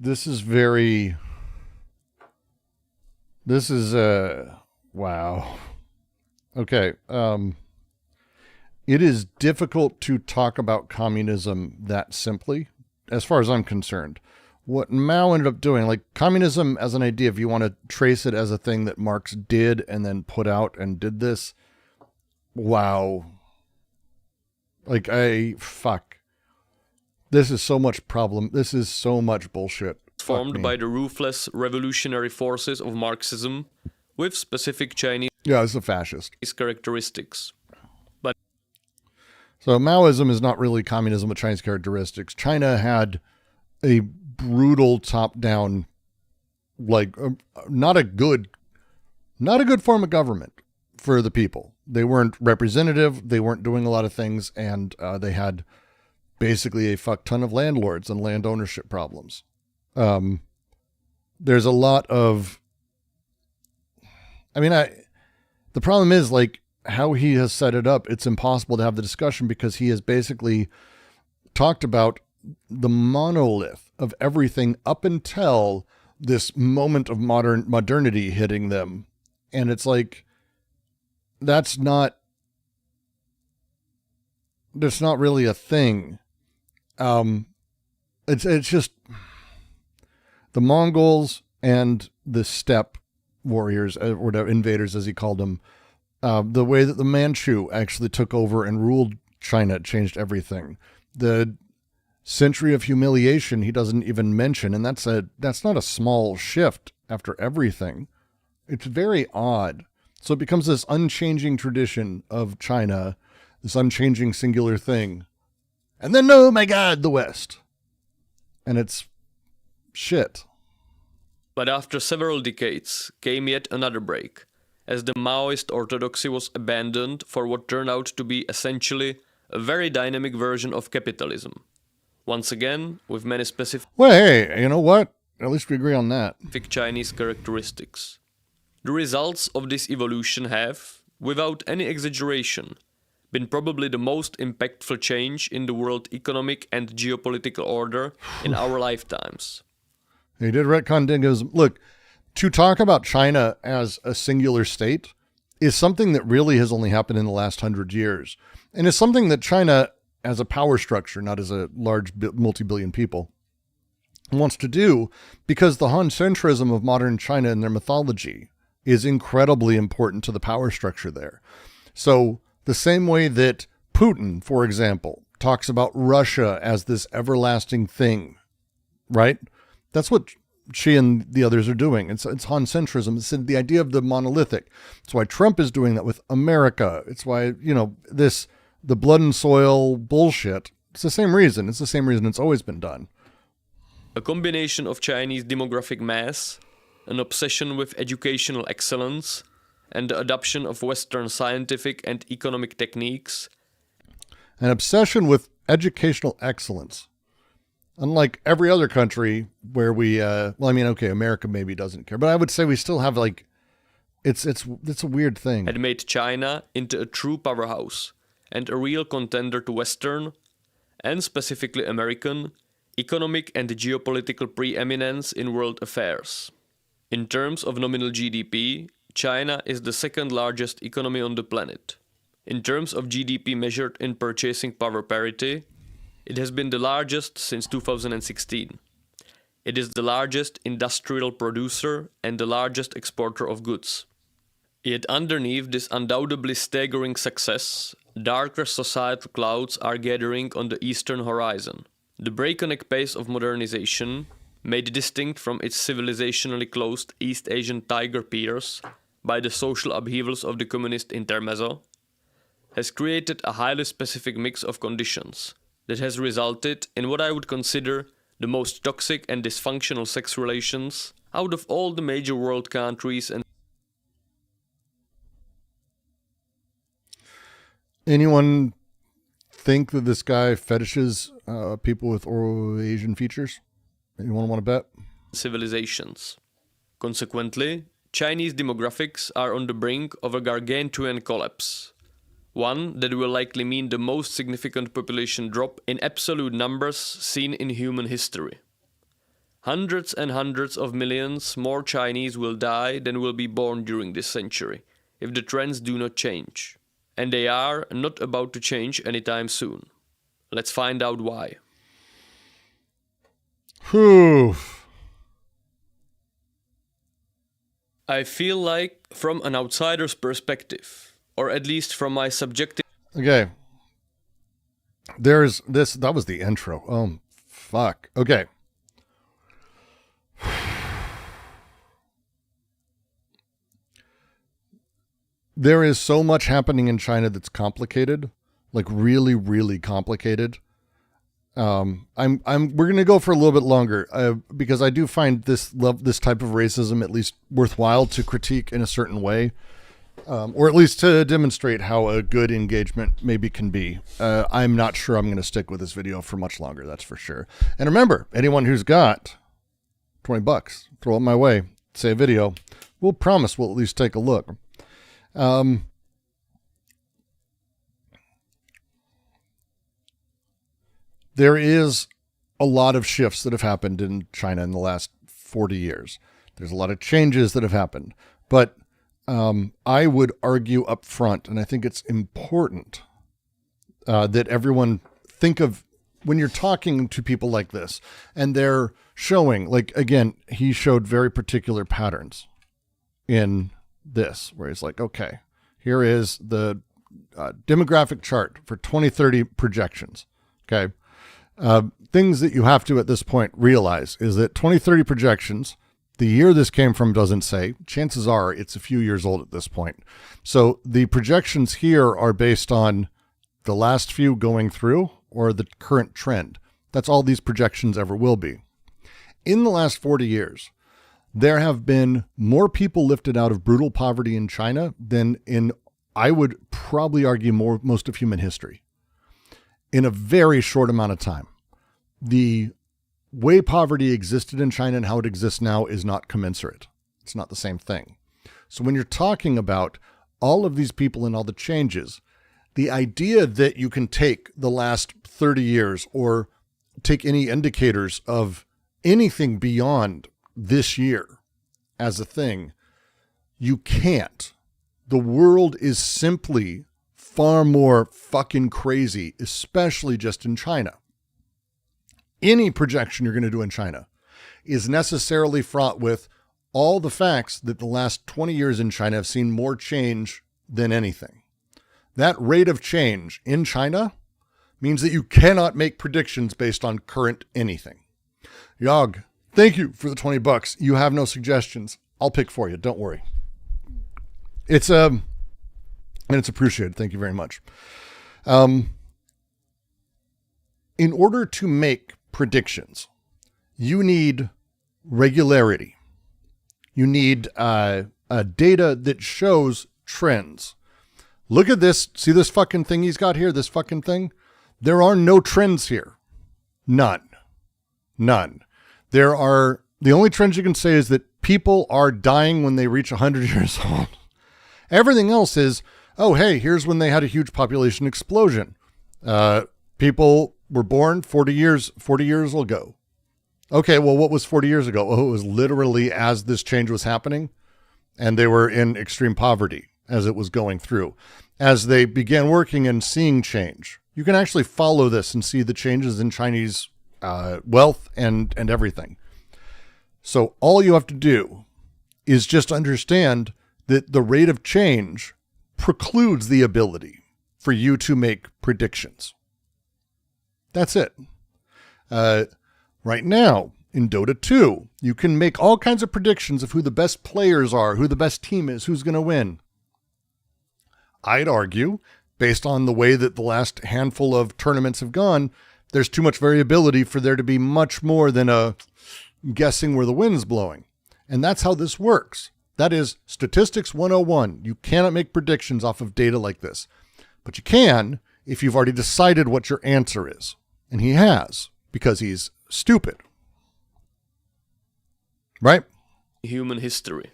wow. Okay, it is difficult to talk about communism that simply, as far as I'm concerned. What Mao ended up doing, like communism as an idea, if you want to trace it as a thing that Marx did and then put out and did this, wow. Like, fuck. This is so much problem. This is so much bullshit. Formed by the ruthless revolutionary forces of Marxism with specific Chinese it's a fascist characteristics. But so Maoism is not really communism with Chinese characteristics. China had a brutal top-down, like not a good form of government for the people. They weren't representative. They weren't doing a lot of things, and they had basically a fuck ton of landlords and land ownership problems. There's a lot of, the problem is, like, how he has set it up, it's impossible to have the discussion because he has basically talked about the monolith of everything up until this moment of modernity hitting them. And it's like, that's not really a thing. It's just the Mongols and the steppe warriors, or the invaders as he called them, the way that the Manchu actually took over and ruled China changed everything. The century of humiliation he doesn't even mention, and that's not a small shift after everything. It's very odd. So it becomes this unchanging tradition of China, this unchanging singular thing. And then, oh my God, the West. And it's shit. But after several decades came yet another break, as the Maoist orthodoxy was abandoned for what turned out to be essentially a very dynamic version of capitalism. Once again, with many specific... Well, hey, you know what? At least we agree on that. Chinese characteristics. The results of this evolution have, without any exaggeration, been probably the most impactful change in the world economic and geopolitical order in our lifetimes. He did retcon dingoes. Look, to talk about China as a singular state is something that really has only happened in the last 100 years. And it's something that China, as a power structure, not as a large multi-billion people, wants to do because the Han centrism of modern China and their mythology is incredibly important to the power structure there. So the same way that Putin, for example, talks about Russia as this everlasting thing, right? That's what she and the others are doing. It's Han centrism. It's the idea of the monolithic. It's why Trump is doing that with America. It's why, the blood and soil bullshit. It's the same reason. It's the same reason it's always been done. A combination of Chinese demographic mass, an obsession with educational excellence, and the adoption of Western scientific and economic techniques. An obsession with educational excellence. Unlike every other country where we, America maybe doesn't care, but I would say we still have, it's a weird thing. Had made China into a true powerhouse and a real contender to Western, and specifically American, economic and geopolitical preeminence in world affairs. In terms of nominal GDP, China is the second largest economy on the planet. In terms of GDP measured in purchasing power parity, it has been the largest since 2016. It is the largest industrial producer and the largest exporter of goods. Yet underneath this undoubtedly staggering success, darker societal clouds are gathering on the eastern horizon. The breakneck pace of modernization, made distinct from its civilizationally closed East Asian tiger peers by the social upheavals of the communist intermezzo, has created a highly specific mix of conditions, that has resulted in what I would consider the most toxic and dysfunctional sex relations out of all the major world countries. And anyone think that this guy fetishes people with Asian features? Anyone want to bet? Civilizations. Consequently, Chinese demographics are on the brink of a gargantuan collapse. One that will likely mean the most significant population drop in absolute numbers seen in human history. Hundreds and hundreds of millions more Chinese will die than will be born during this century, if the trends do not change. And they are not about to change anytime soon. Let's find out why. Whew. I feel like, from an outsider's perspective, or at least from my subjective... Okay. There's this, that was the intro. Oh, fuck. Okay. There is so much happening in China that's complicated, like really, really complicated. We're going to go for a little bit longer because I do find this type of racism at least worthwhile to critique in a certain way, or at least to demonstrate how a good engagement maybe can be. I'm not sure I'm going to stick with this video for much longer. That's for sure. And remember, anyone who's got $20, throw it my way, say a video. We'll promise we'll at least take a look. There is a lot of shifts that have happened in China in the last 40 years. There's a lot of changes that have happened, but I would argue up front, and I think it's important that everyone think of when you're talking to people like this, and they're showing, like, again, he showed very particular patterns in this, where he's like, okay, here is the demographic chart for 2030 projections. Okay. Things that you have to at this point realize is that 2030 projections, the year this came from doesn't say. Chances are it's a few years old at this point. So the projections here are based on the last few going through or the current trend. That's all these projections ever will be. In the last 40 years, there have been more people lifted out of brutal poverty in China than in, I would probably argue, most of human history. In a very short amount of time. The way poverty existed in China and how it exists now is not commensurate. It's not the same thing. So when you're talking about all of these people and all the changes, the idea that you can take the last 30 years or take any indicators of anything beyond this year as a thing, you can't. The world is simply far more fucking crazy, especially just in China. Any projection you're going to do in China is necessarily fraught with all the facts that the last 20 years in China have seen more change than anything. That rate of change in China means that you cannot make predictions based on current anything. Yog, thank you for the $20. You have no suggestions. I'll pick for you. Don't worry. It's appreciated. Thank you very much. In order to make predictions, you need regularity. You need data that shows trends. Look at this. See this fucking thing he's got here? This fucking thing? There are no trends here. None. The only trends you can say is that people are dying when they reach 100 years old. Everything else is, oh, hey, here's when they had a huge population explosion. People were born 40 years ago. Okay, well, what was 40 years ago? Oh, it was literally as this change was happening, and they were in extreme poverty as it was going through. As they began working and seeing change, you can actually follow this and see the changes in Chinese wealth and everything. So all you have to do is just understand that the rate of change precludes the ability for you to make predictions. That's it. Right now, in Dota 2, you can make all kinds of predictions of who the best players are, who the best team is, who's going to win. I'd argue, based on the way that the last handful of tournaments have gone, There's too much variability for there to be much more than a guessing where the wind's blowing. And that's how this works. That is statistics 101. You cannot make predictions off of data like this, but you can if you've already decided what your answer is. And he has, because he's stupid. Right? Human history.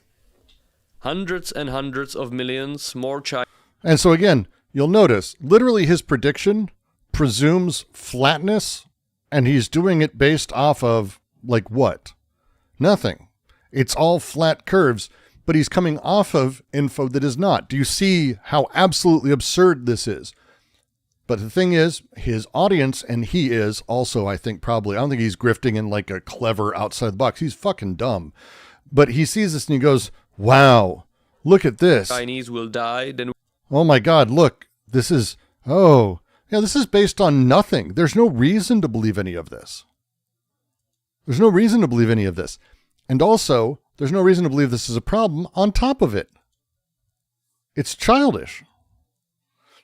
Hundreds and hundreds of millions more Chinese. And so again, you'll notice literally his prediction presumes flatness, and he's doing it based off of like what? Nothing. It's all flat curves, but he's coming off of info that is not. Do you see how absolutely absurd this is? But the thing is, his audience, and he is also, I think probably, I don't think he's grifting in like a clever outside the box. He's fucking dumb. But he sees this and he goes, wow, look at this. Chinese will die, then Oh my God, look, this is, oh, yeah, this is based on nothing. There's no reason to believe any of this. There's no reason to believe any of this. And also, there's no reason to believe this is a problem on top of it. It's childish.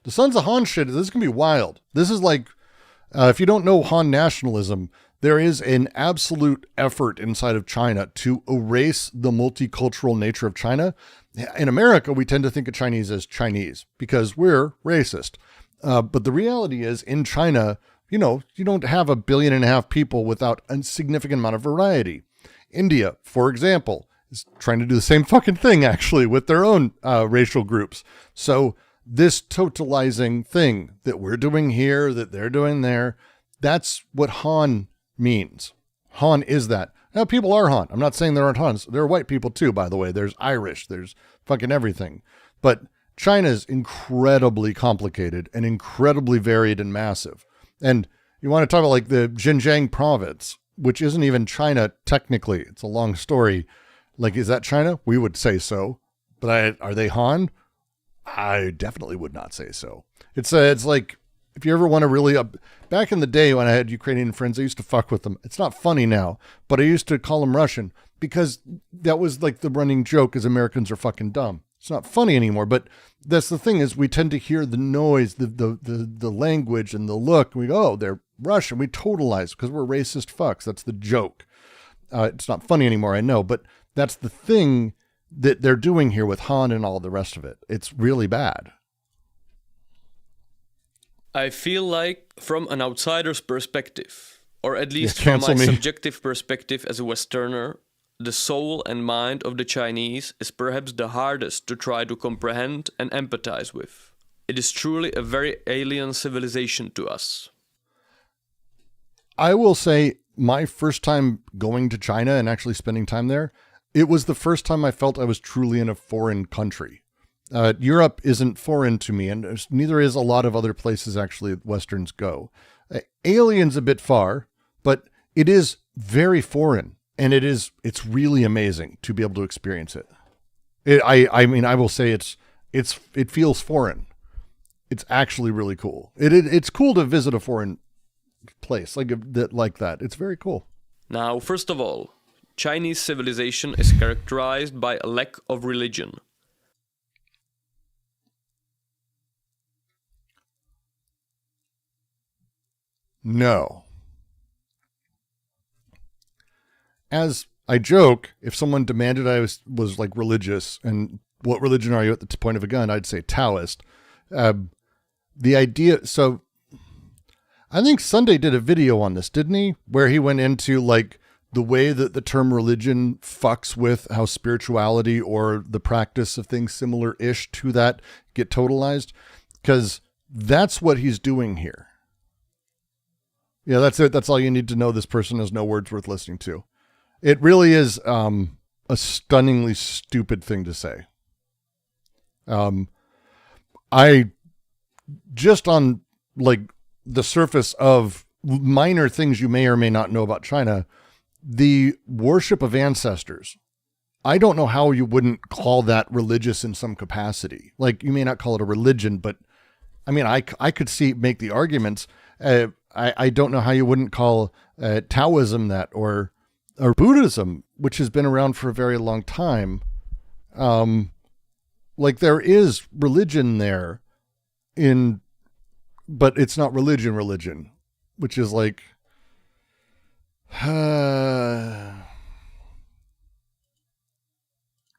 The Sons of Han shit, this is going to be wild. This is like, if you don't know Han nationalism, there is an absolute effort inside of China to erase the multicultural nature of China. In America, we tend to think of Chinese as Chinese because we're racist. But the reality is, in China, you don't have 1.5 billion people without a significant amount of variety. India, for example, is trying to do the same fucking thing, actually, with their own racial groups. So this totalizing thing that we're doing here, that they're doing there, that's what Han means. Han is that. Now, people are Han. I'm not saying there aren't Hans. There are white people too, by the way. There's Irish. There's fucking everything. But China is incredibly complicated and incredibly varied and massive. And you want to talk about like the Xinjiang province, which isn't even China technically. It's a long story. Like, is that China? We would say so. But are they Han? I definitely would not say so. It's like, if you ever want to really, back in the day when I had Ukrainian friends, I used to fuck with them. It's not funny now, but I used to call them Russian because that was like the running joke is Americans are fucking dumb. It's not funny anymore, but that's the thing is we tend to hear the noise, the language and the look. And we go, oh, they're Russian. We totalize because we're racist fucks. That's the joke. It's not funny anymore, I know, but that's the thing that they're doing here with Han and all the rest of it. It's really bad. I feel like from an outsider's perspective, or at least Yeah, from my me. subjective perspective as a Westerner, the soul and mind of the Chinese is perhaps the hardest to try to comprehend and empathize with. It is truly a very alien civilization to us. I will say my first time going to China and actually spending time there, it was the first time I felt I was truly in a foreign country. Europe isn't foreign to me, and neither is a lot of other places actually Westerns go. Alien's a bit far, but it is very foreign, and it's really amazing to be able to experience it. I mean, I will say it feels foreign. It's actually really cool. It's cool to visit a foreign place like that. It's very cool. Now, first of all, Chinese civilization is characterized by a lack of religion. No. As I joke, if someone demanded I was like religious, and what religion are you at the point of a gun, I'd say Taoist. The idea, so I think Sunday did a video on this, didn't he? Where he went into like the way that the term religion fucks with how spirituality or the practice of things similar-ish to that get totalized. Because that's what he's doing here. Yeah, that's it. That's all you need to know. This person has no words worth listening to. It really is a stunningly stupid thing to say. I just on like the surface of minor things you may or may not know about China, the worship of ancestors. I don't know how you wouldn't call that religious in some capacity. Like you may not call it a religion, but I mean, I could make the arguments. I don't know how you wouldn't call Taoism that or Buddhism, which has been around for a very long time. Like there is religion there but it's not religion. which is like,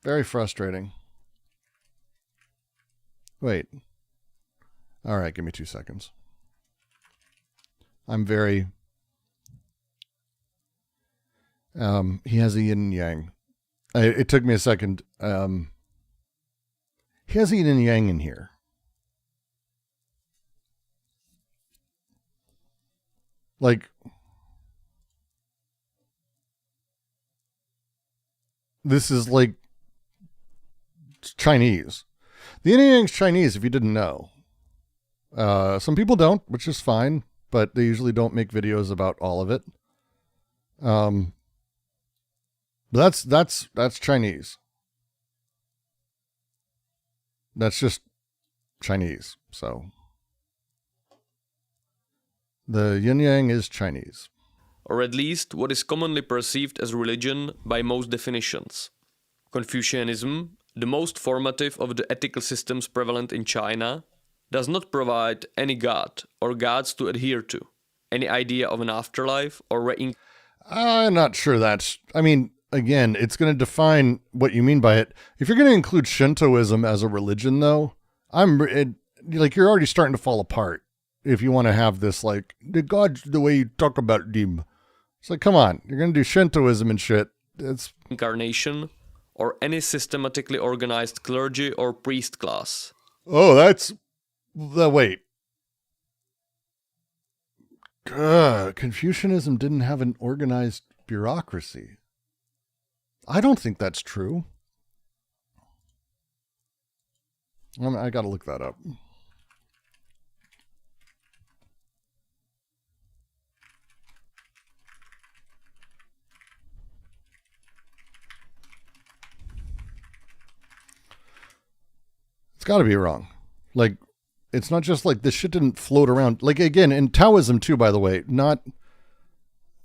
very frustrating. Wait. All right, give me 2 seconds. I'm very... he has a yin and yang. It took me a second. He has a yin and yang in here. Like, this is like Chinese. The yin and yang's Chinese, if you didn't know. Some people don't, which is fine, but they usually don't make videos about all of it. That's Chinese. That's just Chinese. So the yin yang is Chinese. Or at least what is commonly perceived as religion by most definitions. Confucianism, the most formative of the ethical systems prevalent in China, does not provide any god or gods to adhere to, any idea of an afterlife or reincarnation. I'm not sure that's... I mean, again, it's going to define what you mean by it. If you're going to include Shintoism as a religion, though, like, you're already starting to fall apart if you want to have this, like, the gods, the way you talk about them. It's like, come on, you're going to do Shintoism and shit. It's... Incarnation, or any systematically organized clergy or priest class. Oh, that's... Wait. Confucianism didn't have an organized bureaucracy. I don't think that's true. I gotta look that up. It's gotta be wrong. Like, it's not just like this shit didn't float around. Like, again, in Taoism too, by the way, not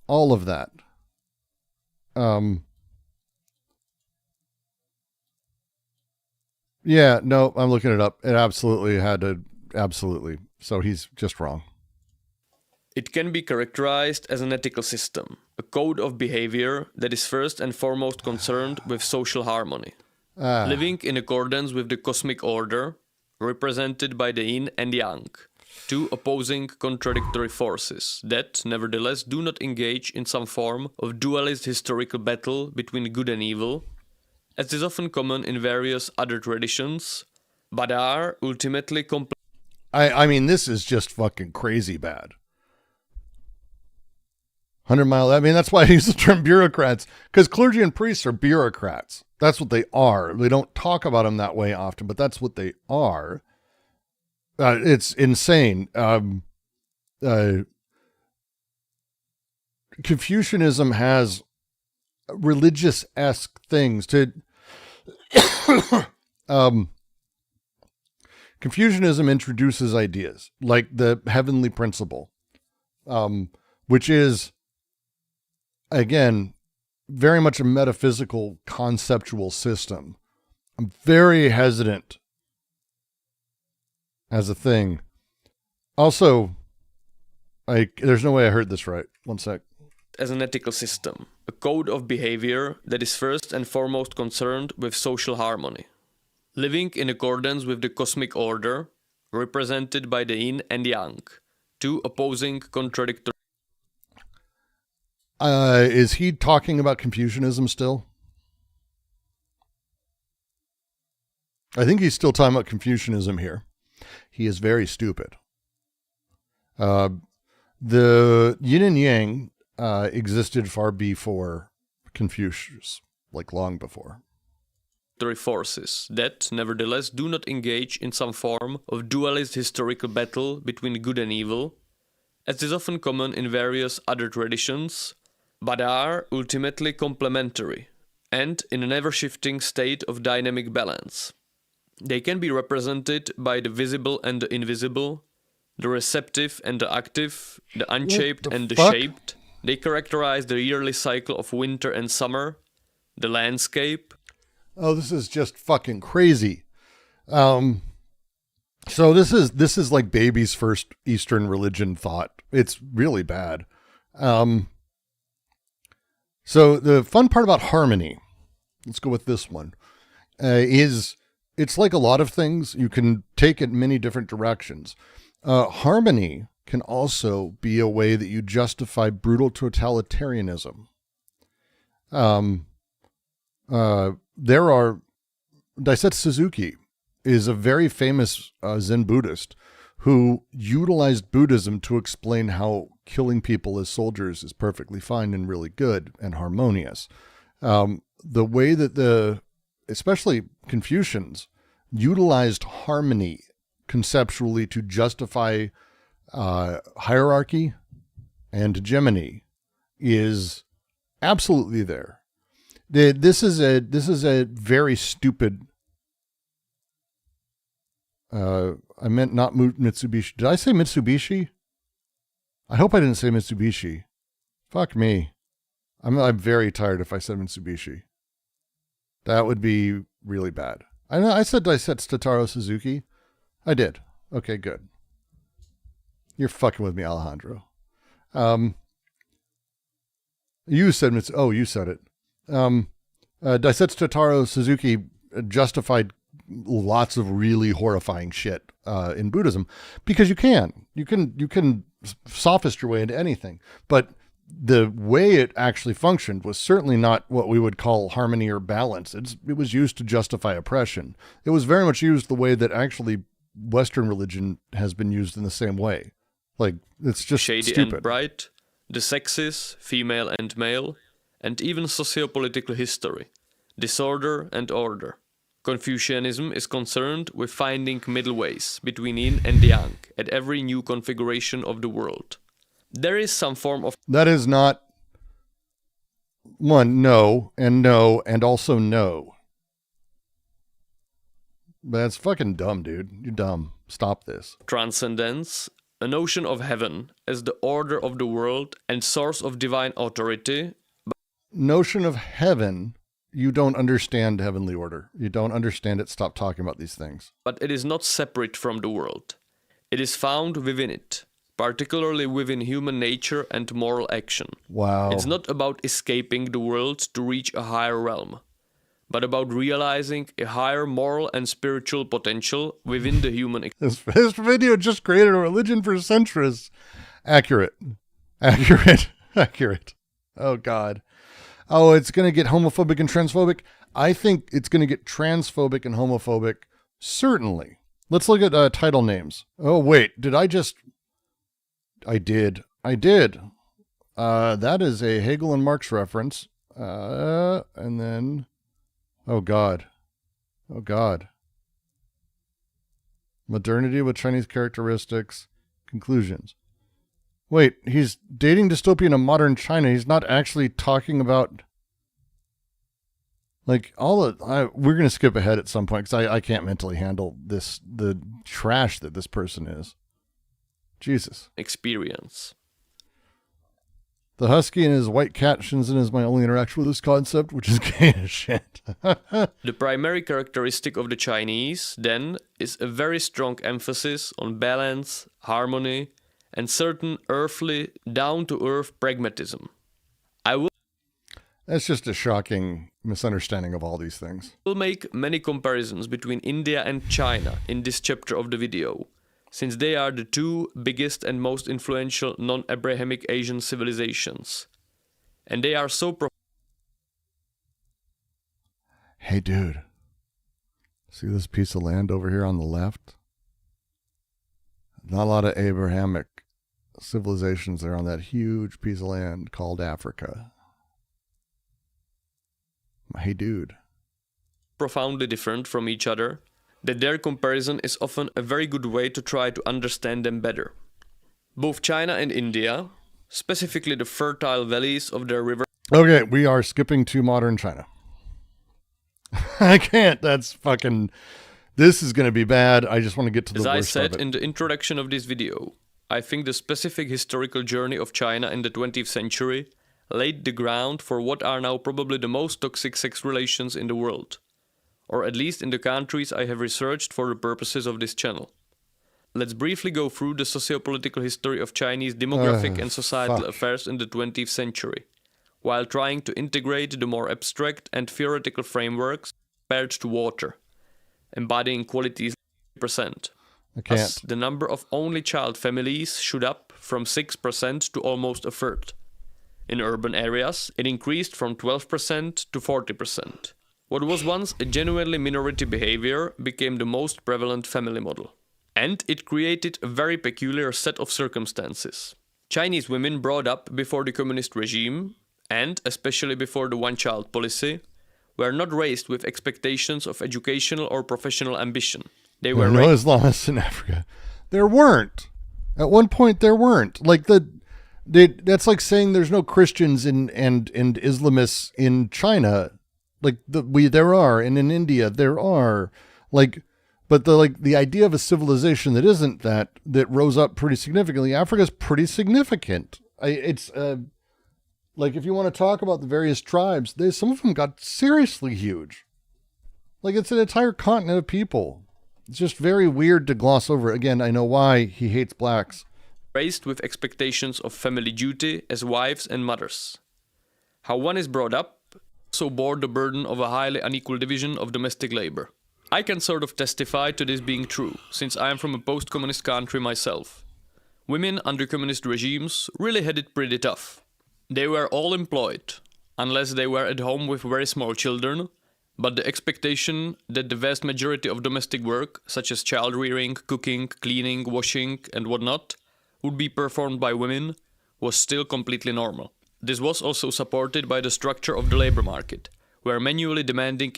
all of that. Yeah, no, I'm looking it up. It absolutely had to, absolutely. So he's just wrong. It can be characterized as an ethical system, a code of behavior that is first and foremost concerned with social harmony. Living in accordance with the cosmic order, represented by the yin and yang, two opposing contradictory forces that, nevertheless, do not engage in some form of dualist historical battle between good and evil, as is often common in various other traditions, but are ultimately I mean, this is just fucking crazy bad. 100 Mile, I mean, that's why I use the term bureaucrats, because clergy and priests are bureaucrats. That's what they are. They don't talk about them that way often, but that's what they are. It's insane. Confucianism has religious-esque things to... Confucianism introduces ideas like the heavenly principle, which is, again, very much a metaphysical, conceptual system. I'm very hesitant as a thing. Also, there's no way I heard this right. One sec. As an ethical system, a code of behavior that is first and foremost concerned with social harmony. Living in accordance with the cosmic order, represented by the yin and yang, two opposing contradictory... Is he talking about Confucianism still? I think he's still talking about Confucianism here. He is very stupid. The yin and yang existed far before Confucius, like long before. Forces that, nevertheless, do not engage in some form of dualist historical battle between good and evil, as is often common in various other traditions, but are ultimately complementary, and in an ever-shifting state of dynamic balance. They can be represented by the visible and the invisible, the receptive and the active, the unshaped and the shaped. They characterize the yearly cycle of winter and summer, the landscape. Oh, this is just fucking crazy. So this is like baby's first Eastern religion thought. It's really bad. So the fun part about harmony, let's go with this one, is it's like a lot of things. You can take it many different directions. Harmony can also be a way that you justify brutal totalitarianism. Daisetsu Suzuki is a very famous Zen Buddhist who utilized Buddhism to explain how killing people as soldiers is perfectly fine and really good and harmonious. The way that especially Confucians, utilized harmony conceptually to justify hierarchy and hegemony is absolutely there. This is a very stupid. I meant not Mitsubishi. Did I say Mitsubishi? I hope I didn't say Mitsubishi. Fuck me. I'm very tired if I said Mitsubishi. That would be really bad. I know I said Daisetsu Totaro Suzuki. I did. Okay, good. You're fucking with me, Alejandro. You said you said it. Daisetsu Totaro Suzuki justified lots of really horrifying shit in Buddhism because you can sophist your way into anything, but the way it actually functioned was certainly not what we would call harmony or balance. It was used to justify oppression. It was very much used the way that actually Western religion has been used in the same way. Like, it's just shady stupid. and bright, the sexes, female and male, and even sociopolitical history, disorder and order. Confucianism is concerned with finding middle ways between yin and yang at every new configuration of the world. There is some form of... That is not... no, and also no. That's fucking dumb, dude. You're dumb. Stop this. Transcendence, a notion of heaven as the order of the world and source of divine authority. Notion of heaven... You don't understand heavenly order. You don't understand it. Stop talking about these things. But it is not separate from the world. It is found within it, particularly within human nature and moral action. Wow. It's not about escaping the world to reach a higher realm, but about realizing a higher moral and spiritual potential within the human experience. This video just created a religion for centrists. Accurate. Oh, God. Oh, it's going to get homophobic and transphobic. I think it's going to get transphobic and homophobic. Certainly. Let's look at title names. Oh, wait. Did I just... I did. That is a Hegel and Marx reference. And then... Oh, God. Modernity with Chinese characteristics. Conclusions. Wait, he's dating dystopia in a modern China. He's not actually talking about... Like, we're going to skip ahead at some point because I can't mentally handle the trash that this person is. Jesus. Experience. The husky and his white cat Shenzhen is my only interaction with this concept, which is gay as shit. The primary characteristic of the Chinese, then, is a very strong emphasis on balance, harmony, and certain earthly, down-to-earth pragmatism. That's just a shocking misunderstanding of all these things. I will make many comparisons between India and China in this chapter of the video, since they are the two biggest and most influential non-Abrahamic Asian civilizations. And they are so Hey dude, see this piece of land over here on the left? Not a lot of Abrahamic civilizations there on that huge piece of land called Africa. Hey dude. Profoundly different from each other, that their comparison is often a very good way to try to understand them better. Both China and India, specifically the fertile valleys of their river... Okay, we are skipping to modern China. I can't, that's fucking... This is going to be bad. I just want to get to the worst of it. As I said in the introduction of this video, I think the specific historical journey of China in the 20th century laid the ground for what are now probably the most toxic sex relations in the world, or at least in the countries I have researched for the purposes of this channel. let's briefly go through the sociopolitical history of Chinese demographic and societal affairs in the 20th century, while trying to integrate the more abstract and theoretical frameworks compared to water, embodying qualities 30%. Thus, the number of only child families shot up from 6% to almost a third. In urban areas, it increased from 12% to 40%. What was once a genuinely minority behavior became the most prevalent family model. And it created a very peculiar set of circumstances. Chinese women brought up before the communist regime, and especially before the one-child policy, were not raised with expectations of educational or professional ambition. They were no Islamists in Africa. There weren't. At one point, there weren't. Like that's like saying there's no Christians and Islamists in China. Like there are, and in India there are. But the idea of a civilization that isn't that rose up pretty significantly. Africa's pretty significant. It's like if you want to talk about the various tribes, some of them got seriously huge. Like it's an entire continent of people. It's just very weird to gloss over. Again, I know why he hates blacks. Raised with expectations of family duty as wives and mothers. How one is brought up also bore the burden of a highly unequal division of domestic labor. I can sort of testify to this being true, since I am from a post-communist country myself. Women under communist regimes really had it pretty tough. They were all employed, unless they were at home with very small children, but the expectation that the vast majority of domestic work, such as child rearing, cooking, cleaning, washing, and whatnot, would be performed by women, was still completely normal. This was also supported by the structure of the labor market, where manually demanding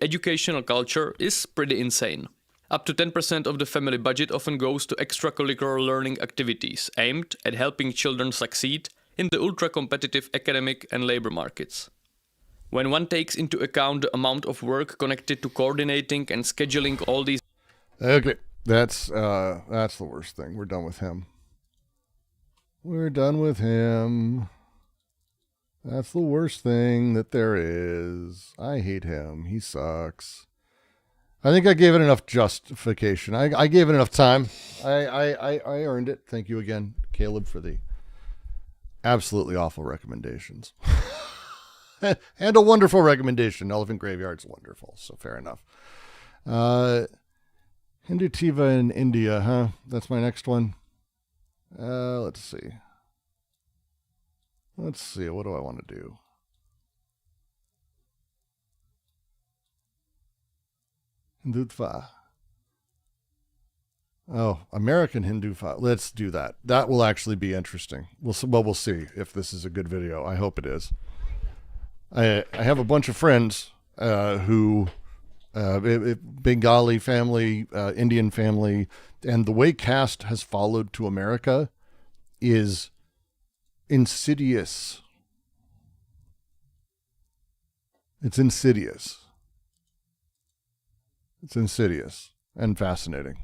educational culture is pretty insane. Up to 10% of the family budget often goes to extracurricular learning activities aimed at helping children succeed in the ultra-competitive academic and labor markets. When one takes into account the amount of work connected to coordinating and scheduling all these... Okay, that's the worst thing. We're done with him. We're done with him. That's the worst thing that there is. I hate him. He sucks. I think I gave it enough justification. I gave it enough time. I earned it. Thank you again, Caleb, for the absolutely awful recommendations. And a wonderful recommendation. Elephant Graveyard's wonderful, so fair enough. Hindu Tiva in India, huh? That's my next one. Let's see. What do I want to do? Hindutva. Oh, American Hindutva. Let's do that. That will actually be interesting. We'll see if this is a good video. I hope it is. I have a bunch of friends who Bengali family, Indian family, and the way caste has followed to America is insidious. It's insidious. It's insidious and fascinating.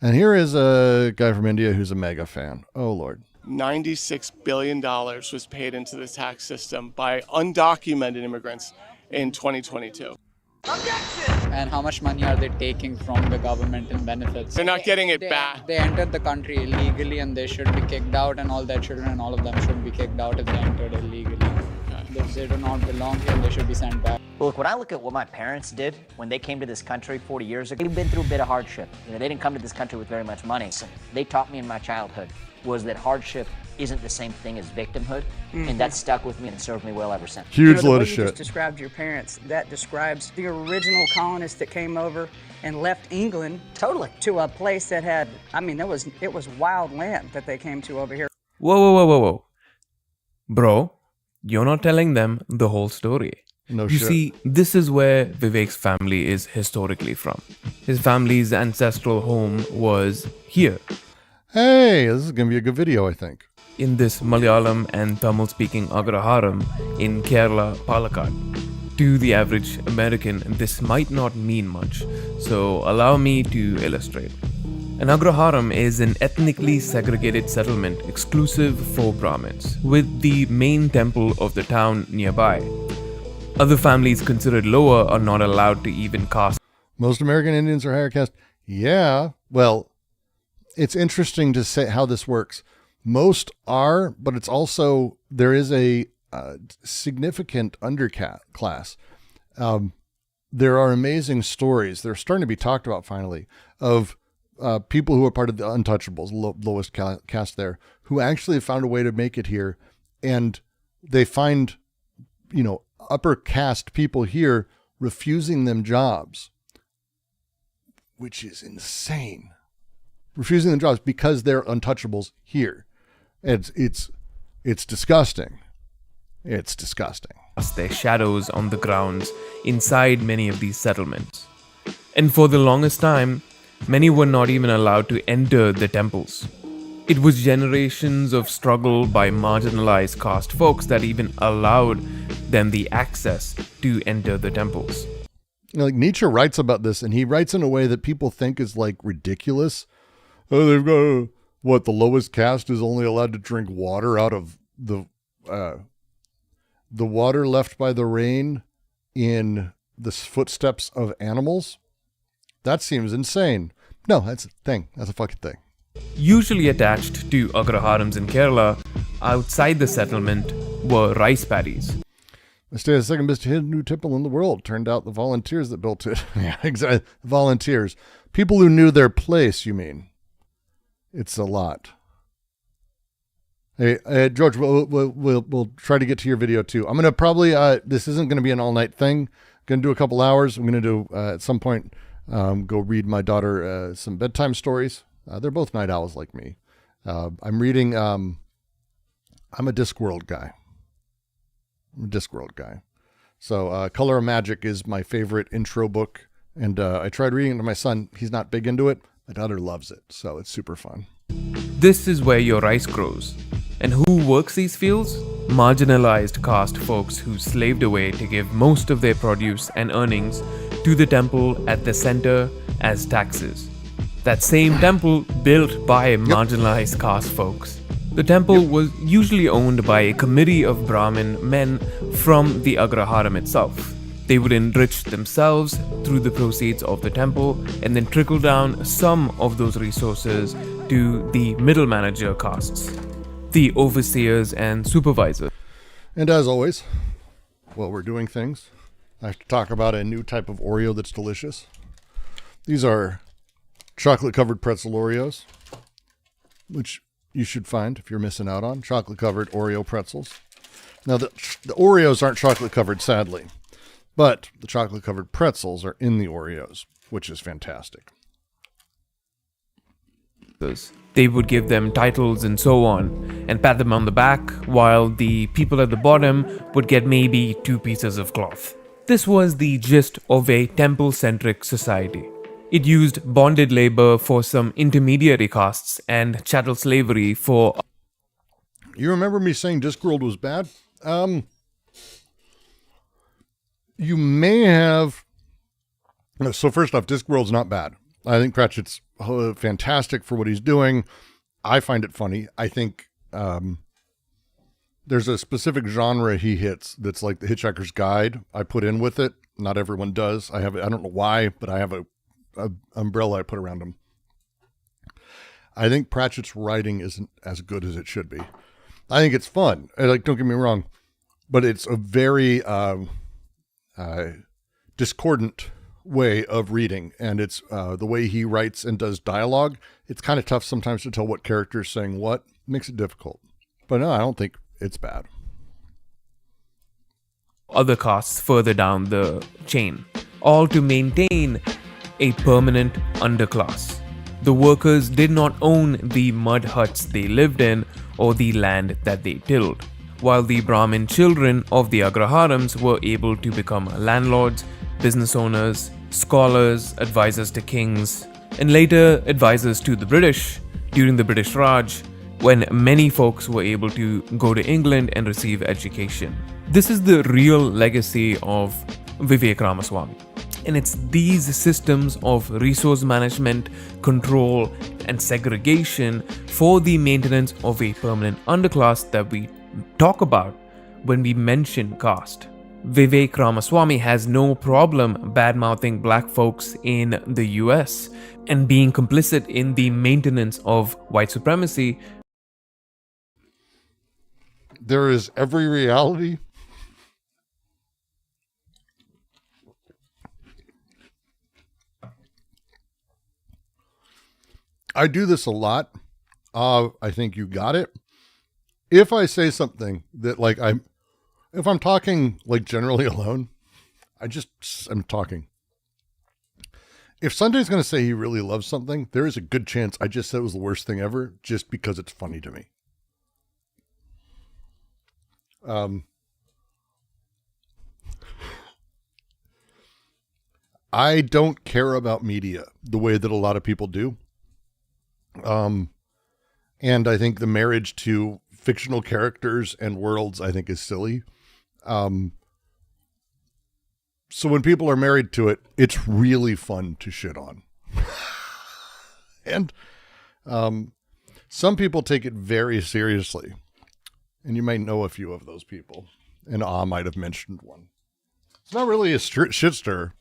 And here is a guy from India who's a mega fan. Oh, Lord. $96 billion was paid into the tax system by undocumented immigrants in 2022. And how much money are they taking from the government in benefits? They're not getting it back. They entered the country illegally and they should be kicked out, and all their children and all of them should be kicked out if they entered illegally. If they do not belong here, they should be sent back. Look, when I look at what my parents did when they came to this country 40 years ago, they've been through a bit of hardship. They didn't come to this country with very much money. So they taught me in my childhood was that hardship isn't the same thing as victimhood, and that stuck with me and served me well ever since. Huge load of shit. You just described your parents. That describes the original colonists that came over and left England to a place that had, it was wild land that they came to over here. Whoa. Bro, you're not telling them the whole story. No you shit. see, this is where Vivek's family is historically from. His family's ancestral home was here. Hey, this is going to be a good video, I think. In this Malayalam and Tamil-speaking Agraharam in Kerala, Palakkad. To the average American, this might not mean much, so allow me to illustrate. An Agraharam is an ethnically segregated settlement exclusive for Brahmins, with the main temple of the town nearby. Other families considered lower are not allowed to even cast. Most American Indians are higher caste. Yeah, well, it's interesting to say how this works. Most are, but it's also, there is a significant underclass. There are amazing stories. They're starting to be talked about finally of people who are part of the untouchables, lowest caste there, who actually have found a way to make it here. And they find, upper caste people here refusing them jobs, which is insane. Refusing them jobs because they're untouchables here. It's disgusting. It's disgusting. Their shadows on the grounds inside many of these settlements. And for the longest time, many were not even allowed to enter the temples. It was generations of struggle by marginalized caste folks that even allowed them the access to enter the temples. Like Nietzsche writes about this, and he writes in a way that people think is like ridiculous. Oh, they've got the lowest caste is only allowed to drink water out of the water left by the rain in the footsteps of animals. That seems insane. No, that's a thing. That's a fucking thing. Usually attached to agraharams in Kerala, outside the settlement, were rice paddies. I stay the second best Hindu temple in the world. Turned out the volunteers that built it. Yeah, exactly. Volunteers. People who knew their place, you mean. It's a lot. Hey, George, we'll try to get to your video too. I'm going to probably, this isn't going to be an all-night thing. Going to do a couple hours. I'm going to do, at some point, go read my daughter some bedtime stories. They're both night owls like me. I'm reading, I'm a Discworld guy. So Color of Magic is my favorite intro book. And I tried reading it to my son. He's not big into it. My daughter loves it. So it's super fun. This is where your rice grows. And who works these fields? Marginalized caste folks who slaved away to give most of their produce and earnings to the temple at the center as taxes. That same temple built by marginalized caste folks. The temple was usually owned by a committee of Brahmin men from the agraharam itself. They would enrich themselves through the proceeds of the temple and then trickle down some of those resources to the middle manager castes, the overseers and supervisors. And as always, while we're doing things, I have to talk about a new type of Oreo that's delicious. These are chocolate-covered pretzel Oreos, which you should find if you're missing out on chocolate-covered Oreo pretzels. Now, the Oreos aren't chocolate-covered, sadly, but the chocolate-covered pretzels are in the Oreos, which is fantastic. They would give them titles and so on, and pat them on the back, while the people at the bottom would get maybe 2 pieces of cloth. This was the gist of a temple-centric society. It used bonded labor for some intermediary castes and chattel slavery for... You remember me saying Discworld was bad? You may have... So first off, Discworld's not bad. I think Pratchett's fantastic for what he's doing. I find it funny. I think there's a specific genre he hits that's like the Hitchhiker's Guide. I put in with it. Not everyone does. I don't know why, but I have a umbrella I put around him. I think Pratchett's writing isn't as good as it should be. I think it's fun. Like, don't get me wrong, but it's a very discordant way of reading, and it's the way he writes and does dialogue. It's kind of tough sometimes to tell what character is saying what. Makes it difficult. But no, I don't think it's bad. Other castes further down the chain, all to maintain a permanent underclass. The workers did not own the mud huts they lived in or the land that they tilled, while the Brahmin children of the agraharams were able to become landlords, business owners, scholars, advisors to kings, and later advisors to the British during the British Raj, when many folks were able to go to England and receive education. This is the real legacy of Vivek Ramaswamy. And it's these systems of resource management, control, and segregation for the maintenance of a permanent underclass that we talk about when we mention caste. Vivek Ramaswamy has no problem bad-mouthing black folks in the US and being complicit in the maintenance of white supremacy. There is every reality I do this a lot. I think you got it. If I say something that if I'm talking like generally alone, I'm talking. If Sunday's going to say he really loves something, there is a good chance I just said it was the worst thing ever just because it's funny to me. I don't care about media the way that a lot of people do. And I think the marriage to fictional characters and worlds, I think, is silly. So when people are married to it, it's really fun to shit on. And some people take it very seriously. And you might know a few of those people. And might have mentioned one. It's not really a shit stir.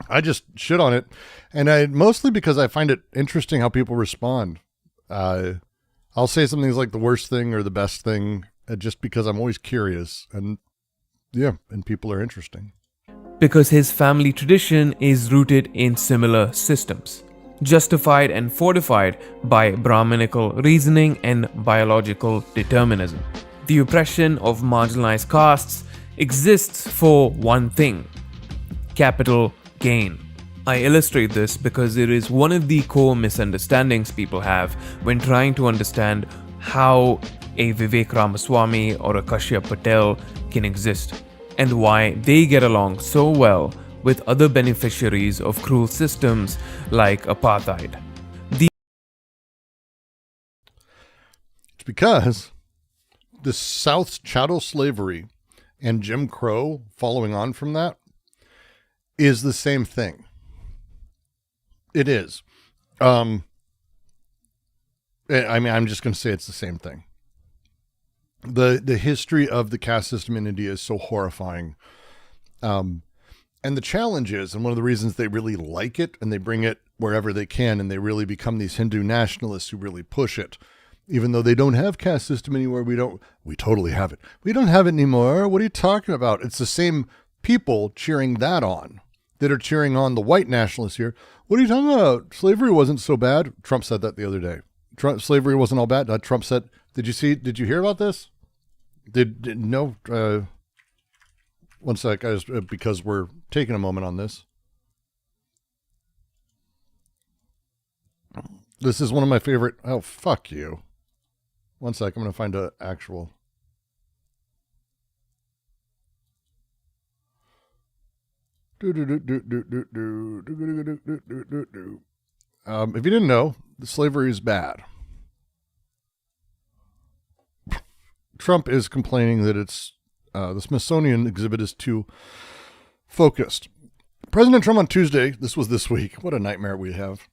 I just shit on it. And mostly because I find it interesting how people respond. I'll say something like the worst thing or the best thing just because I'm always curious. And people are interesting. Because his family tradition is rooted in similar systems, justified and fortified by Brahminical reasoning and biological determinism. The oppression of marginalized castes exists for one thing: capital gain. I illustrate this because it is one of the core misunderstandings people have when trying to understand how a Vivek Ramaswamy or a Kashyap Patel can exist, and why they get along so well with other beneficiaries of cruel systems like apartheid. It's because the South's chattel slavery and Jim Crow following on from that is the same thing. It is. I'm just going to say it's the same thing. The history of the caste system in India is so horrifying. And the challenge is, and one of the reasons they really like it and they bring it wherever they can, and they really become these Hindu nationalists who really push it, even though they don't have caste system anymore. We totally have it. We don't have it anymore. What are you talking about? It's the same people cheering that on that are cheering on the white nationalists here. What are you talking about? Slavery wasn't so bad. Trump said that the other day. Slavery wasn't all bad. Trump said, did you hear about this? No. One sec, guys, because we're taking a moment on this. This is one of my favorite. Oh, fuck you. One sec, I'm going to find an actual. If you didn't know, slavery is bad. Trump is complaining that it's the Smithsonian exhibit is too focused. President Trump on Tuesday, this was this week, what a nightmare we have,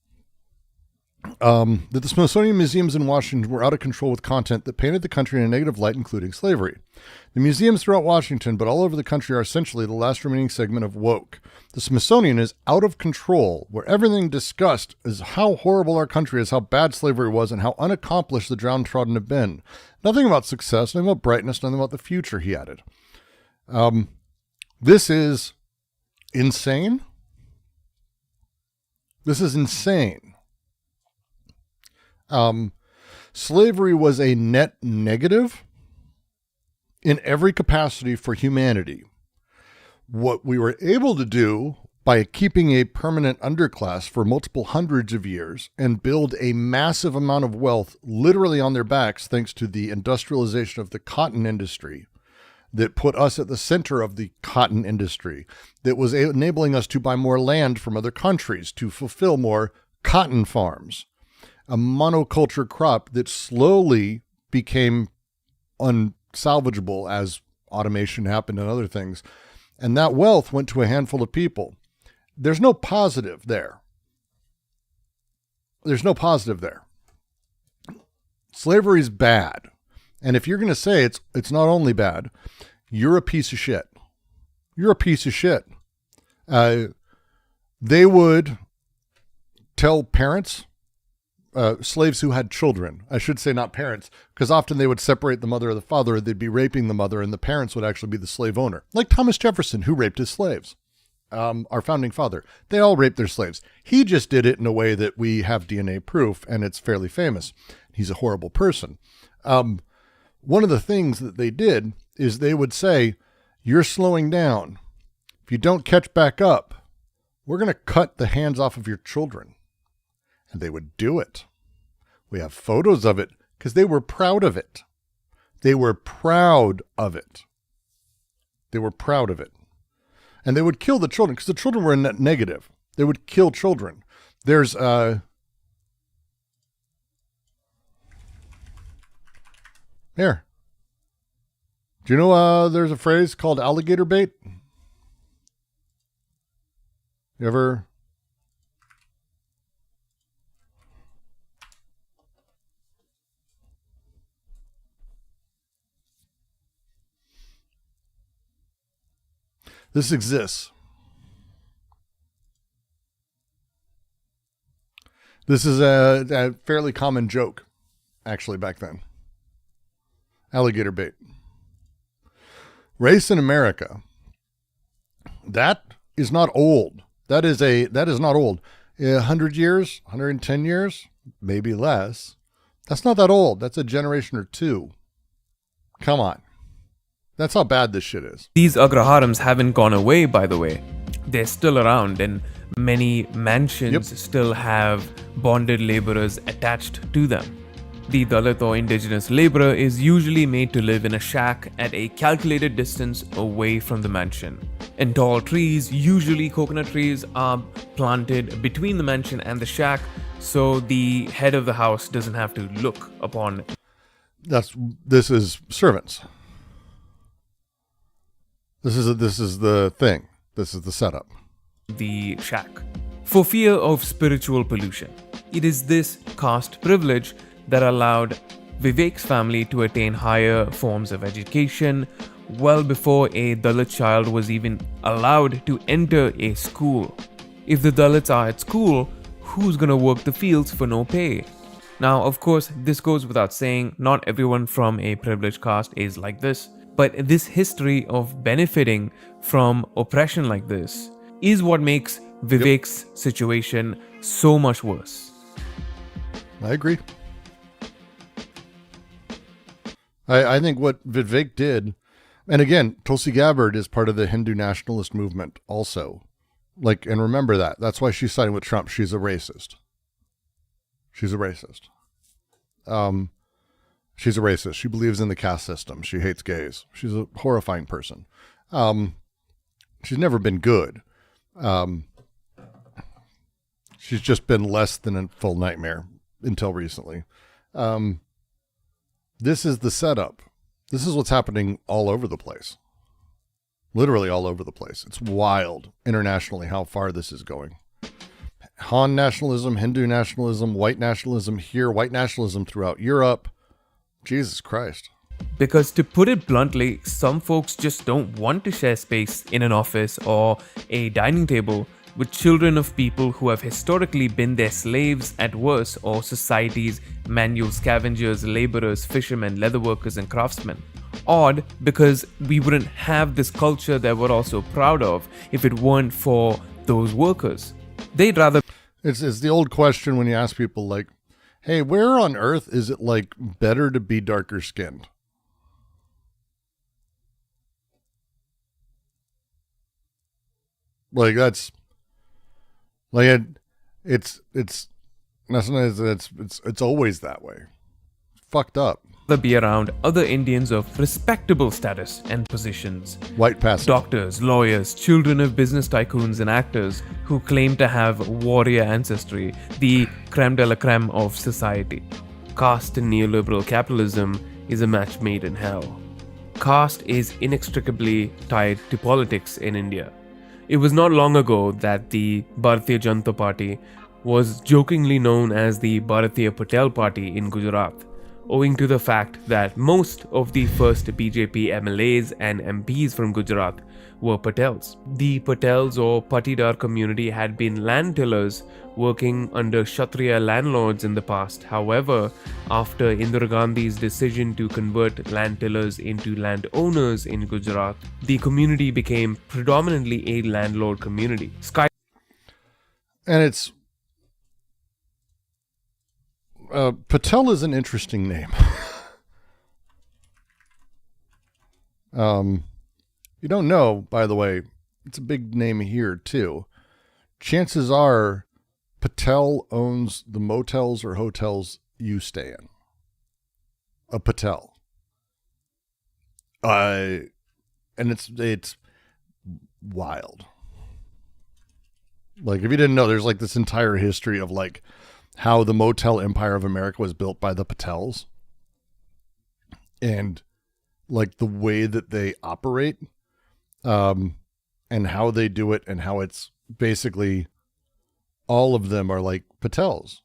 that the Smithsonian museums in Washington were out of control with content that painted the country in a negative light, including slavery. The museums throughout Washington, but all over the country, are essentially the last remaining segment of woke. The Smithsonian is out of control, where everything discussed is how horrible our country is, how bad slavery was, and how unaccomplished the downtrodden have been. Nothing about success, nothing about brightness, nothing about the future, he added. This is insane. This is insane. Slavery was a net negative in every capacity for humanity. What we were able to do by keeping a permanent underclass for multiple hundreds of years and build a massive amount of wealth literally on their backs, thanks to the industrialization of the cotton industry that put us at the center of the cotton industry, that was enabling us to buy more land from other countries to fulfill more cotton farms. A monoculture crop that slowly became unsalvageable as automation happened and other things. And that wealth went to a handful of people. There's no positive there. There's no positive there. Slavery is bad. And if you're going to say it's not only bad, you're a piece of shit. you're a piece of shit. They would tell parents, slaves who had children, I should say not parents, because often they would separate the mother or the father, they'd be raping the mother, and the parents would actually be the slave owner. Like Thomas Jefferson, who raped his slaves. Our founding father. They all raped their slaves. He just did it in a way that we have DNA proof, and it's fairly famous. He's a horrible person. One of the things that they did is they would say, you're slowing down. If you don't catch back up, we're going to cut the hands off of your children. And they would do it. We have photos of it because they were proud of it. They were proud of it. They were proud of it. And they would kill the children because the children were net negative. They would kill children. There's here. Do you know there's a phrase called alligator bait? You ever? This exists. This is a fairly common joke, actually, back then. Alligator bait. Race in America. That is not old. That is not old. 100 years, 110 years, maybe less. That's not that old. That's a generation or two. Come on. That's how bad this shit is. These agraharams haven't gone away, by the way. They're still around, and many mansions still have bonded laborers attached to them. The Dalit or indigenous laborer is usually made to live in a shack at a calculated distance away from the mansion. And tall trees, usually coconut trees, are planted between the mansion and the shack, so the head of the house doesn't have to look upon. This is servants. This is the thing. This is the setup. The shack. For fear of spiritual pollution. It is this caste privilege that allowed Vivek's family to attain higher forms of education well before a Dalit child was even allowed to enter a school. If the Dalits are at school, who's gonna work the fields for no pay? Now, of course, this goes without saying, not everyone from a privileged caste is like this. But this history of benefiting from oppression like this is what makes Vivek's situation so much worse. I agree. I think what Vivek did, and again, Tulsi Gabbard is part of the Hindu nationalist movement also. And remember that. That's why she's siding with Trump. She's a racist. She's a racist. She's a racist. She believes in the caste system. She hates gays. She's a horrifying person. She's never been good. She's just been less than a full nightmare until recently. This is the setup. This is what's happening all over the place. Literally all over the place. It's wild internationally how far this is going. Han nationalism, Hindu nationalism, white nationalism here, white nationalism throughout Europe. Jesus Christ. Because to put it bluntly, some folks just don't want to share space in an office or a dining table with children of people who have historically been their slaves at worst, or society's manual scavengers, laborers, fishermen, leatherworkers, and craftsmen. Odd, because we wouldn't have this culture that we're also proud of if it weren't for those workers. They'd rather... It's the old question when you ask people like, hey, where on earth is it better to be darker skinned? It's always that way. It's fucked up. Be around other Indians of respectable status and positions. White passing. Doctors, lawyers, children of business tycoons and actors who claim to have warrior ancestry, the creme de la creme of society. Caste in neoliberal capitalism is a match made in hell. Caste is inextricably tied to politics in India. It was not long ago that the Bharatiya Janata Party was jokingly known as the Bharatiya Patel Party in Gujarat. owing to the fact that most of the first BJP MLAs and MPs from Gujarat were Patels. The Patels or Patidar community had been land tillers working under Kshatriya landlords in the past. However, after Indira Gandhi's decision to convert land tillers into landowners in Gujarat, the community became predominantly a landlord community. And it's Patel is an interesting name. You don't know, by the way, it's a big name here too. Chances are Patel owns the motels or hotels you stay in. A Patel. And it's wild. Like, if you didn't know, there's like this entire history of like how the motel empire of America was built by the Patels. And like the way that they operate, and how they do it, and how it's basically all of them are like Patels.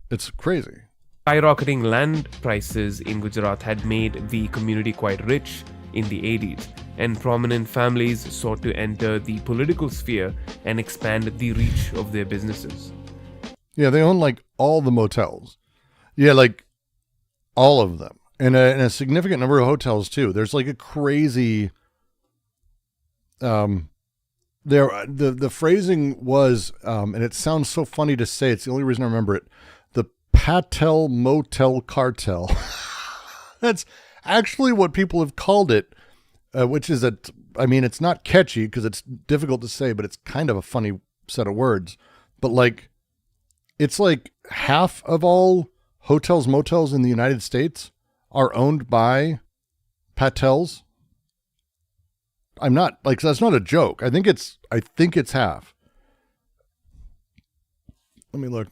It's crazy. Skyrocketing land prices in Gujarat had made the community quite rich in the 80s, and prominent families sought to enter the political sphere and expand the reach of their businesses. Yeah, they own like all the motels. Yeah, like all of them. And a significant number of hotels too. There's like a crazy the phrasing was and it sounds so funny to say, it's the only reason I remember it, the Patel Motel Cartel. That's actually what people have called it, which is it's not catchy because it's difficult to say, but it's kind of a funny set of words. But like, it's like half of all hotels, motels in the United States are owned by Patels. I'm not like, that's not a joke. I think it's half. Let me look.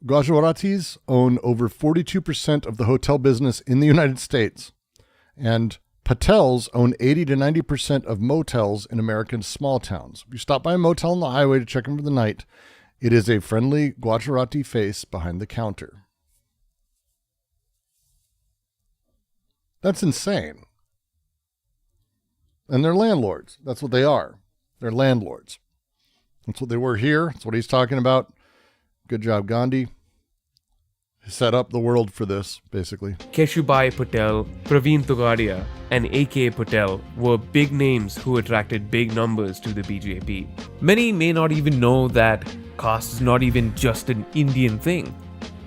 Gujaratis own over 42% of the hotel business in the United States, and Patels own 80 to 90% of motels in American small towns. If you stop by a motel on the highway to check in for the night, it is a friendly Gujarati face behind the counter. That's insane. And they're landlords. That's what they are. They're landlords. That's what they were here. That's what he's talking about. Good job, Gandhi. He set up the world for this, basically. Keshubai Patel, Praveen Togadia, and A.K. Patel were big names who attracted big numbers to the BJP. Many may not even know that caste is not even just an Indian thing.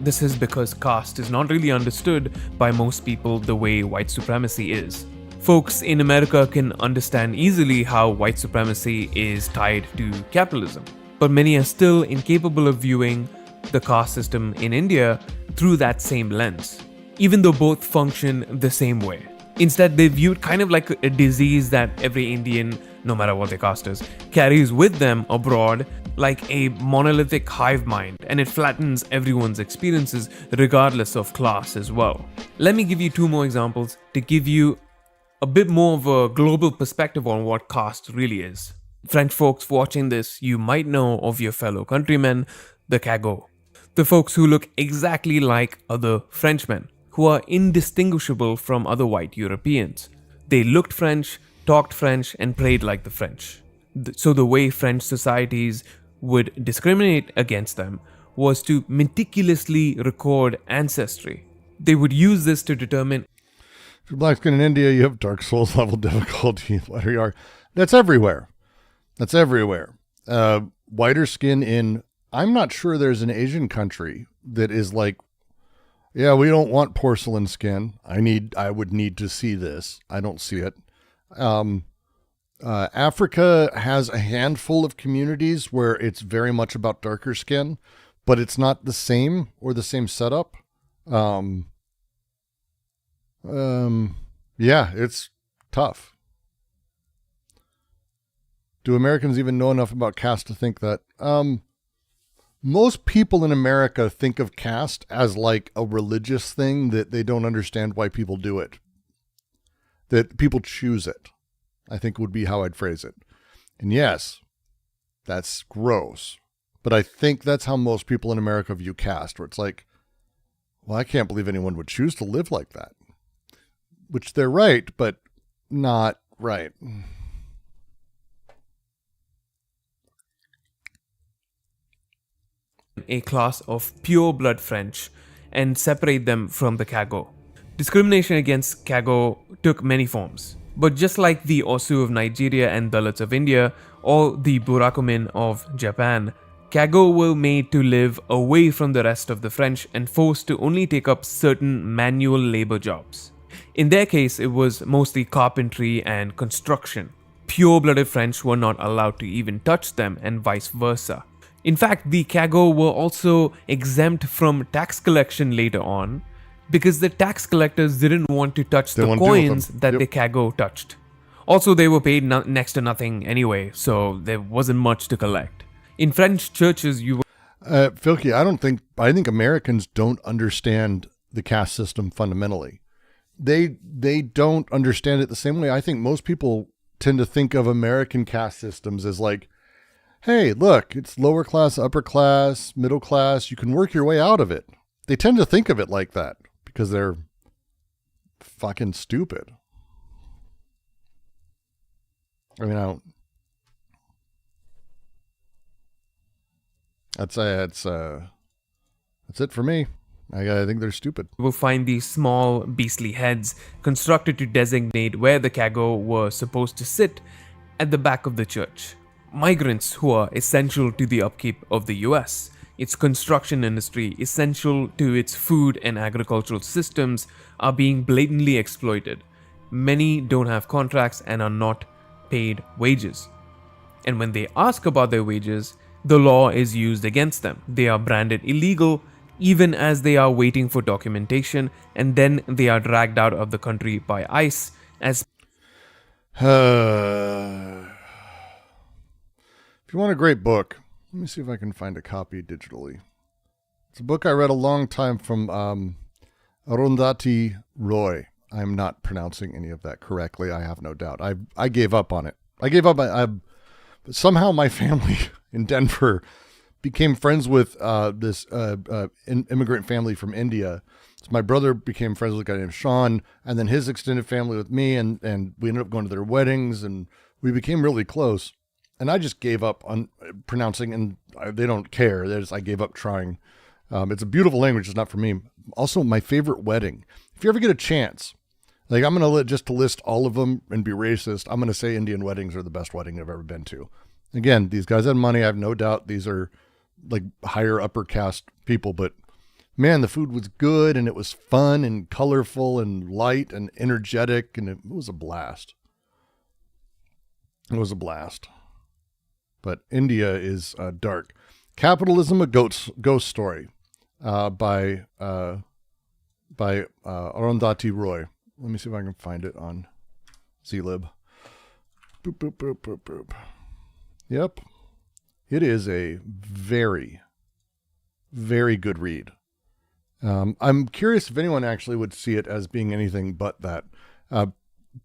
This is because caste is not really understood by most people the way white supremacy is. Folks in America can understand easily how white supremacy is tied to capitalism, but many are still incapable of viewing the caste system in India through that same lens, even though both function the same way. Instead, they view it kind of like a disease that every Indian, no matter what their caste is, carries with them abroad, like a monolithic hive mind, and it flattens everyone's experiences regardless of class as well. Let me give you two more examples to give you a bit more of a global perspective on what caste really is. French folks watching this, you might know of your fellow countrymen, the Cagots. The folks who look exactly like other Frenchmen, who are indistinguishable from other white Europeans. They looked French, talked French, and prayed like the French. So the way French societies would discriminate against them was to meticulously record ancestry. They would use this to determine if you're black skin in India, you have Dark Souls level difficulty. Whatever you are, that's everywhere. That's everywhere. Whiter skin in, I'm not sure there's an Asian country that is like, yeah, we don't want porcelain skin. I would need to see this. I don't see it. Africa has a handful of communities where it's very much about darker skin, but it's not the same or the same setup. Yeah, it's tough. Do Americans even know enough about caste to think that? Most people in America think of caste as like a religious thing that they don't understand why people do it. That people choose it. I think would be how I'd phrase it. And yes, that's gross. But I think that's how most people in America view caste, where it's like, well, I can't believe anyone would choose to live like that. Which they're right, but not right. A class of pure blood French and separate them from the Kago. Discrimination against Kago took many forms, but just like the Osu of Nigeria and Dalits of India or the Burakumin of Japan, Kago were made to live away from the rest of the French and forced to only take up certain manual labor jobs. In their case, it was mostly carpentry and construction. Pure-blooded French were not allowed to even touch them, and vice versa. In fact, the Kago were also exempt from tax collection later on because the tax collectors didn't want to touch the coins that the Kago touched. Also, they were paid next to nothing anyway, so there wasn't much to collect. In French churches, you were... Filky, I think Americans don't understand the caste system fundamentally. They don't understand it the same way. I think most people tend to think of American caste systems as like, hey, look, it's lower class, upper class, middle class. You can work your way out of it. They tend to think of it like that because they're fucking stupid. I mean, that's it for me. I think they're stupid. We'll find these small beastly heads constructed to designate where the Kago were supposed to sit at the back of the church. Migrants who are essential to the upkeep of the US, its construction industry, essential to its food and agricultural systems, are being blatantly exploited. Many don't have contracts and are not paid wages. And when they ask about their wages, the law is used against them. They are branded illegal even as they are waiting for documentation, and then they are dragged out of the country by ICE as... If you want a great book, let me see if I can find a copy digitally. It's a book I read a long time from Arundhati Roy. I'm not pronouncing any of that correctly, I have no doubt. I gave up on it. But somehow my family in Denver became friends with this immigrant family from India. So my brother became friends with a guy named Sean, and then his extended family with me, and we ended up going to their weddings, and we became really close. And I just gave up on pronouncing, and they don't care. I gave up trying. It's a beautiful language. It's not for me. Also, my favorite wedding. If you ever get a chance, like I'm going to list all of them and be racist, I'm going to say Indian weddings are the best wedding I've ever been to. Again, these guys had money. I have no doubt these are like higher upper caste people, but man, the food was good and it was fun and colorful and light and energetic, and it was a blast. It was a blast. But India is dark. Capitalism, a Ghost Story, by Arundhati Roy. Let me see if I can find it on Zlib. Boop, boop, boop, boop, boop. Yep. It is a very, very good read. I'm curious if anyone actually would see it as being anything but that.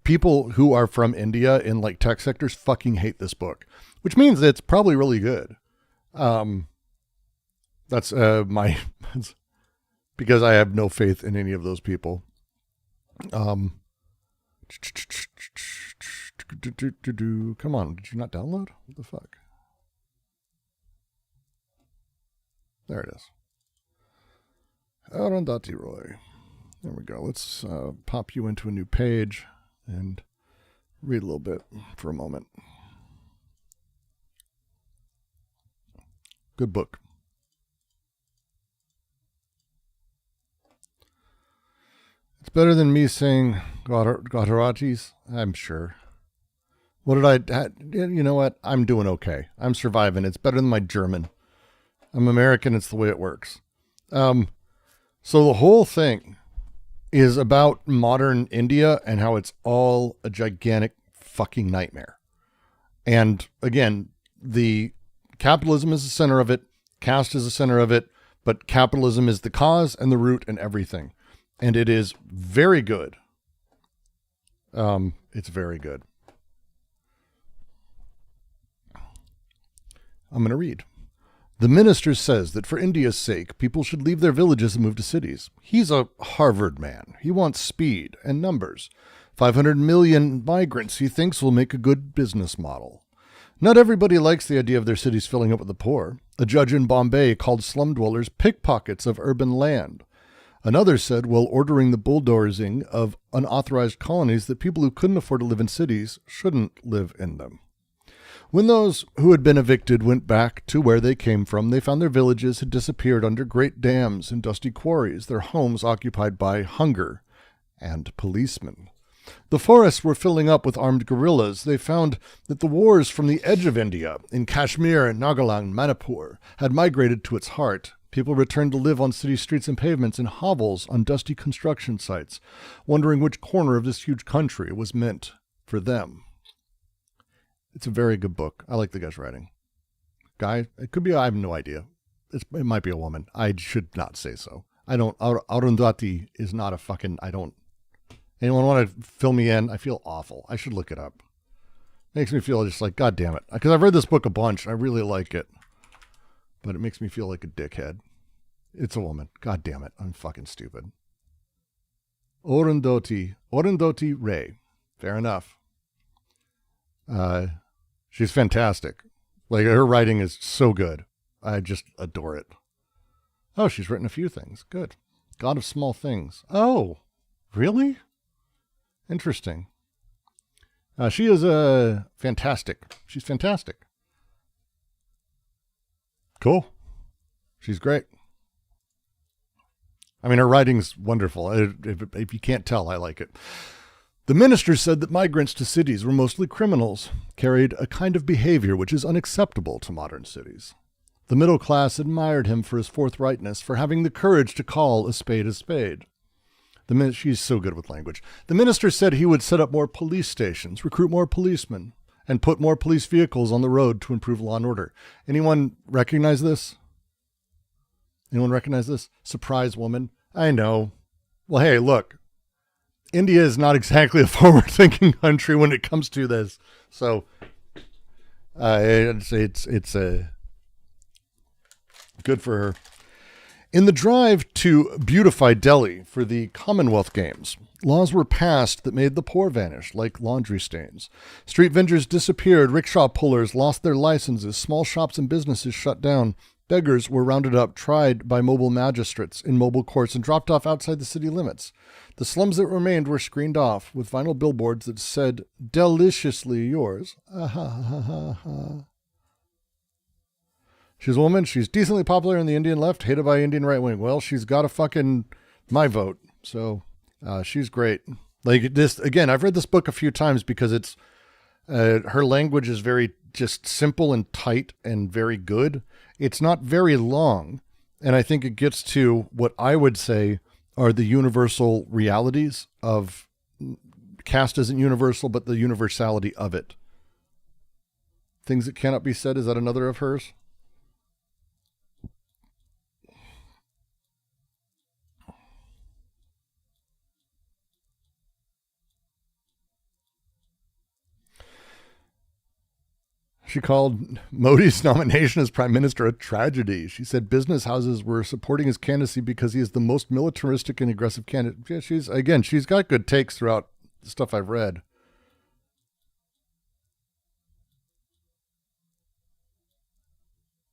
People who are from India in like tech sectors fucking hate this book, which means it's probably really good. That's because I have no faith in any of those people. Come on, did you not download? What the fuck? There it is. Arundhati Roy. There we go. Let's pop you into a new page and read a little bit for a moment. Good book. It's better than me saying Gutaratis, I'm sure. What did I... You know what? I'm doing okay. I'm surviving. It's better than my German. I'm American. It's the way it works. So the whole thing is about modern India and how it's all a gigantic fucking nightmare. And again, the capitalism is the center of it. Caste is the center of it. But capitalism is the cause and the root and everything. And it is very good. It's very good. I'm going to read. The minister says that for India's sake, people should leave their villages and move to cities. He's a Harvard man. He wants speed and numbers. 500 million migrants he thinks will make a good business model. Not everybody likes the idea of their cities filling up with the poor. A judge in Bombay called slum dwellers pickpockets of urban land. Another said, while ordering the bulldozing of unauthorized colonies, that people who couldn't afford to live in cities shouldn't live in them. When those who had been evicted went back to where they came from, they found their villages had disappeared under great dams and dusty quarries, their homes occupied by hunger and policemen. The forests were filling up with armed guerrillas. They found that the wars from the edge of India, in Kashmir, Nagaland, Manipur, had migrated to its heart. People returned to live on city streets and pavements, in hovels on dusty construction sites, wondering which corner of this huge country was meant for them. It's a very good book. I like the guy's writing. Guy, it could be, I have no idea. It might be a woman. I should not say so. Arundhati is not a fucking, anyone want to fill me in? I feel awful. I should look it up. Makes me feel just like, God damn it. Because I've read this book a bunch. And I really like it. But it makes me feel like a dickhead. It's a woman. God damn it. I'm fucking stupid. Arundhati Ray. Fair enough. She's fantastic. Like, her writing is so good. I just adore it. Oh, she's written a few things. Good. God of Small Things. Oh, really? Interesting. She is fantastic. She's fantastic. Cool. She's great. I mean, her writing's wonderful. If you can't tell, I like it. The minister said that migrants to cities were mostly criminals, carried a kind of behavior which is unacceptable to modern cities. The middle class admired him for his forthrightness, for having the courage to call a spade a spade. She's so good with language. The minister said he would set up more police stations, recruit more policemen, and put more police vehicles on the road to improve law and order. Anyone recognize this? Anyone recognize this? Surprise woman. I know. Well, hey, look. India is not exactly a forward-thinking country when it comes to this. So, it's good for her. In the drive to beautify Delhi for the Commonwealth Games, laws were passed that made the poor vanish like laundry stains. Street vendors disappeared, rickshaw pullers lost their licenses, small shops and businesses shut down. Beggars were rounded up, tried by mobile magistrates in mobile courts, and dropped off outside the city limits. The slums that remained were screened off with vinyl billboards that said, "Deliciously yours." She's a woman. She's decently popular in the Indian left, hated by Indian right wing. Well, she's got a fucking my vote. So she's great. Like this, again, I've read this book a few times because it's her language is very just simple and tight and very good. It's not very long. And I think it gets to what I would say are the universal realities of caste isn't universal, but the universality of it. Things that cannot be said. Is that another of hers? She called Modi's nomination as prime minister a tragedy. She said business houses were supporting his candidacy because he is the most militaristic and aggressive candidate. Yeah, she's got good takes throughout the stuff I've read.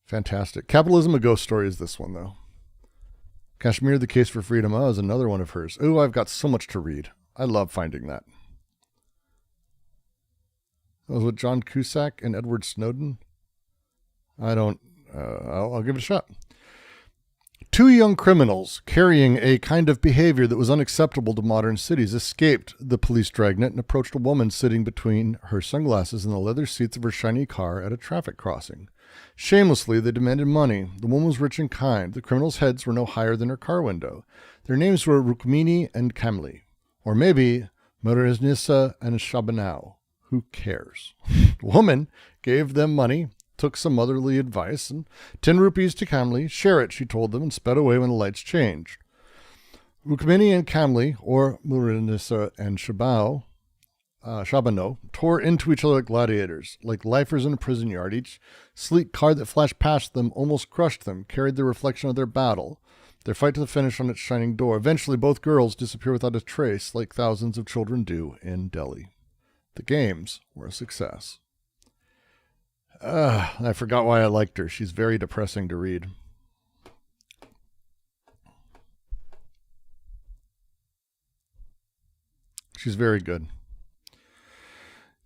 Fantastic. Capitalism, a ghost story is this one, though. Kashmir, the Case for Freedom, is another one of hers. Oh, I've got so much to read. I love finding that. That was with John Cusack and Edward Snowden. I'll give it a shot. Two young criminals carrying a kind of behavior that was unacceptable to modern cities escaped the police dragnet and approached a woman sitting between her sunglasses and the leather seats of her shiny car at a traffic crossing. Shamelessly, they demanded money. The woman was rich and kind. The criminals' heads were no higher than her car window. Their names were Rukmini and Kamli, or maybe Muraznisa and Shabanau. Who cares? The woman gave them money, took some motherly advice, and 10 rupees to Kamli. Share it, she told them, and sped away when the lights changed. Rukmini and Kamli, or Muraznisa and Shabao, Chabonneau, tore into each other like gladiators, like lifers in a prison yard. Each sleek car that flashed past them almost crushed them, carried the reflection of their battle, their fight to the finish on its shining door. Eventually, both girls disappear without a trace, like thousands of children do in Delhi. The games were a success. I forgot why I liked her. She's very depressing to read. She's very good.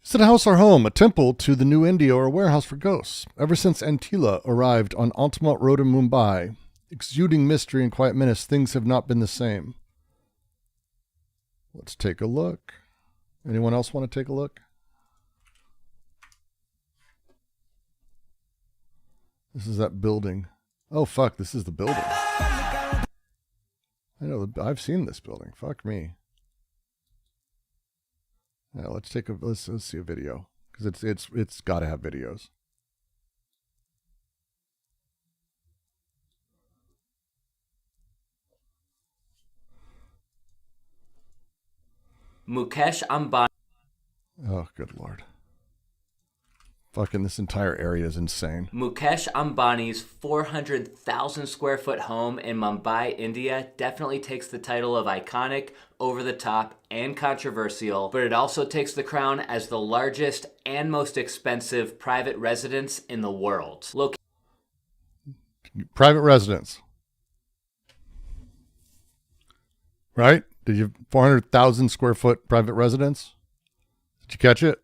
Is it a house or home, a temple to the new India, or a warehouse for ghosts? Ever since Antila arrived on Altamont Road in Mumbai, exuding mystery and quiet menace, things have not been the same. Let's take a look. Anyone else want to take a look? This is that building. Oh, fuck, this is the building. I know, I've seen this building. Fuck me. Yeah, let's see a video, because it's got to have videos. Mukesh Ambani. Oh, good Lord. Fucking this entire area is insane. Mukesh Ambani's 400,000 square foot home in Mumbai, India definitely takes the title of iconic, over the top, and controversial, but it also takes the crown as the largest and most expensive private residence in the world. Private residence. Right? Did you 400,000 square foot private residence? Did you catch it?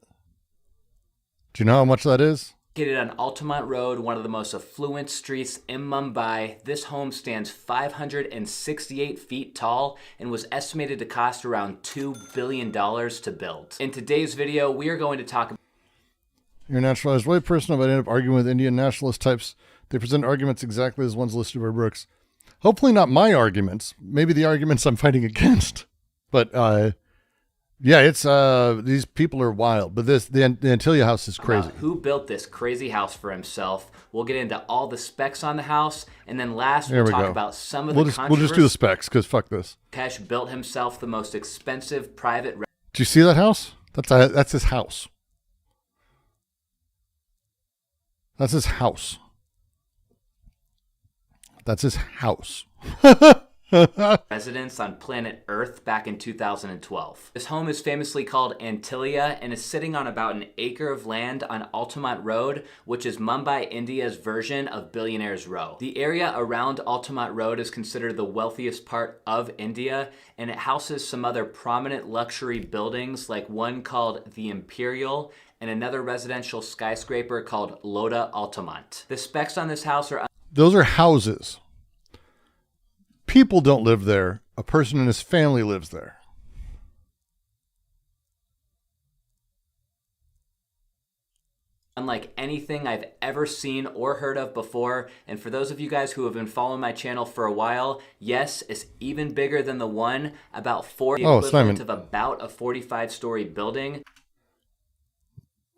Do you know how much that is? Located on Altamont Road, one of the most affluent streets in Mumbai, this home stands 568 feet tall and was estimated to cost around $2 billion to build. In today's video, we are going to talk about... You're a naturalized white person. If I end up arguing with Indian nationalist types, they present arguments exactly as ones listed by Brooks. Hopefully not my arguments. Maybe the arguments I'm fighting against. But, yeah, it's these people are wild, but the Antilia house is crazy. Who built this crazy house for himself? We'll get into all the specs on the house, and then last we'll talk about some of the controversies. We'll just do the specs, because fuck this. Mukesh built himself the most expensive private... Do you see that house? That's his house. That's his house. That's his house. residence on planet Earth back in 2012. This home is famously called Antilia and is sitting on about an acre of land on Altamont Road, which is Mumbai, India's version of Billionaire's Row. The area around Altamont Road is considered the wealthiest part of India, and it houses some other prominent luxury buildings, like one called the Imperial and another residential skyscraper called Lota Altamont. The specs on this house are... Those are houses. People don't live there. A person and his family lives there. Unlike anything I've ever seen or heard of before, and for those of you guys who have been following my channel for a while, yes, it's even bigger than the one, about 4, the equivalent of about a 45-story building.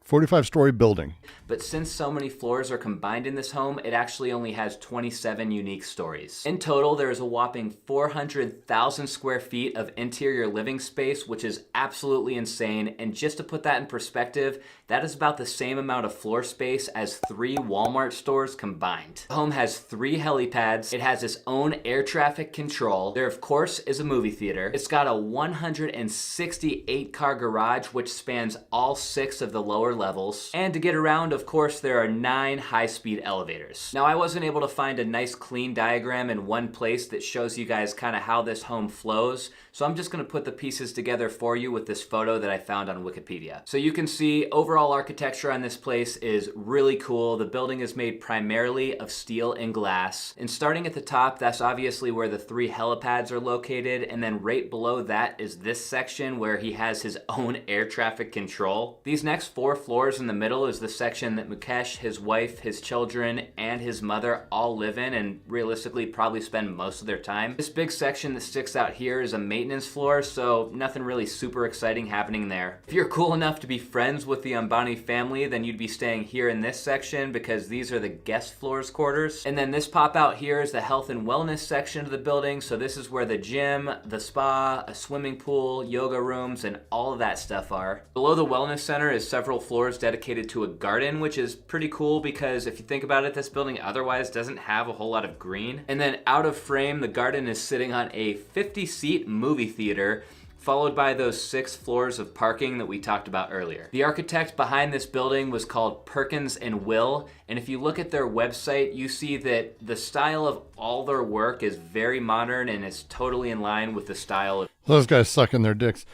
45-story building. But since so many floors are combined in this home, it actually only has 27 unique stories. In total, there is a whopping 400,000 square feet of interior living space, which is absolutely insane. And just to put that in perspective, that is about the same amount of floor space as 3 Walmart stores combined. The home has 3 helipads. It has its own air traffic control. There, of course, is a movie theater. It's got a 168-car garage, which spans all 6 of the lower levels. And to get around, of course, there are 9 high-speed elevators. Now, I wasn't able to find a nice clean diagram in one place that shows you guys kind of how this home flows, so I'm just going to put the pieces together for you with this photo that I found on Wikipedia. So you can see overall architecture on this place is really cool. The building is made primarily of steel and glass. And starting at the top, that's obviously where the 3 helipads are located, and then right below that is this section where he has his own air traffic control. These next 4 floors in the middle is the section that Mukesh, his wife, his children, and his mother all live in and realistically probably spend most of their time. This big section that sticks out here is a maintenance floor, so nothing really super exciting happening there. If you're cool enough to be friends with the Ambani family, then you'd be staying here in this section because these are the guest floors quarters. And then this pop out here is the health and wellness section of the building, so this is where the gym, the spa, a swimming pool, yoga rooms, and all of that stuff are. Below the wellness center is several floors dedicated to a garden, which is pretty cool because if you think about it, this building otherwise doesn't have a whole lot of green. And then out of frame, the garden is sitting on a 50-seat movie theater, followed by those 6 floors of parking that we talked about earlier. The architect behind this building was called Perkins and Will, and if you look at their website, you see that the style of all their work is very modern and is totally in line with the style of... Those guys sucking their dicks.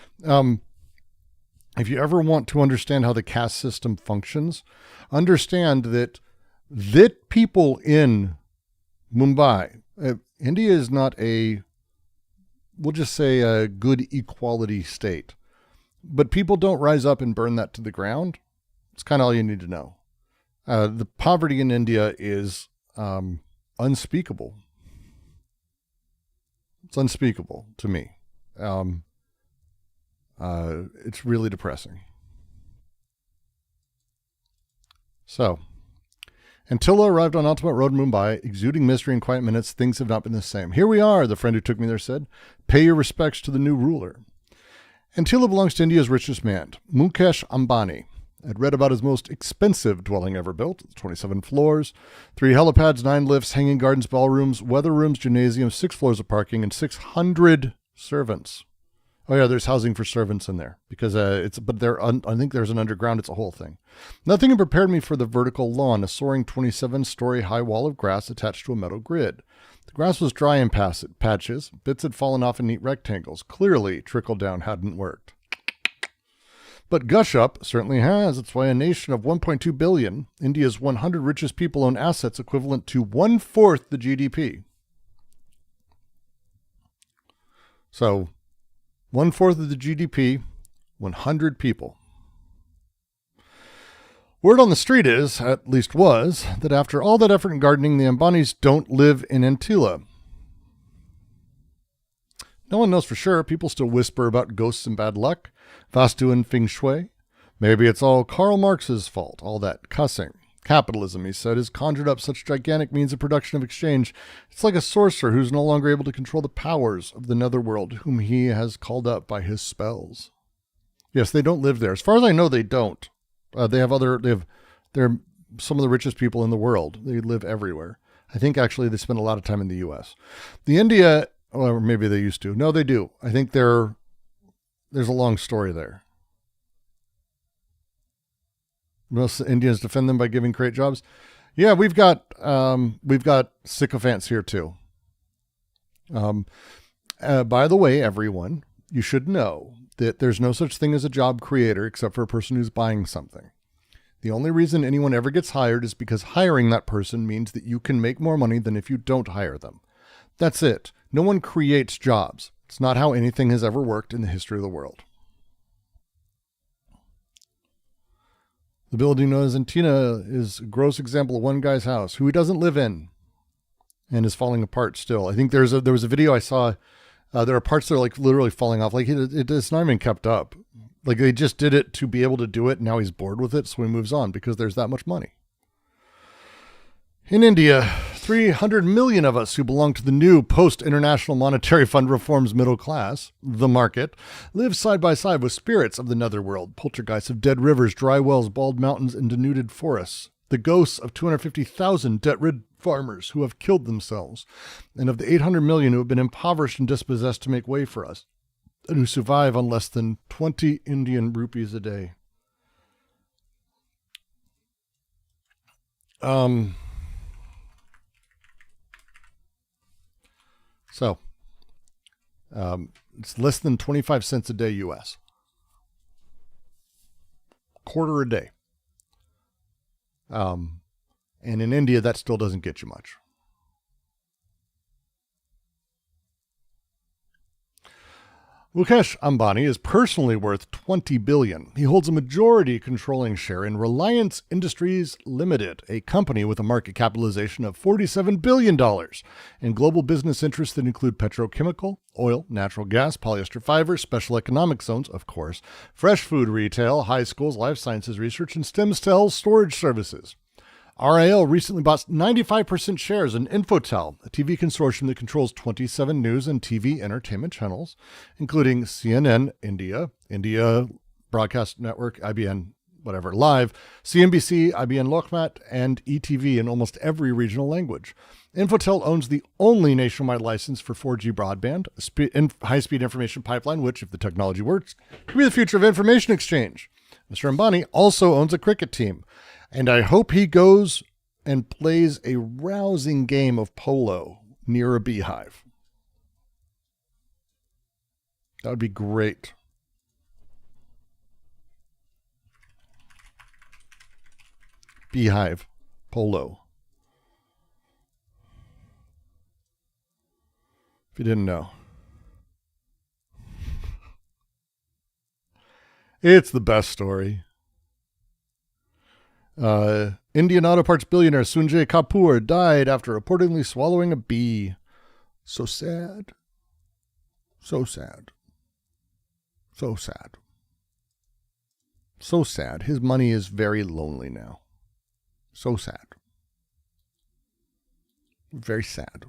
If you ever want to understand how the caste system functions, understand that people in Mumbai, India is not we'll just say a good equality state. But people don't rise up and burn that to the ground. It's kind of all you need to know. The poverty in India is unspeakable. It's unspeakable to me. It's really depressing. So, Antilla arrived on Ultimate Road, Mumbai, exuding mystery and quiet minutes. Things have not been the same. Here we are, the friend who took me there said. Pay your respects to the new ruler. Antilla belongs to India's richest man, Mukesh Ambani. I'd read about his most expensive dwelling ever built, 27 floors, 3 helipads, 9 lifts, hanging gardens, ballrooms, weather rooms, gymnasium, 6 floors of parking, and 600 servants. Oh yeah, there's housing for servants in there because I think there's an underground. It's a whole thing. Nothing had prepared me for the vertical lawn, a soaring 27-story high wall of grass attached to a metal grid. The grass was dry in patches. Bits had fallen off in neat rectangles. Clearly, trickle down hadn't worked. But gush up certainly has. It's why a nation of 1.2 billion, India's 100 richest people own assets equivalent to 1/4 the GDP. So, 1/4 of the GDP, 100 people. Word on the street is, at least was, that after all that effort in gardening, the Ambanis don't live in Antilla. No one knows for sure. People still whisper about ghosts and bad luck, Vastu and Feng Shui. Maybe it's all Karl Marx's fault, all that cussing. Capitalism, he said, has conjured up such gigantic means of production of exchange. It's like a sorcerer who's no longer able to control the powers of the netherworld, whom he has called up by his spells. Yes, they don't live there. As far as I know, they don't. They're some of the richest people in the world. They live everywhere. I think actually they spend a lot of time in the U.S. The India, or maybe they used to. No, they do. I think there's a long story there. Most Indians defend them by giving great jobs. Yeah, we've got sycophants here too. By the way, everyone, you should know that there's no such thing as a job creator except for a person who's buying something. The only reason anyone ever gets hired is because hiring that person means that you can make more money than if you don't hire them. That's it. No one creates jobs. It's not how anything has ever worked in the history of the world. The building known as Antina is a gross example of one guy's house who he doesn't live in and is falling apart still. I think there was a video I saw. There are parts that are like literally falling off. Like it's not even kept up. Like they just did it to be able to do it. And now he's bored with it. So he moves on because there's that much money. In India, 300 million of us who belong to the new post-International Monetary Fund reforms middle class, the market, live side by side with spirits of the netherworld, poltergeists of dead rivers, dry wells, bald mountains, and denuded forests, the ghosts of 250,000 debt-rid farmers who have killed themselves, and of the 800 million who have been impoverished and dispossessed to make way for us, and who survive on less than 20 Indian rupees a day. So, it's less than 25 cents a day U.S. Quarter a day. And in India, that still doesn't get you much. Mukesh Ambani is personally worth $20 billion. He holds a majority controlling share in Reliance Industries Limited, a company with a market capitalization of $47 billion, and global business interests that include petrochemical, oil, natural gas, polyester fiber, special economic zones, of course, fresh food retail, high schools, life sciences research, and stem cell storage services. RIL recently bought 95% shares in Infotel, a TV consortium that controls 27 news and TV entertainment channels, including CNN, India Broadcast Network, IBN, whatever, Live, CNBC, IBN Lokmat, and ETV in almost every regional language. Infotel owns the only nationwide license for 4G broadband, high-speed information pipeline, which, if the technology works, could be the future of information exchange. Mr. Ambani also owns a cricket team, and I hope he goes and plays a rousing game of polo near a beehive. That would be great. Beehive polo. If you didn't know. It's the best story. Indian auto parts billionaire Sanjay Kapoor died after reportedly swallowing a bee. So sad. So sad. So sad. So sad. His money is very lonely now. So sad. Very sad.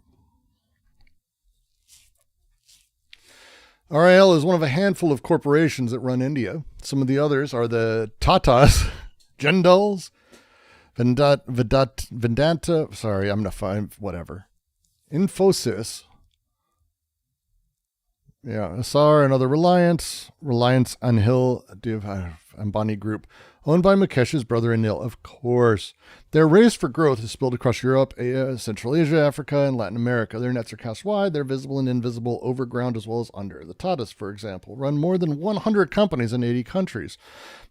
RIL is one of a handful of corporations that run India. Some of the others are the Tatas, Jindals, Vedanta, sorry, I'm not fine, whatever. Infosys. Yeah, Essar, another Reliance Anhil Ambani Group, owned by Mukesh's brother Anil, of course. Their race for growth has spilled across Europe, Central Asia, Africa, and Latin America. Their nets are cast wide. They're visible and invisible, over ground as well as under. The Tatas, for example, run more than 100 companies in 80 countries.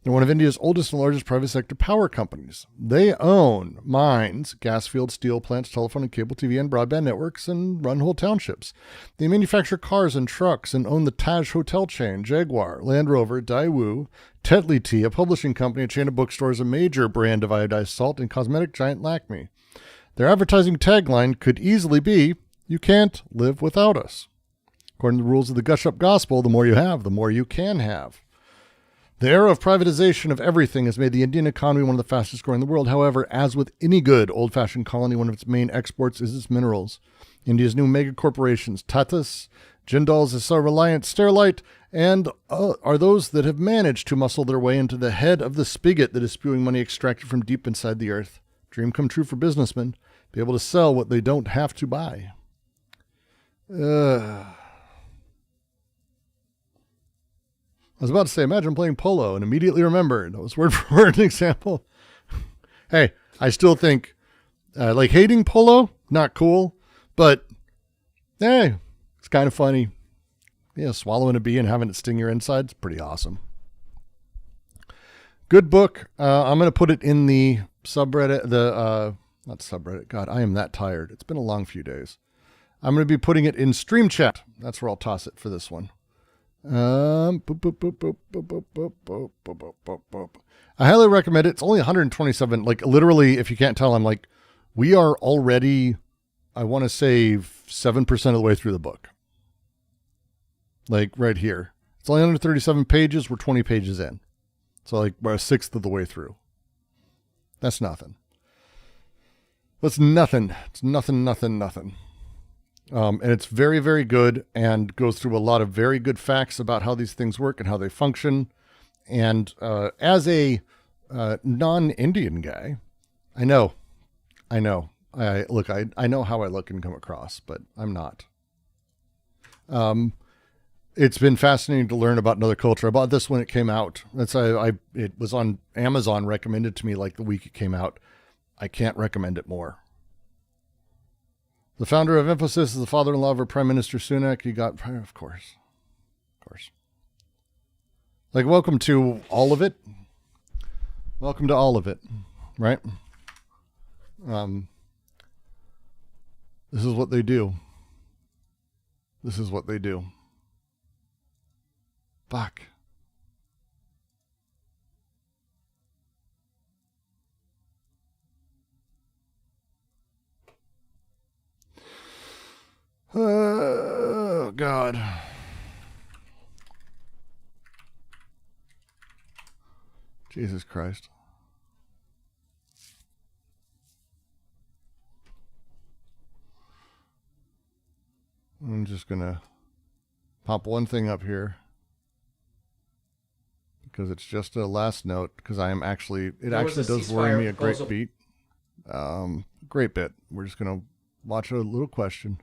They're one of India's oldest and largest private sector power companies. They own mines, gas fields, steel plants, telephone and cable TV and broadband networks, and run whole townships. They manufacture cars and trucks and own the Taj hotel chain, Jaguar, Land Rover, Daewoo, Tetley Tea, a publishing company, a chain of bookstores, a major brand of iodized salt, and cosmetic giant Lakme. Their advertising tagline could easily be, "You can't live without us." According to the rules of the Gush Up Gospel, the more you have, the more you can have. The era of privatization of everything has made the Indian economy one of the fastest growing in the world. However, as with any good old-fashioned colony, one of its main exports is its minerals. India's new mega corporations, Tatas, Jindals, Essar, Reliance, Sterlite, and are those that have managed to muscle their way into the head of the spigot that is spewing money extracted from deep inside the earth. Dream come true for businessmen. Be able to sell what they don't have to buy. I was about to say, imagine playing polo and immediately remembered. That was word for word an example. Hey, I still think, like hating polo, not cool, but hey, it's kind of funny. Yeah, swallowing a bee and having it sting your insides, pretty awesome. Good book. I'm going to put it in the subreddit, not subreddit. God, I am that tired. It's been a long few days. I'm going to be putting it in stream chat. That's where I'll toss it for this one. I highly recommend it. It's only 127. Like literally, if you can't tell, I'm like, we are already, I want to say 7% of the way through the book. Like right here. It's only 137 pages. We're 20 pages in. So like we're a sixth of the way through. That's nothing. That's nothing. It's nothing. And it's very, very good and goes through a lot of very good facts about how these things work and how they function. And as a non-Indian guy, I know. I know how I look and come across, but I'm not. It's been fascinating to learn about another culture. I bought this when it came out. It was on Amazon, recommended to me like the week it came out. I can't recommend it more. The founder of Infosys is the father-in-law of our Prime Minister Sunak. Of course. Like, welcome to all of it. Welcome to all of it, right? This is what they do. Fuck. Oh, God. Jesus Christ. I'm just going to pop one thing up here because it's just a last note, because I am actually, it actually does worry me a great beat. Great bit. We're just going to watch a little question.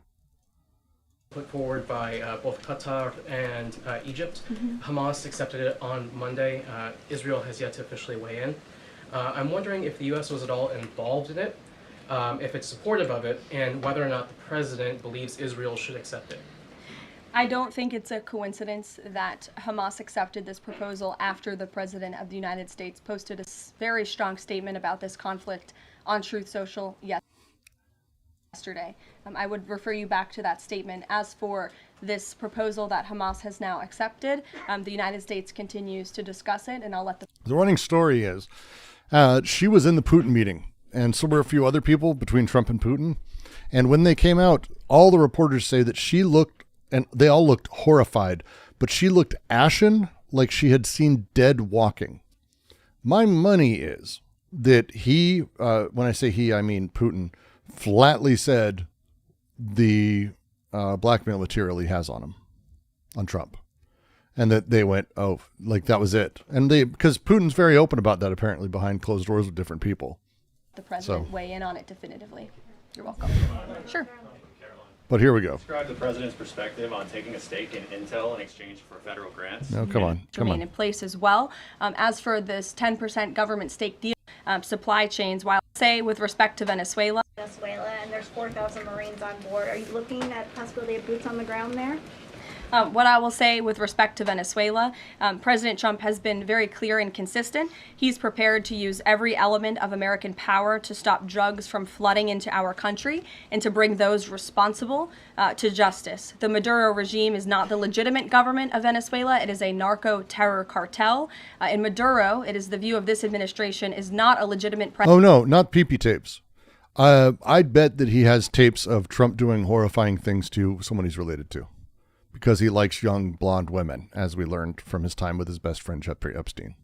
Put forward by both Qatar and Egypt. Hamas accepted it on Monday. Israel has yet to officially weigh in. I'm wondering if the U.S. was at all involved in it, if it's supportive of it, and whether or not the president believes Israel should accept it. I don't think it's a coincidence that Hamas accepted this proposal after the President of the United States posted a very strong statement about this conflict on Truth Social yesterday. I would refer you back to that statement. As for this proposal that Hamas has now accepted, the United States continues to discuss it, and I'll let The running story is she was in the Putin meeting, and so were a few other people between Trump and Putin. And when they came out, all the reporters say that she looked, and they all looked horrified, but she looked ashen, like she had seen dead walking. My money is that he, when I say he, I mean Putin, flatly said the blackmail material he has on him, on Trump. And that they went, oh, like that was it. And they, because Putin's very open about that apparently behind closed doors with different people. the president weigh in on it definitively. You're welcome. Sure. But here we go. Describe the president's perspective on taking a stake in Intel in exchange for federal grants. No, come on. Remain in place as well. As for this 10% government stake deal, supply chains, while say with respect to Venezuela, And there's 4,000 Marines on board. Are you looking at possibility of boots on the ground there? what I will say with respect to Venezuela, President Trump has been very clear and consistent. He's prepared to use every element of American power to stop drugs from flooding into our country and to bring those responsible to justice. The Maduro regime is not the legitimate government of Venezuela. It is a narco-terror cartel. In Maduro, it is the view of this administration, is not a legitimate president. Oh, no, not pee-pee tapes. I'd bet that he has tapes of Trump doing horrifying things to someone he's related to, because he likes young blonde women, as we learned from his time with his best friend Jeffrey Epstein.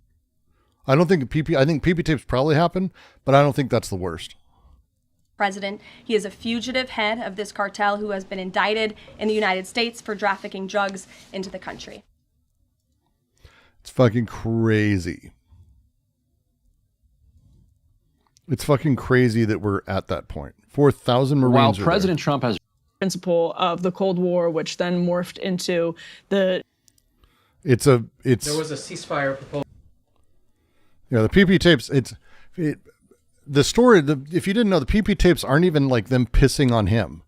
I think pee-pee tapes probably happen, but I don't think that's the worst. President. He is a fugitive head of this cartel who has been indicted in the United States for trafficking drugs into the country. It's fucking crazy. It's fucking crazy that we're at that point. 4,000 Marines. While President Trump has principle of the Cold War, which then morphed into the. There was a ceasefire proposal. Yeah, the PP tapes. The story. If you didn't know, the PP tapes aren't even like them pissing on him.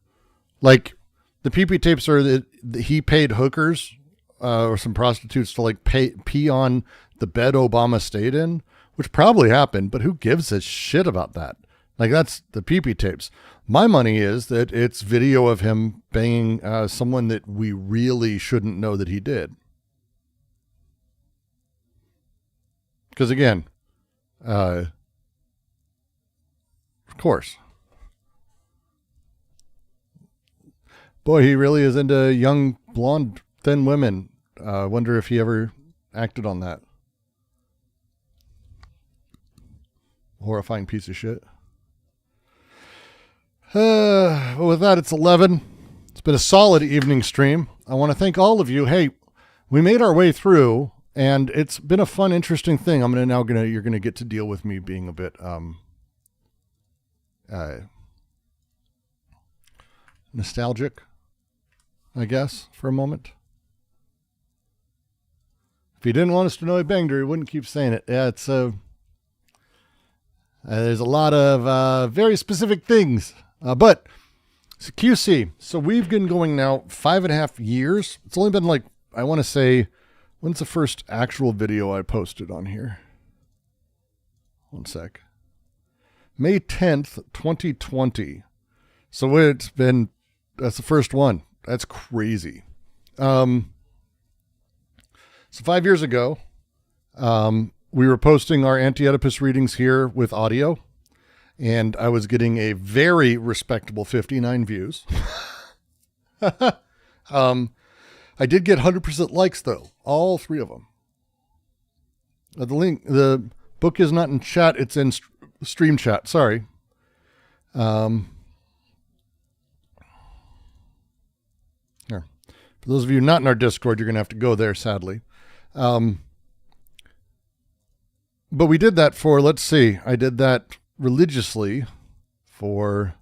Like the PP tapes are that he paid hookers or some prostitutes to like pee on the bed Obama stayed in, which probably happened, but who gives a shit about that? Like, that's the PP tapes. My money is that it's video of him banging someone that we really shouldn't know that he did. Because again, of course. Boy, he really is into young, blonde, thin women. Wonder if he ever acted on that. Horrifying piece of shit. Well, with that, it's 11. It's been a solid evening stream. I want to thank all of you. Hey, we made our way through, and it's been a fun, interesting thing. You're gonna get to deal with me being a bit nostalgic, I guess, for a moment. If he didn't want us to know he banged her, he wouldn't keep saying it. Yeah, it's there's a lot of very specific things. But it's QC. So we've been going now 5.5 years. It's only been like, I want to say, when's the first actual video I posted on here? One sec. May 10th, 2020. So that's the first one. That's crazy. So 5 years ago, we were posting our anti-Oedipus readings here with audio, and I was getting a very respectable 59 views. I did get 100% likes though, all 3 of them. The book is not in chat; it's in stream chat. Sorry. Here. For those of you not in our Discord, you're going to have to go there, sadly. But we did that for, let's see, I did that religiously for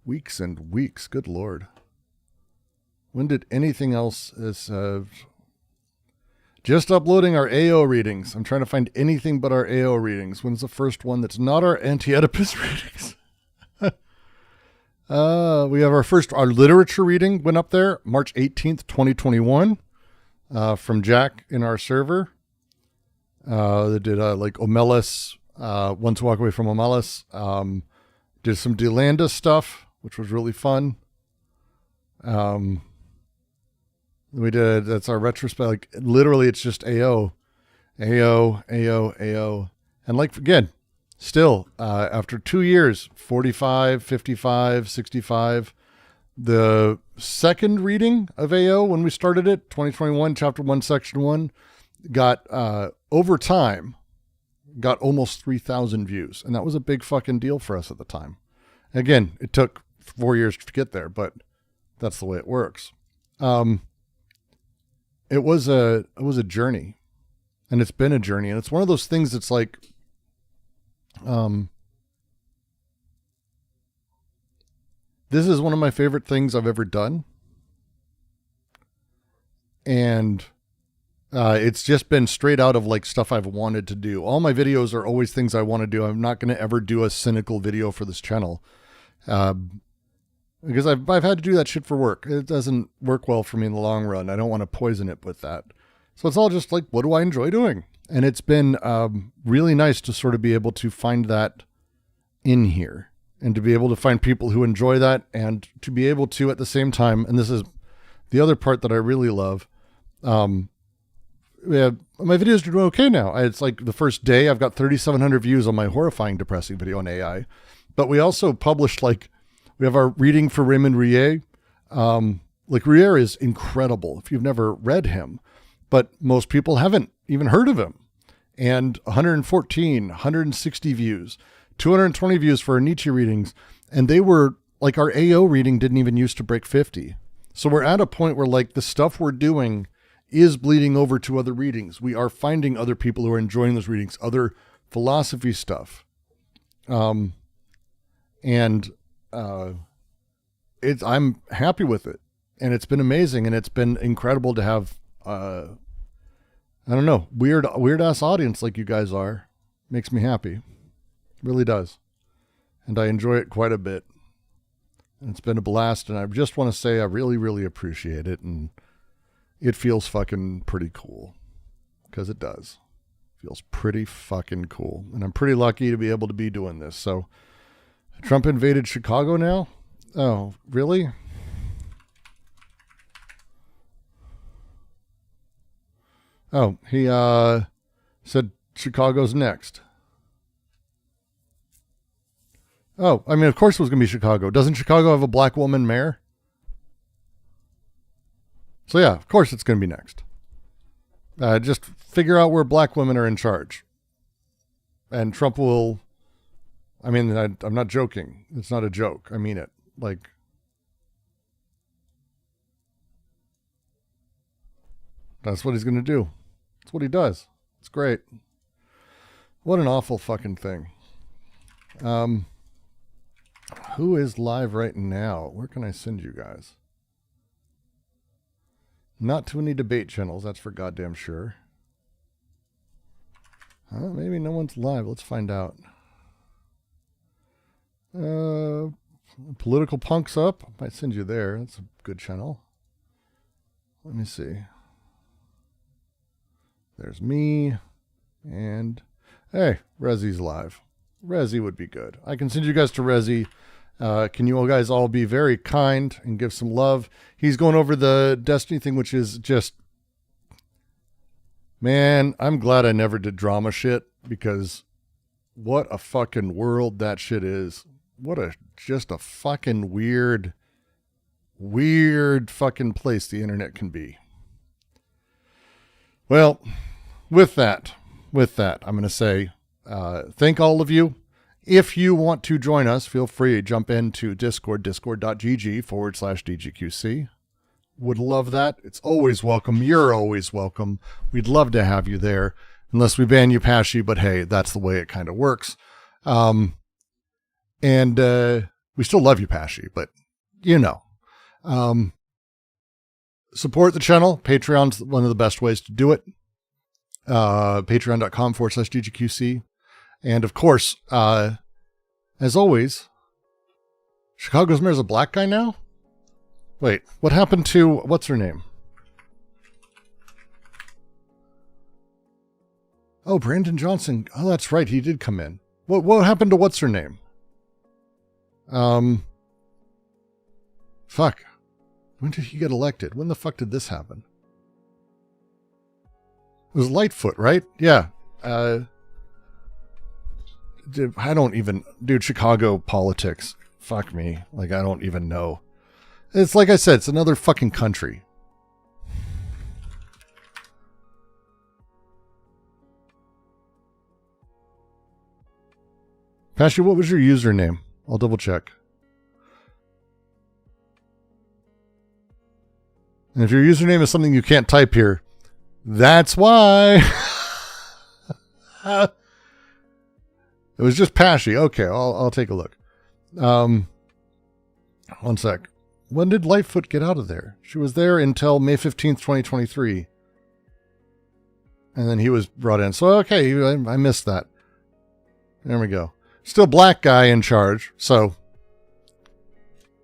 weeks and weeks. Good Lord. When did anything else just uploading our AO readings. I'm trying to find anything but our AO readings. When's the first one that's not our anti-Oedipus readings? We have our literature reading went up there, March 18th, 2021, from Jack in our server. They did like Omelis, One to Walk Away from Omelis. Did some DeLanda stuff, which was really fun. We did, that's our retrospect, like literally it's just AO. And like, again, still, after 2 years, 45, 55, 65. The second reading of AO, when we started it, 2021, chapter 1, section 1, got, over time, got almost 3,000 views. And that was a big fucking deal for us at the time. Again, it took 4 years to get there, but that's the way it works. It was a journey, and it's been a journey, and it's one of those things that's like, this is one of my favorite things I've ever done. And it's just been straight out of like stuff I've wanted to do. All my videos are always things I want to do. I'm not going to ever do a cynical video for this channel. Because I've had to do that shit for work. It doesn't work well for me in the long run. I don't want to poison it with that. So it's all just like, what do I enjoy doing? And it's been really nice to sort of be able to find that in here and to be able to find people who enjoy that and to be able to at the same time, and this is the other part that I really love. My videos are doing okay now. It's like the first day I've got 3,700 views on my horrifying, depressing video on AI. But we also published we have our reading for Raymond Rouillet. Like Rouillet is incredible if you've never read him, but most people haven't even heard of him. And 114, 160 views, 220 views for our Nietzsche readings. And they were like, our AO reading didn't even used to break 50. So we're at a point where like the stuff we're doing is bleeding over to other readings. We are finding other people who are enjoying those readings, other philosophy stuff. I'm happy with it, and it's been amazing, and it's been incredible to have I don't know, weird ass audience like you guys are. Makes me happy. Really does. And I enjoy it quite a bit. And it's been a blast, and I just want to say I really, really appreciate it, and it feels fucking pretty cool. Because it does. Feels pretty fucking cool. And I'm pretty lucky to be able to be doing this. So Trump invaded Chicago now? Oh, really? Oh, he said Chicago's next. Oh, I mean, of course it was going to be Chicago. Doesn't Chicago have a black woman mayor? So yeah, of course it's going to be next. Just figure out where black women are in charge. And Trump will... I mean, I'm not joking. It's not a joke. I mean it. Like, that's what he's going to do. That's what he does. It's great. What an awful fucking thing. Who is live right now? Where can I send you guys? Not to any debate channels. That's for goddamn sure. Maybe no one's live. Let's find out. Political Punks up. I might send you there. That's a good channel. Let me see. There's me. And hey, Rezzy's live. Rezzy would be good. I can send you guys to Rezzy. Can you all guys all be very kind and give some love? He's going over the Destiny thing, which is just... Man, I'm glad I never did drama shit, because what a fucking world that shit is. Just a fucking weird fucking place the internet can be. Well, with that, I'm going to say, thank all of you. If you want to join us, feel free to jump into Discord, discord.gg/DGQC. Would love that. It's always welcome. You're always welcome. We'd love to have you there, unless we ban you, Pashy, but hey, that's the way it kind of works. And we still love you, Pashy, but you know. Support the channel. Patreon's one of the best ways to do it. Patreon.com/DGQC. And of course, as always, Chicago's mayor's a black guy now? Wait, what happened to, what's her name? Oh, Brandon Johnson. Oh, that's right. He did come in. What happened to what's her name? Fuck. When did he get elected? When the fuck did this happen? It was Lightfoot, right? Yeah. I don't even... Dude, Chicago politics. Fuck me. Like, I don't even know. It's like I said, it's another fucking country. Pashy, what was your username? I'll double check. And if your username is something you can't type here, that's why. It was just Pashy. Okay, I'll take a look. One sec. When did Lightfoot get out of there? She was there until May 15th, 2023. And then he was brought in. So, okay, I missed that. There we go. Still black guy in charge. So,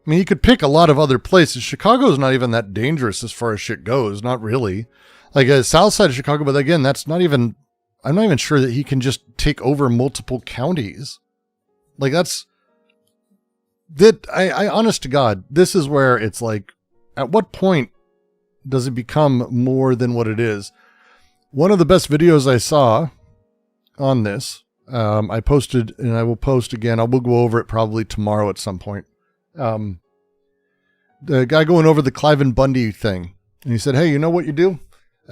I mean, you could pick a lot of other places. Chicago's not even that dangerous as far as shit goes. Not really. Like, south side of Chicago, but again, that's not even... I'm not even sure that he can just take over multiple counties. Like, that's... I honest to God, this is where it's like, at what point does it become more than what it is? One of the best videos I saw on this, I posted, and I will post again. I will go over it probably tomorrow at some point. The guy going over the Clive and Bundy thing. And he said, hey, you know what you do?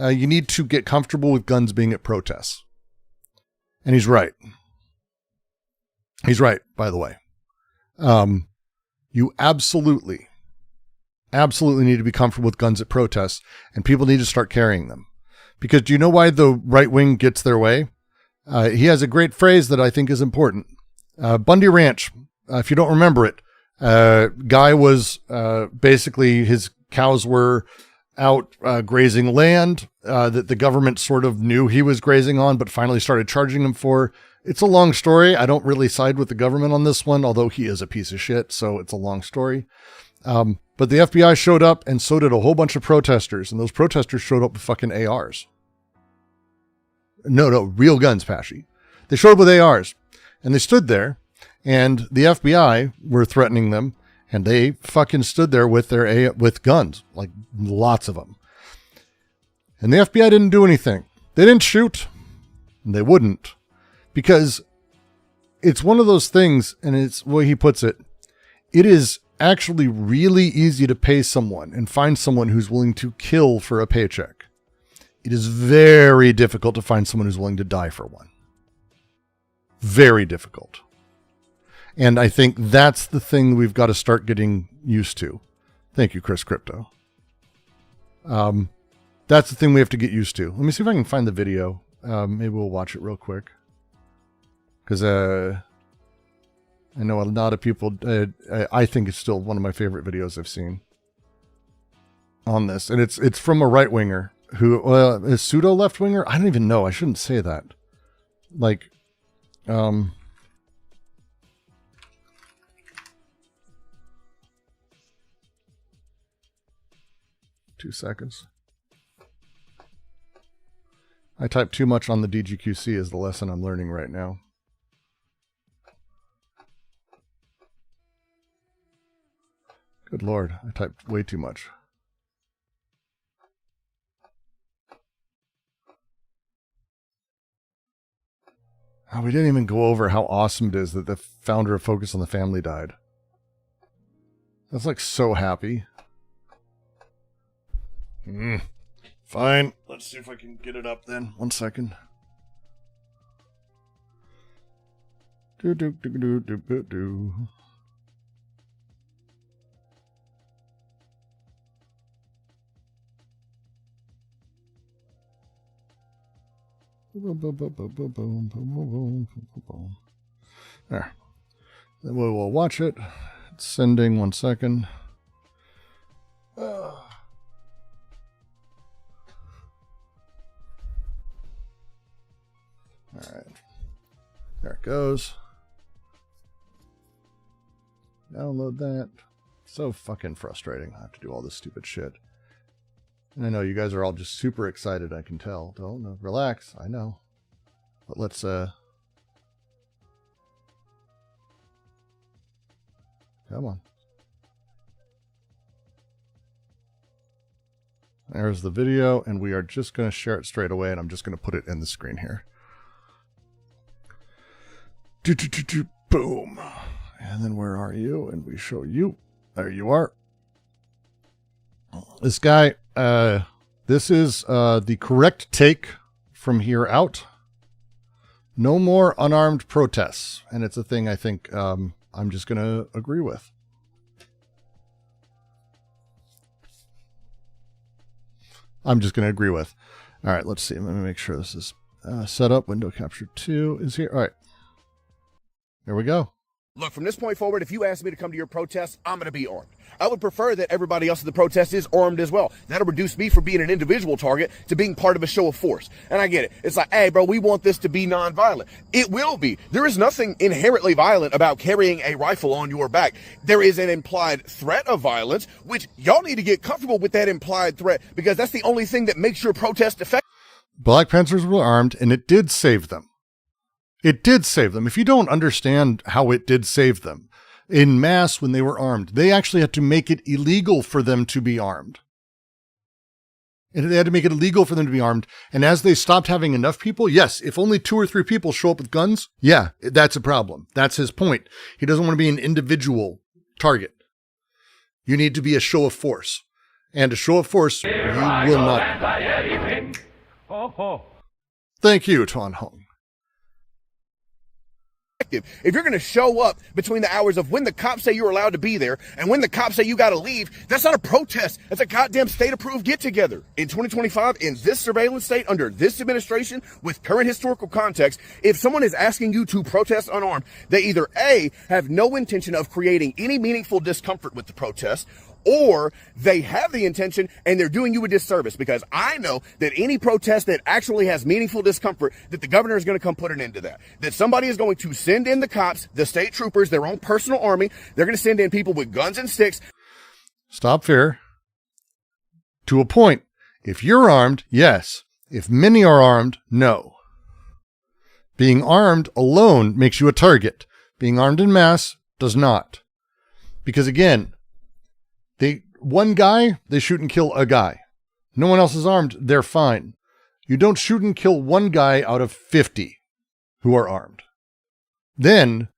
You need to get comfortable with guns being at protests. And he's right. He's right, by the way. You absolutely need to be comfortable with guns at protests, and people need to start carrying them. Because do you know why the right wing gets their way? He has a great phrase that I think is important. Bundy Ranch, if you don't remember it, guy was basically, his cows were out grazing land that the government sort of knew he was grazing on, but finally started charging him for. It's a long story. I don't really side with the government on this one, although he is a piece of shit, so it's a long story. But the FBI showed up, and so did a whole bunch of protesters, and those protesters showed up with fucking ARs. No, real guns, Pashy. They showed up with ARs, and they stood there, and the FBI were threatening them, and they fucking stood there with with guns, like lots of them. And the FBI didn't do anything. They didn't shoot, and they wouldn't. Because it's one of those things, and it's the way he puts it, it is actually really easy to pay someone and find someone who's willing to kill for a paycheck. It is very difficult to find someone who's willing to die for one. Very difficult. And I think that's the thing we've got to start getting used to. Thank you, Chris Crypto. That's the thing we have to get used to. Let me see if I can find the video. Maybe we'll watch it real quick. Because I know a lot of people, I think it's still one of my favorite videos I've seen on this. And it's from a right-winger who, a pseudo-left-winger? I don't even know. I shouldn't say that. Like, 2 seconds. I type too much on the DGQC is the lesson I'm learning right now. Good Lord, I typed way too much. Oh, we didn't even go over how awesome it is that the founder of Focus on the Family died. That's like so happy. Fine. Let's see if I can get it up then. 1 second. Do. There. Then we will watch it. It's sending. 1 second. All right. There it goes. Download that. So fucking frustrating. I have to do all this stupid shit. And I know you guys are all just super excited, I can tell. Don't relax, I know. But let's come on. There's the video, and we are just going to share it straight away, and I'm just going to put it in the screen here. Boom. And then where are you? And we show you. There you are. This guy, this is the correct take from here out. No more unarmed protests. And it's a thing I think I'm just going to agree with. I'm just going to agree with. All right, let's see. Let me make sure this is set up. Window capture 2 is here. All right. There we go. Look, from this point forward, if you ask me to come to your protest, I'm going to be armed. I would prefer that everybody else at the protest is armed as well. That'll reduce me from being an individual target to being part of a show of force. And I get it. It's like, hey, bro, we want this to be nonviolent. It will be. There is nothing inherently violent about carrying a rifle on your back. There is an implied threat of violence, which y'all need to get comfortable with that implied threat, because that's the only thing that makes your protest effective. Black Panthers were armed, and it did save them. It did save them. If you don't understand how it did save them, in mass when they were armed, they actually had to make it illegal for them to be armed. And they had to make it illegal for them to be armed. And as they stopped having enough people, yes, if only 2 or 3 people show up with guns, yeah, that's a problem. That's his point. He doesn't want to be an individual target. You need to be a show of force. And a show of force, you will not. Thank you, Tuan Hong. If you're going to show up between the hours of when the cops say you're allowed to be there and when the cops say you got to leave, that's not a protest. That's a goddamn state-approved get-together. In 2025, in this surveillance state, under this administration, with current historical context, if someone is asking you to protest unarmed, they either A, have no intention of creating any meaningful discomfort with the protest, or they have the intention and they're doing you a disservice, because I know that any protest that actually has meaningful discomfort, that the governor is going to come put an end to that. That somebody is going to send in the cops, the state troopers, their own personal army. They're going to send in people with guns and sticks. Stop fear. To a point. If you're armed, yes. If many are armed, no. Being armed alone makes you a target. Being armed in mass does not. Because again, one guy, they shoot and kill a guy. No one else is armed, they're fine. You don't shoot and kill one guy out of 50 who are armed. Then,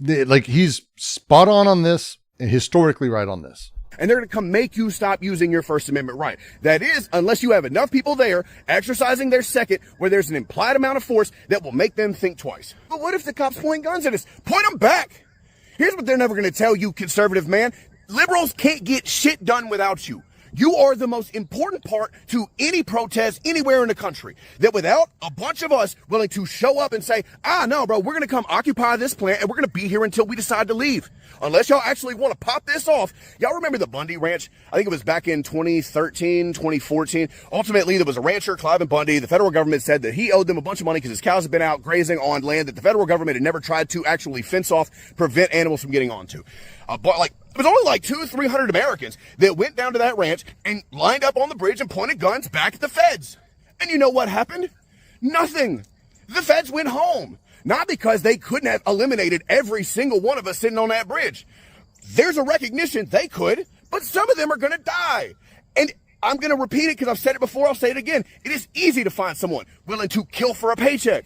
he's spot on this, and historically right on this. And they're going to come make you stop using your First Amendment right. That is, unless you have enough people there exercising their second, where there's an implied amount of force that will make them think twice. But what if the cops point guns at us? Point them back! Here's what they're never going to tell you, conservative man. Liberals can't get shit done without you. You are the most important part to any protest anywhere in the country. That without a bunch of us willing to show up and say, no, bro, we're going to come occupy this plant and we're going to be here until we decide to leave. Unless y'all actually want to pop this off. Y'all remember the Bundy Ranch? I think it was back in 2013, 2014. Ultimately, there was a rancher, Clive Bundy. The federal government said that he owed them a bunch of money because his cows had been out grazing on land that the federal government had never tried to actually fence off, prevent animals from getting onto. But it was only like 200-300 Americans that went down to that ranch and lined up on the bridge and pointed guns back at the feds. And you know what happened? Nothing. The feds went home. Not because they couldn't have eliminated every single one of us sitting on that bridge. There's a recognition they could, but some of them are going to die. And I'm going to repeat it because I've said it before, I'll say it again. It is easy to find someone willing to kill for a paycheck.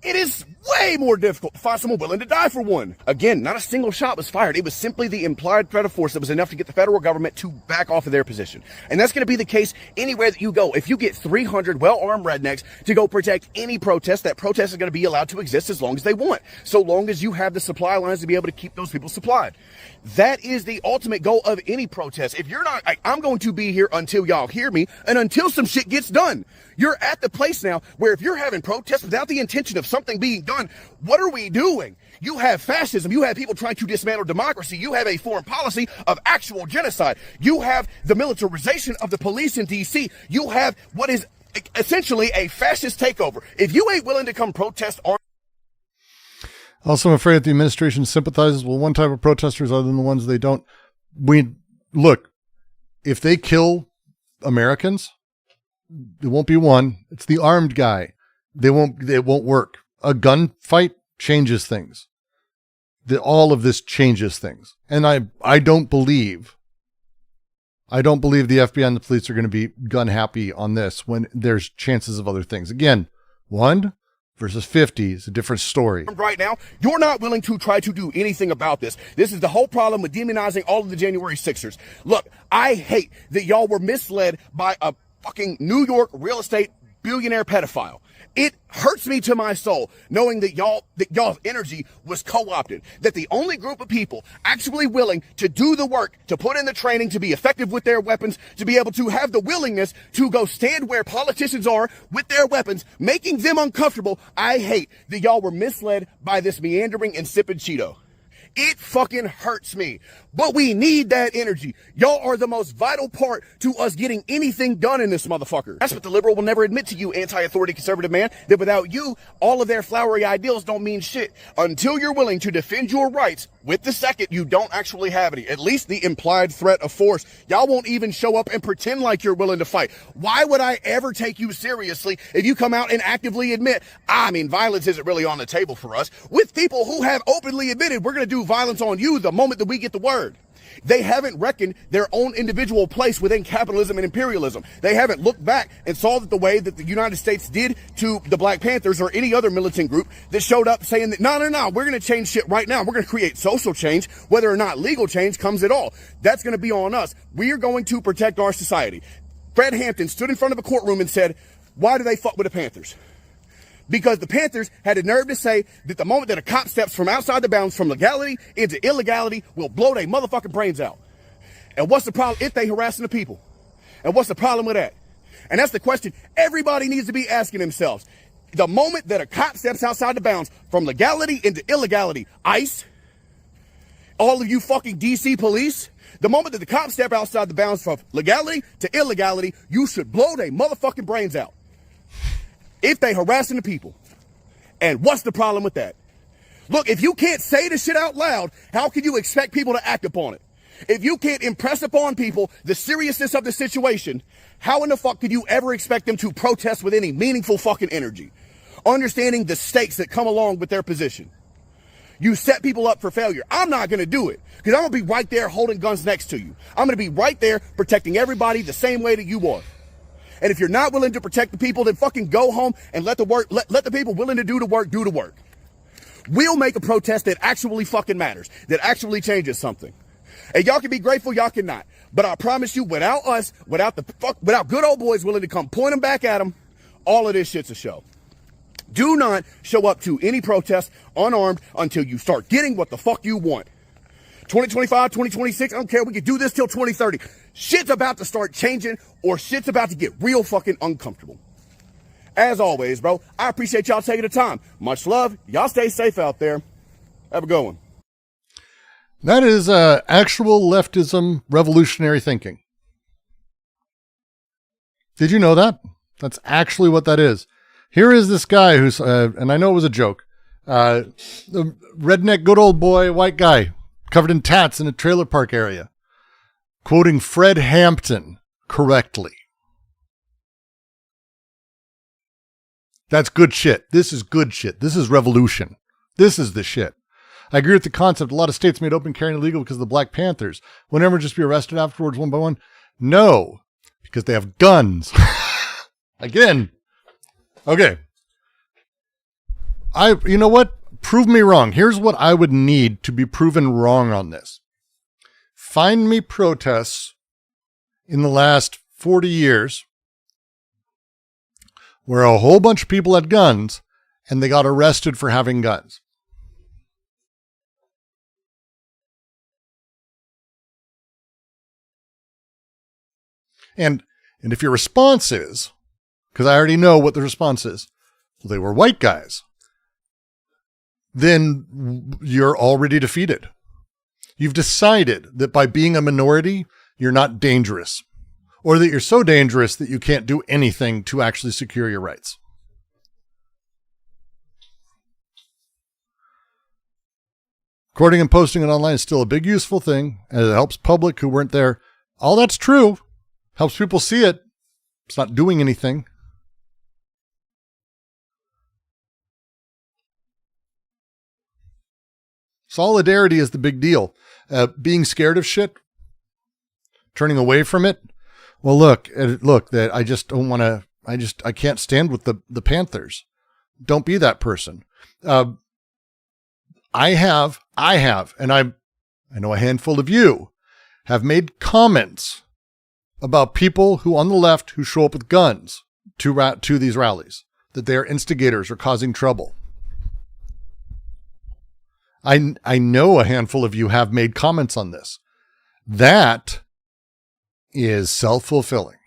It is way more difficult to find someone willing to die for one. Again, not a single shot was fired. It was simply the implied threat of force that was enough to get the federal government to back off of their position. And that's going to be the case anywhere that you go. If you get 300 well-armed rednecks to go protect any protest, that protest is going to be allowed to exist as long as they want, so long as you have the supply lines to be able to keep those people supplied. That is the ultimate goal of any protest. If you're not, I'm going to be here until y'all hear me and until some shit gets done. You're at the place now where if you're having protests without the intention of something being done, what are we doing? You have fascism. You have people trying to dismantle democracy. You have a foreign policy of actual genocide. You have the militarization of the police in D.C. You have what is essentially a fascist takeover. If you ain't willing to come protest on... Also, I'm afraid that the administration sympathizes with one type of protesters other than the ones they don't. Look, if they kill Americans, it won't be one. It's the armed guy. It won't work. A gunfight changes things. All of this changes things. And I don't believe the FBI and the police are going to be gun happy on this when there's chances of other things. Again, 1 versus 50 is a different story. Right now, you're not willing to try to do anything about this. This is the whole problem with demonizing all of the January 6ers. Look, I hate that y'all were misled by a fucking New York real estate billionaire pedophile. It hurts me to my soul knowing that y'all's energy was co-opted, that the only group of people actually willing to do the work, to put in the training, to be effective with their weapons, to be able to have the willingness to go stand where politicians are with their weapons, making them uncomfortable. I hate that y'all were misled by this meandering, insipid Cheeto. It fucking hurts me. But we need that energy. Y'all are the most vital part to us getting anything done in this motherfucker. That's what the liberal will never admit to you, anti-authority conservative man, that without you, all of their flowery ideals don't mean shit. Until you're willing to defend your rights with the second you don't actually have any, at least the implied threat of force, y'all won't even show up and pretend like you're willing to fight. Why would I ever take you seriously if you come out and actively admit, violence isn't really on the table for us, with people who have openly admitted we're going to do violence on you the moment that we get the word. They haven't reckoned their own individual place within capitalism and imperialism. They haven't looked back and saw that the way that the United States did to the Black Panthers or any other militant group that showed up saying that, no, we're going to change shit right now. We're going to create social change, whether or not legal change comes at all. That's going to be on us. We are going to protect our society. Fred Hampton stood in front of a courtroom and said, why do they fuck with the Panthers? Because the Panthers had the nerve to say that the moment that a cop steps from outside the bounds from legality into illegality will blow their motherfucking brains out. And what's the problem if they harassing the people? And what's the problem with that? And that's the question everybody needs to be asking themselves. The moment that a cop steps outside the bounds from legality into illegality, ICE, all of you fucking DC police, the moment that the cops step outside the bounds from legality to illegality, you should blow their motherfucking brains out. If they harassing the people. And what's the problem with that? Look, if you can't say the shit out loud, how can you expect people to act upon it? If you can't impress upon people the seriousness of the situation, how in the fuck could you ever expect them to protest with any meaningful fucking energy? Understanding the stakes that come along with their position. You set people up for failure. I'm not going to do it because I'm going to be right there holding guns next to you. I'm going to be right there protecting everybody the same way that you are. And if you're not willing to protect the people, then fucking go home and let the people willing to do the work do the work. We'll make a protest that actually fucking matters, that actually changes something. And y'all can be grateful, y'all cannot. But I promise you, without us, without good old boys willing to come point them back at them, all of this shit's a show. Do not show up to any protest unarmed until you start getting what the fuck you want. 2025, 2026, I don't care. We can do this till 2030. Shit's about to start changing or shit's about to get real fucking uncomfortable. As always, bro, I appreciate y'all taking the time. Much love. Y'all stay safe out there. Have a good one. That is actual leftism revolutionary thinking. Did you know that? That's actually what that is. Here is this guy who's, and I know it was a joke, the redneck good old boy, white guy, covered in tats in a trailer park area, quoting Fred Hampton correctly. That's good shit. This is good shit. This is revolution. This is the shit. I agree with the concept. A lot of states made open carry illegal because of the Black Panthers. Will never just be arrested afterwards one by one? No, because they have guns. Again. Okay. You know what? Prove me wrong. Here's what I would need to be proven wrong on this. Find me protests in the last 40 years where a whole bunch of people had guns and they got arrested for having guns. And if your response is, because I already know what the response is, well, they were white guys, then you're already defeated. You've decided that by being a minority, you're not dangerous, or that you're so dangerous that you can't do anything to actually secure your rights. Recording and posting it online is still a big useful thing, and it helps public who weren't there. All that's true. Helps people see it. It's not doing anything. Solidarity is the big deal. Being scared of shit, turning away from it. Well, look, that I just don't want to, I can't stand with the Panthers. Don't be that person. I have, and I know a handful of you have made comments about people who on the left who show up with guns to these rallies, that they are instigators or causing trouble. I know a handful of you have made comments on this. That is self-fulfilling.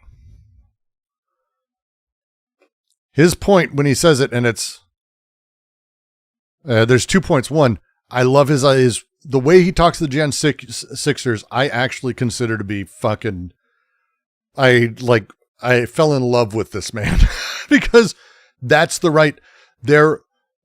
His point when he says it, and it's, there's 2 points. One, I love his the way he talks to the Gen Sixers, I actually consider to be fucking, I fell in love with this man because that's the right,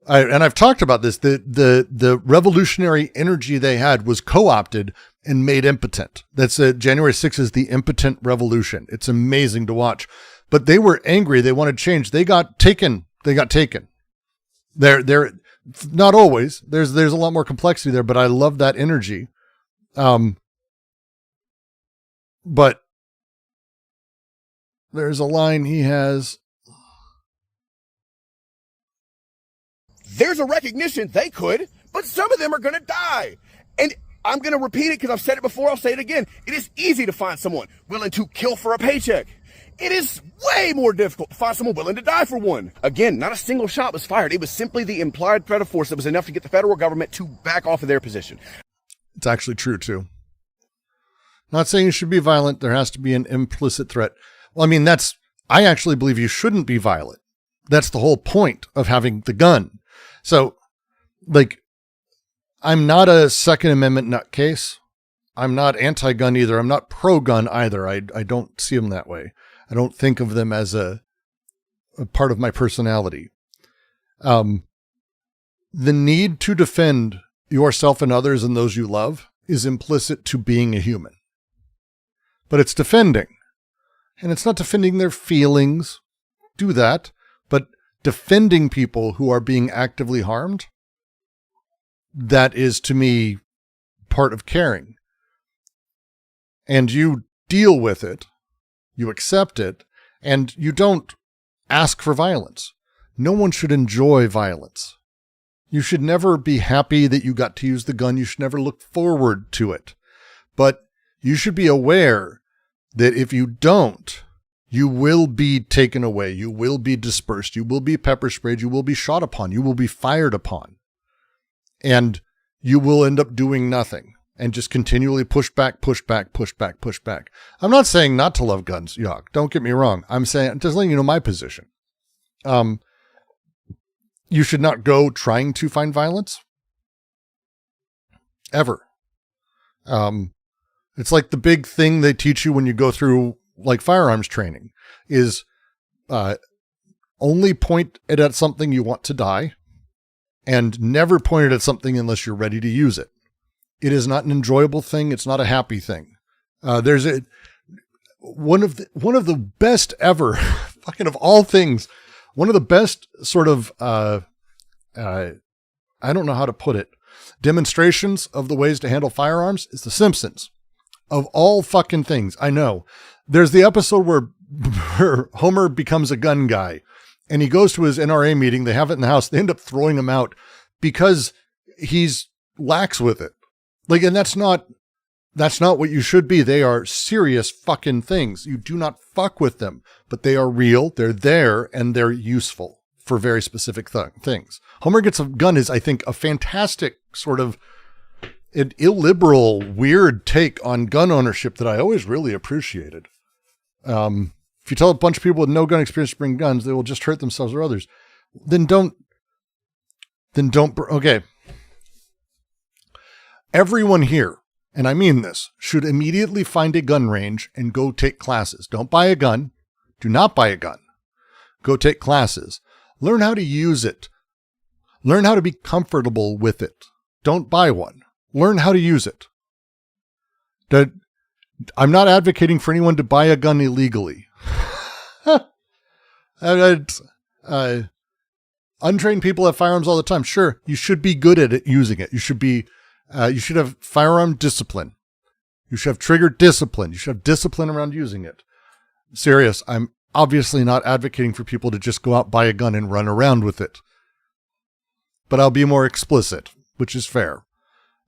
and I've talked about this, the revolutionary energy they had was co-opted and made impotent. That's January 6th is the impotent revolution. It's amazing to watch, but they were angry. They wanted change. They got taken. They're not always, there's a lot more complexity there, but I love that energy. But there's a line he has. There's a recognition they could, but some of them are going to die. And I'm going to repeat it because I've said it before. I'll say it again. It is easy to find someone willing to kill for a paycheck. It is way more difficult to find someone willing to die for one. Again, not a single shot was fired. It was simply the implied threat of force that was enough to get the federal government to back off of their position. It's actually true, too. Not saying you should be violent. There has to be an implicit threat. Well, I mean, I actually believe you shouldn't be violent. That's the whole point of having the gun. So, I'm not a Second Amendment nutcase. I'm not anti-gun either. I'm not pro-gun either. I don't see them that way. I don't think of them as a part of my personality. The need to defend yourself and others and those you love is implicit to being a human. But it's defending. And it's not defending their feelings. Do that. But defending people who are being actively harmed, that is, to me, part of caring. And you deal with it, you accept it, and you don't ask for violence. No one should enjoy violence. You should never be happy that you got to use the gun. You should never look forward to it. But you should be aware that if you don't, you will be taken away. You will be dispersed. You will be pepper sprayed. You will be shot upon. You will be fired upon. And you will end up doing nothing and just continually push back, push back, push back, push back. I'm not saying not to love guns, Yock. Don't get me wrong. I'm saying, just letting you know my position. You should not go trying to find violence. Ever. It's like the big thing they teach you when you go through firearms training is only point it at something you want to die and never point it at something unless you're ready to use it. It is not an enjoyable thing. It's not a happy thing. There's one of the best ever fucking of all things. One of the best sort of, I don't know how to put it, demonstrations of the ways to handle firearms is The Simpsons. Of all fucking things, I know. There's the episode where Homer becomes a gun guy and he goes to his NRA meeting. They have it in the house. They end up throwing him out because he's lax with it. Like, and that's not what you should be. They are serious fucking things. You do not fuck with them, but they are real. They're there and they're useful for very specific things. Homer Gets a Gun is, I think, a fantastic sort of an illiberal, weird take on gun ownership that I always really appreciated. If you tell a bunch of people with no gun experience to bring guns, they will just hurt themselves or others. Then don't, okay. Everyone here, and I mean this, should immediately find a gun range and go take classes. Don't buy a gun. Do not buy a gun. Go take classes. Learn how to use it. Learn how to be comfortable with it. Don't buy one. Learn how to use it. I'm not advocating for anyone to buy a gun illegally. Untrained people have firearms all the time. Sure, you should be good at it, using it. You should have firearm discipline. You should have trigger discipline. You should have discipline around using it. Serious. I'm obviously not advocating for people to just go out, buy a gun and run around with it. But I'll be more explicit, which is fair.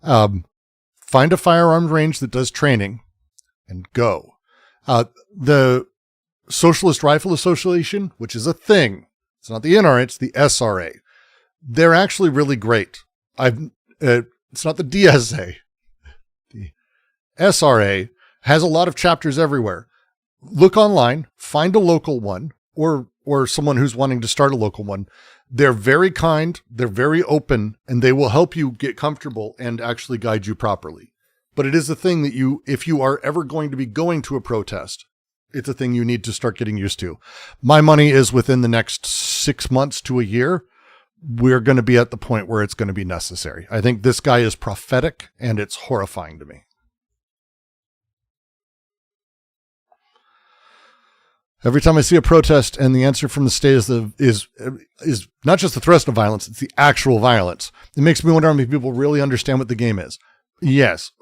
Find a firearm range that does training and go. The Socialist Rifle Association, which is a thing. It's not the NRA, it's the SRA. They're actually really great. It's not the DSA. The SRA has a lot of chapters everywhere. Look online, find a local one, or someone who's wanting to start a local one. They're very kind, they're very open, and they will help you get comfortable and actually guide you properly. But it is a thing that if you are ever going to be going to a protest, it's a thing you need to start getting used to. My money is within the next 6 months to a year, we're going to be at the point where it's going to be necessary. I think this guy is prophetic, and it's horrifying to me. Every time I see a protest and the answer from the state is not just the threat of violence, it's the actual violence. It makes me wonder how many people really understand what the game is. Yes,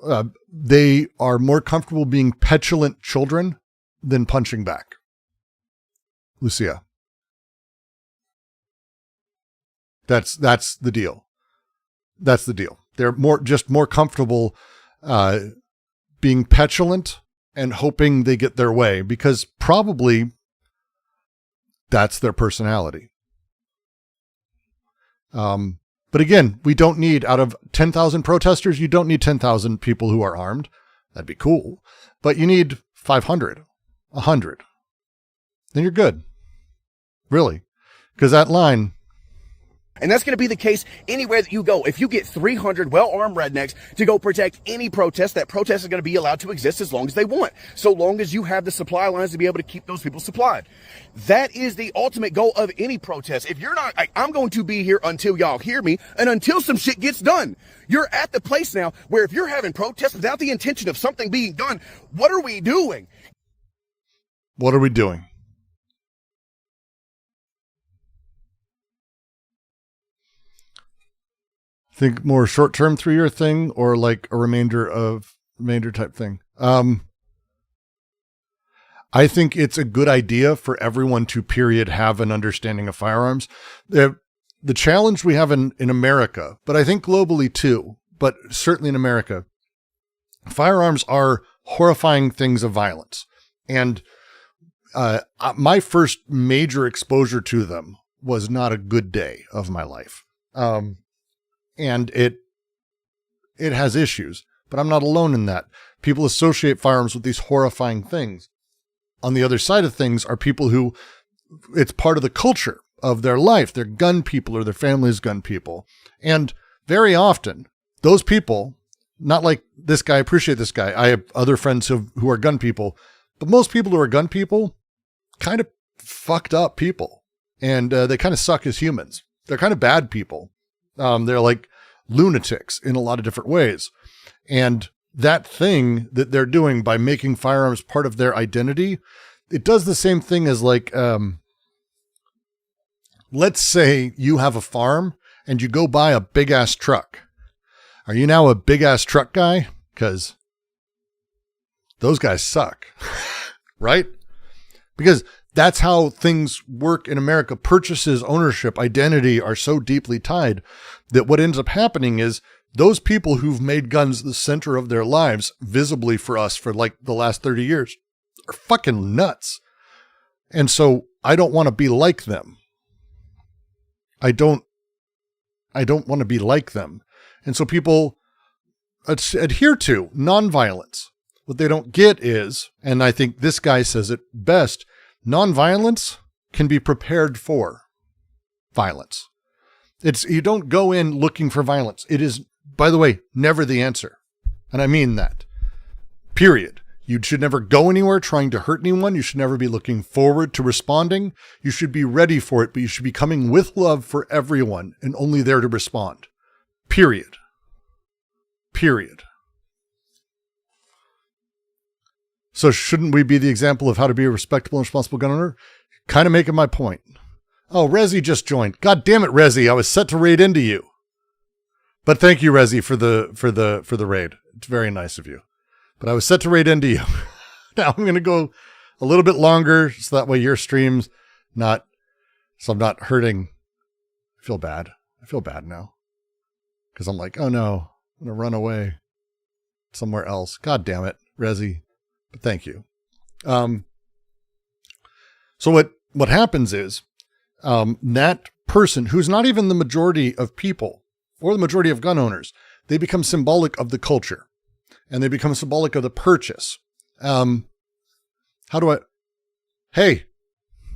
they are more comfortable being petulant children than punching back. Lucia. That's the deal. That's the deal. They're more comfortable being petulant and hoping they get their way, because probably that's their personality. But again, we don't need, out of 10,000 protesters, you don't need 10,000 people who are armed. That'd be cool. But you need 500, 100. Then you're good. Really. Because that line... And that's going to be the case anywhere that you go. If you get 300 well-armed rednecks to go protect any protest, that protest is going to be allowed to exist as long as they want, so long as you have the supply lines to be able to keep those people supplied. That is the ultimate goal of any protest. If you're not, I'm going to be here until y'all hear me and until some shit gets done. You're at the place now where if you're having protests without the intention of something being done, what are we doing? What are we doing? Think more short-term 3-year thing or like a remainder type thing. I think it's a good idea for everyone to have an understanding of firearms. The challenge we have in America, but I think globally too, but certainly in America, firearms are horrifying things of violence. And my first major exposure to them was not a good day of my life. And it has issues, but I'm not alone in that. People associate firearms with these horrifying things. On the other side of things are people who it's part of the culture of their life. They're gun people or their family's gun people. And very often those people, not like this guy, I appreciate this guy. I have other friends who are gun people, but most people who are gun people kind of fucked up people, and they kind of suck as humans. They're kind of bad people. They're like lunatics in a lot of different ways. And that thing that they're doing by making firearms part of their identity, it does the same thing as like, let's say you have a farm and you go buy a big ass truck. Are you now a big ass truck guy? Because those guys suck, right? Because That's how things work in America. Purchases, ownership, identity are so deeply tied that what ends up happening is those people who've made guns the center of their lives visibly for us for like the last 30 years are fucking nuts. And so I don't want to be like them. I don't want to be like them. And so people adhere to nonviolence. What they don't get is, and I think this guy says it best, nonviolence can be prepared for violence. You don't go in looking for violence. It is, by the way, never the answer. And I mean that. Period. You should never go anywhere trying to hurt anyone. You should never be looking forward to responding. You should be ready for it, but you should be coming with love for everyone and only there to respond. Period. Period. So shouldn't we be the example of how to be a respectable and responsible gun owner? Kind of making my point. Oh, Rezi just joined. God damn it, Rezi. I was set to raid into you. But thank you, Rezi, for the raid. It's very nice of you. But I was set to raid into you. Now I'm going to go a little bit longer so that way your stream's so I'm not hurting. I feel bad. I feel bad now. Because I'm like, oh no, I'm going to run away somewhere else. God damn it, Rezi. But thank you. So what happens is that person who's not even the majority of people or the majority of gun owners, they become symbolic of the culture. And they become symbolic of the purchase. Hey,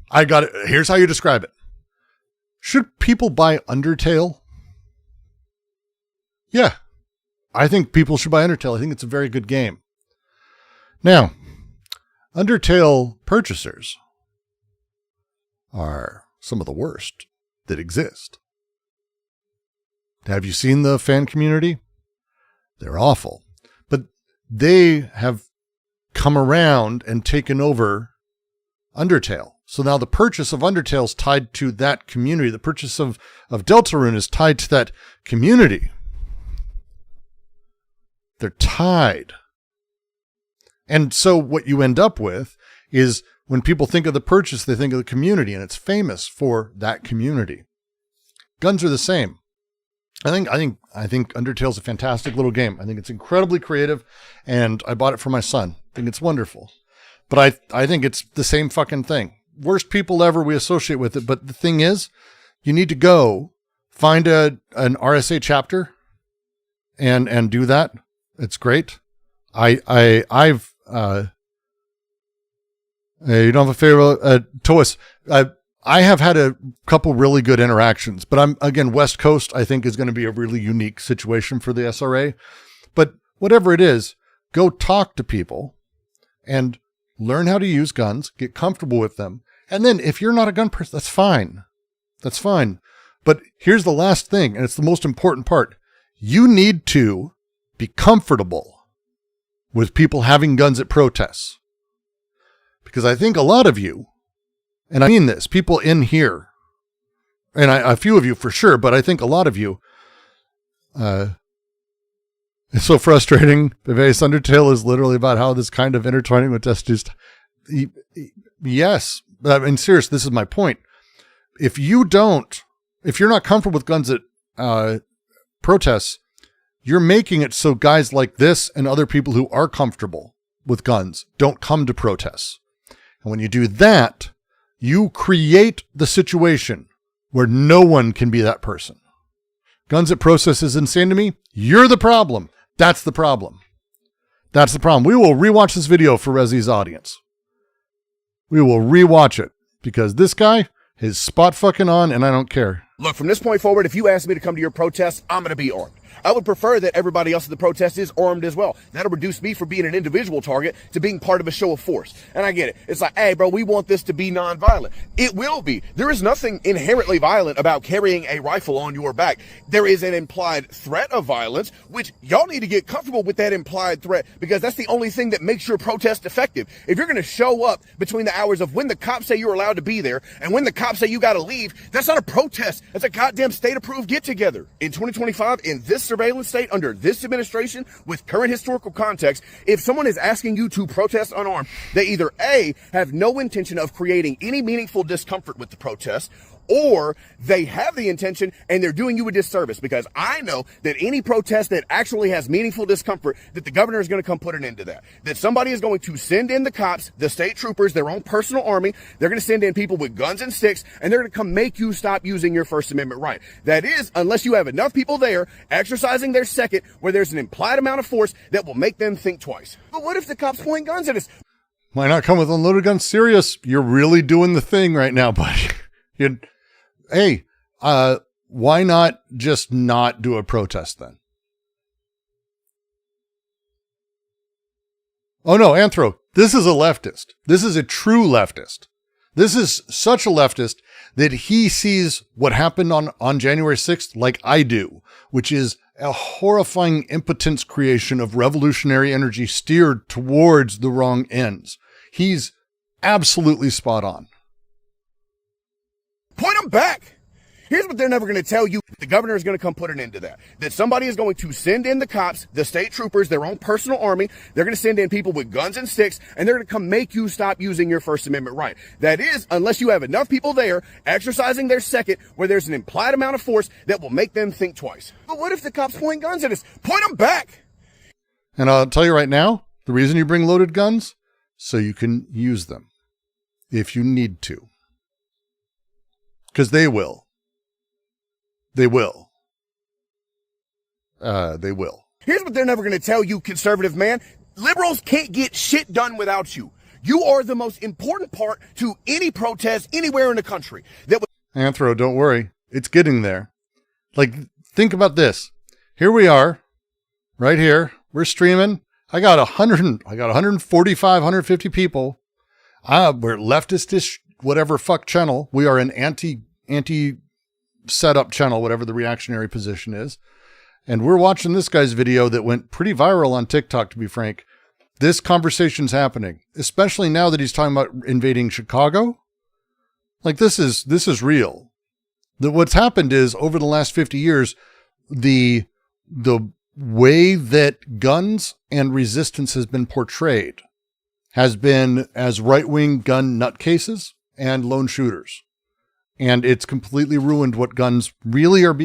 I got it. Here's how you describe it. Should people buy Undertale? Yeah, I think people should buy Undertale. I think it's a very good game. Now, Undertale purchasers are some of the worst that exist. Have you seen the fan community? They're awful. They have come around and taken over Undertale. So now the purchase of Undertale is tied to that community. The purchase of Deltarune is tied to that community. They're tied. And so what you end up with is when people think of the purchase, they think of the community, and it's famous for that community. Guns are the same. I think Undertale's a fantastic little game. I think it's incredibly creative, and I bought it for my son. I think it's wonderful. But I think it's the same fucking thing. Worst people ever we associate with it. But the thing is, you need to go find an RSA chapter and do that. It's great. You don't have a favorite, Toas. I have had a couple really good interactions, but again, West Coast, I think, is going to be a really unique situation for the SRA. But whatever it is, go talk to people and learn how to use guns, get comfortable with them. And then if you're not a gun person, that's fine. That's fine. But here's the last thing, and it's the most important part. You need to be comfortable with people having guns at protests. Because I think a lot of you, and I mean this, people in here, and a few of you for sure, but I think a lot of you, it's so frustrating. Vives Undertale is literally about how this kind of intertwining with Destitute. Yes, I mean, serious, this is my point. If you're not comfortable with guns at protests, you're making it so guys like this and other people who are comfortable with guns don't come to protests. And when you do that, you create the situation where no one can be that person. Guns at protests is insane to me. You're the problem. That's the problem. That's the problem. We will rewatch this video for Rezi's audience. We will rewatch it because this guy is spot fucking on and I don't care. Look, from this point forward, if you ask me to come to your protest, I'm going to be armed. I would prefer that everybody else at the protest is armed as well. That'll reduce me from being an individual target to being part of a show of force. And I get it. It's like, hey, bro, we want this to be nonviolent. It will be. There is nothing inherently violent about carrying a rifle on your back. There is an implied threat of violence, which y'all need to get comfortable with that implied threat because that's the only thing that makes your protest effective. If you're going to show up between the hours of when the cops say you're allowed to be there and when the cops say you got to leave, that's not a protest. That's a goddamn state-approved get-together. In 2025, in this surveillance state, under this administration, with current historical context, if someone is asking you to protest unarmed, they either A, have no intention of creating any meaningful discomfort with the protest, or they have the intention and they're doing you a disservice, because I know that any protest that actually has meaningful discomfort, that the governor is going to come put an end to that. That somebody is going to send in the cops, the state troopers, their own personal army. They're going to send in people with guns and sticks, and they're going to come make you stop using your First Amendment right. That is, unless you have enough people there exercising their second, where there's an implied amount of force that will make them think twice. But what if the cops point guns at us? Why not come with unloaded guns? Serious, you're really doing the thing right now, buddy. Hey, why not just not do a protest then? Oh no, Anthro, this is a leftist. This is a true leftist. This is such a leftist that he sees what happened on January 6th like I do, which is a horrifying impotence creation of revolutionary energy steered towards the wrong ends. He's absolutely spot on. Point them back. Here's what they're never going to tell you. The governor is going to come put an end to that. That somebody is going to send in the cops, the state troopers, their own personal army. They're going to send in people with guns and sticks, and they're going to come make you stop using your First Amendment right. That is, unless you have enough people there exercising their second, where there's an implied amount of force that will make them think twice. But what if the cops point guns at us? Point them back. And I'll tell you right now, the reason you bring loaded guns, so you can use them if you need to. Because they will. They will. They will. Here's what they're never going to tell you, conservative man. Liberals can't get shit done without you. You are the most important part to any protest anywhere in the country. Anthro, don't worry. It's getting there. Like, think about this. Here we are, right here. We're streaming. I got 145, 150 people. We're leftistish, whatever fuck channel. We are an anti setup channel, whatever the reactionary position is. And we're watching this guy's video that went pretty viral on TikTok, to be frank. This conversation's happening, especially now that he's talking about invading Chicago. Like, this is real. What's happened is, over the last 50 years, the way that guns and resistance has been portrayed has been as right-wing gun nutcases and lone shooters. And it's completely ruined what guns really are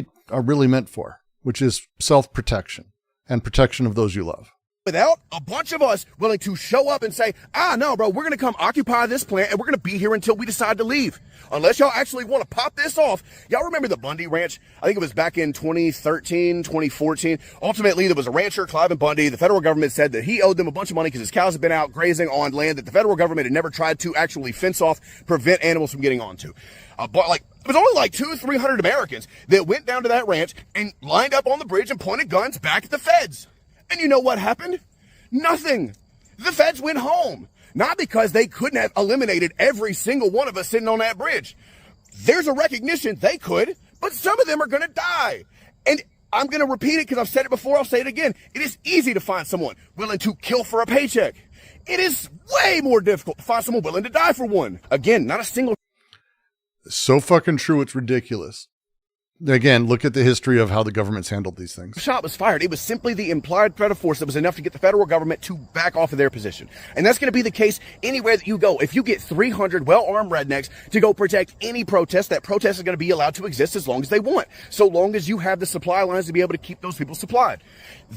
really meant for, which is self-protection and protection of those you love. Without a bunch of us willing to show up and say, no, bro, we're going to come occupy this plant and we're going to be here until we decide to leave. Unless y'all actually want to pop this off. Y'all remember the Bundy Ranch? I think it was back in 2013, 2014. Ultimately, there was a rancher, Clive Bundy. The federal government said that he owed them a bunch of money because his cows had been out grazing on land that the federal government had never tried to actually fence off, prevent animals from getting onto. But it was only like 200-300 Americans that went down to that ranch and lined up on the bridge and pointed guns back at the feds. And you know what happened? Nothing. The feds went home. Not because they couldn't have eliminated every single one of us sitting on that bridge. There's a recognition they could, but some of them are going to die. And I'm going to repeat it because I've said it before, I'll say it again. It is easy to find someone willing to kill for a paycheck. It is way more difficult to find someone willing to die for one. Again, not a single... So fucking true, it's ridiculous. Again, look at the history of how the government's handled these things. Shot was fired. It was simply the implied threat of force that was enough to get the federal government to back off of their position. And that's going to be the case anywhere that you go. If you get 300 well-armed rednecks to go protect any protest, that protest is going to be allowed to exist as long as they want. So long as you have the supply lines to be able to keep those people supplied.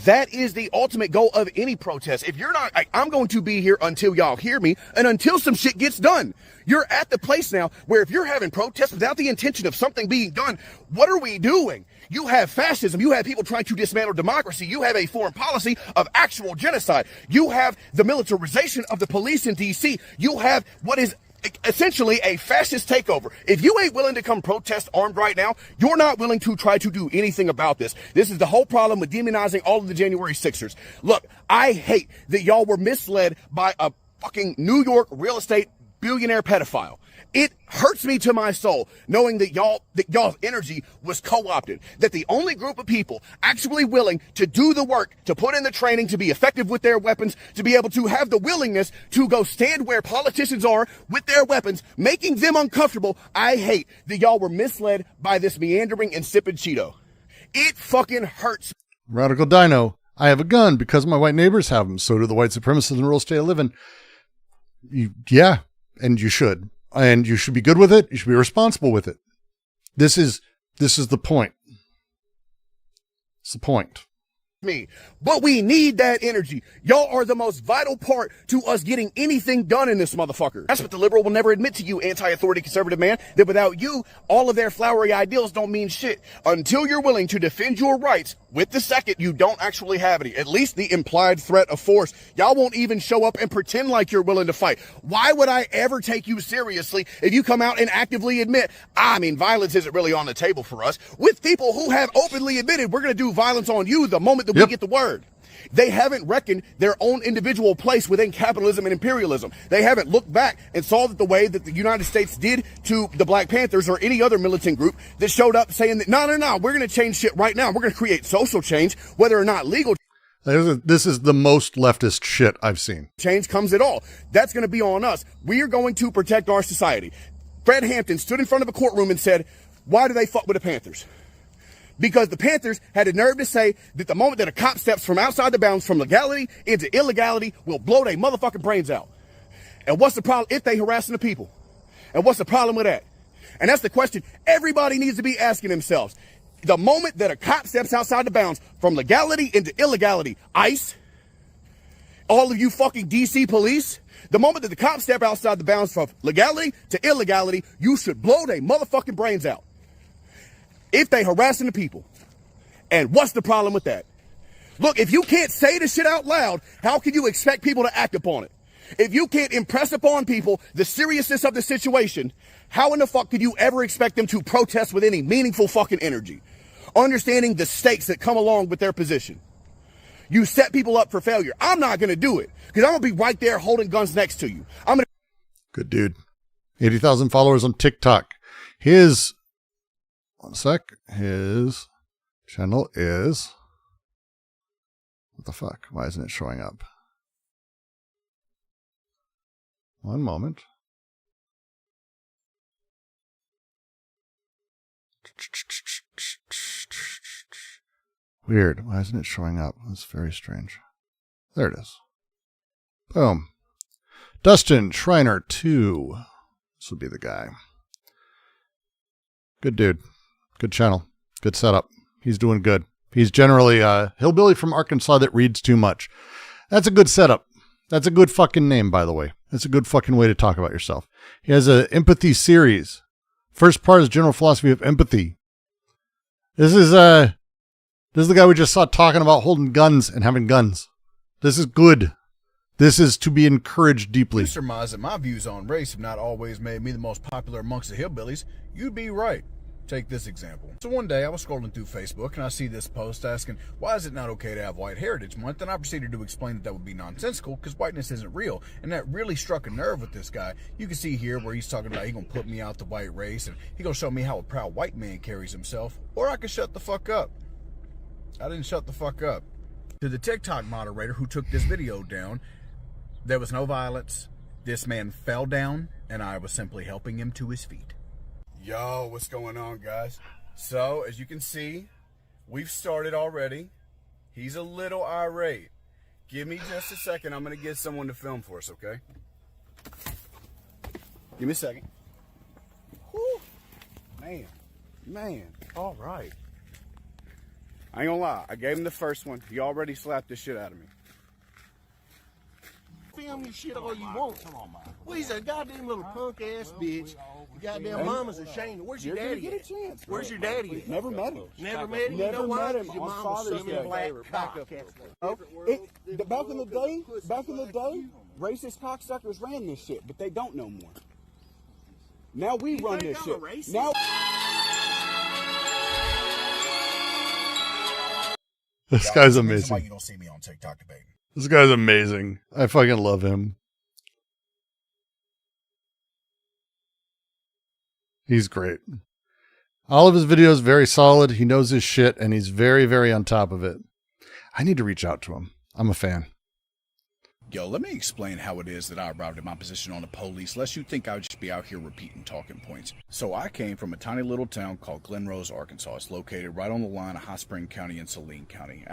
That is the ultimate goal of any protest. If you're not, I'm going to be here until y'all hear me and until some shit gets done. You're at the place now where if you're having protests without the intention of something being done, what are we doing? You have fascism. You have people trying to dismantle democracy. You have a foreign policy of actual genocide. You have the militarization of the police in D.C. You have what is essentially a fascist takeover. If you ain't willing to come protest armed right now, you're not willing to try to do anything about this. This is the whole problem with demonizing all of the January 6ers. Look, I hate that y'all were misled by a fucking New York real estate billionaire pedophile. It hurts me to my soul knowing that y'all's energy was co-opted, that the only group of people actually willing to do the work, to put in the training, to be effective with their weapons, to be able to have the willingness to go stand where politicians are with their weapons, making them uncomfortable. I hate that y'all were misled by this meandering, insipid Cheeto. It fucking hurts. Radical Dino, I have a gun because my white neighbors have them. So do the white supremacists in the rural state I live in. Yeah, and you should. And you should be good with it. You should be responsible with it. This is the point. It's the point. Me. But we need that energy. Y'all are the most vital part to us getting anything done in this motherfucker. That's what the liberal will never admit to you, anti-authority conservative man, that without you, all of their flowery ideals don't mean shit. Until you're willing to defend your rights with the second, you don't actually have any. At least the implied threat of force. Y'all won't even show up and pretend like you're willing to fight. Why would I ever take you seriously if you come out and actively admit, violence isn't really on the table for us, with people who have openly admitted we're going to do violence on you the moment that we get the word. They haven't reckoned their own individual place within capitalism and imperialism. They haven't looked back and saw that the way that the United States did to the Black Panthers or any other militant group that showed up saying that, no, we're going to change shit right now. We're going to create social change, whether or not legal. This is the most leftist shit I've seen. Change comes at all. That's going to be on us. We are going to protect our society. Fred Hampton stood in front of a courtroom and said, why do they fuck with the Panthers? Because the Panthers had the nerve to say that the moment that a cop steps from outside the bounds from legality into illegality will blow their motherfucking brains out. And what's the problem if they harassing the people? And what's the problem with that? And that's the question everybody needs to be asking themselves. The moment that a cop steps outside the bounds from legality into illegality, ICE, all of you fucking DC police, the moment that the cops step outside the bounds from legality to illegality, you should blow their motherfucking brains out. If they harassing the people. And what's the problem with that? Look, if you can't say this shit out loud, how can you expect people to act upon it? If you can't impress upon people the seriousness of the situation, how in the fuck could you ever expect them to protest with any meaningful fucking energy? Understanding the stakes that come along with their position. You set people up for failure. I'm not going to do it because I'm going to be right there holding guns next to you. Good dude. 80,000 followers on TikTok. His channel is, what the fuck? Why isn't it showing up? One moment. Weird. Why isn't it showing up? That's very strange. There it is. Boom. Dustin Schreiner 2. This would be the guy. Good dude. Good channel. Good setup. He's doing good. He's generally a hillbilly from Arkansas that reads too much. That's a good setup. That's a good fucking name, by the way. That's a good fucking way to talk about yourself. He has an empathy series. First part is general philosophy of empathy. This is the guy we just saw talking about holding guns and having guns. This is good. This is to be encouraged deeply. You surmise that my views on race have not always made me the most popular amongst the hillbillies. You'd be right. Take this example. So one day I was scrolling through Facebook and I see this post asking, why is it not okay to have White Heritage Month? And I proceeded to explain that would be nonsensical because whiteness isn't real. And that really struck a nerve with this guy. You can see here where he's talking about he's going to put me out the white race and he's going to show me how a proud white man carries himself. Or I could shut the fuck up. I didn't shut the fuck up. To the TikTok moderator who took this video down, there was no violence. This man fell down and I was simply helping him to his feet. Yo, what's going on, guys? So, as you can see, we've started already. He's a little irate. Give me just a second. I'm going to get someone to film for us, okay? Give me a second. Whew. Man. All right. I ain't gonna lie. I gave him the first one. He already slapped the shit out of me. Film your shit all you want. Well, he's a goddamn little punk ass bitch. Goddamn mama's ashamed. Where's your daddy at? Where's your daddy at? Never met him. Never met him. You know why? Because your mom was sucking black cock. Back in the day, racist cocksuckers ran this shit, but they don't no more. Now we run this shit. Now. This guy's amazing. That's why you don't see me on TikTok debating. This guy's amazing. I fucking love him. He's great. All of his videos very solid. He knows his shit and he's very, very on top of it. I need to reach out to him. I'm a fan. Yo, let me explain how it is that I arrived at my position on the police, lest you think I would just be out here repeating talking points. So I came from a tiny little town called Glen Rose, Arkansas. It's located right on the line of Hot Spring County and Saline County.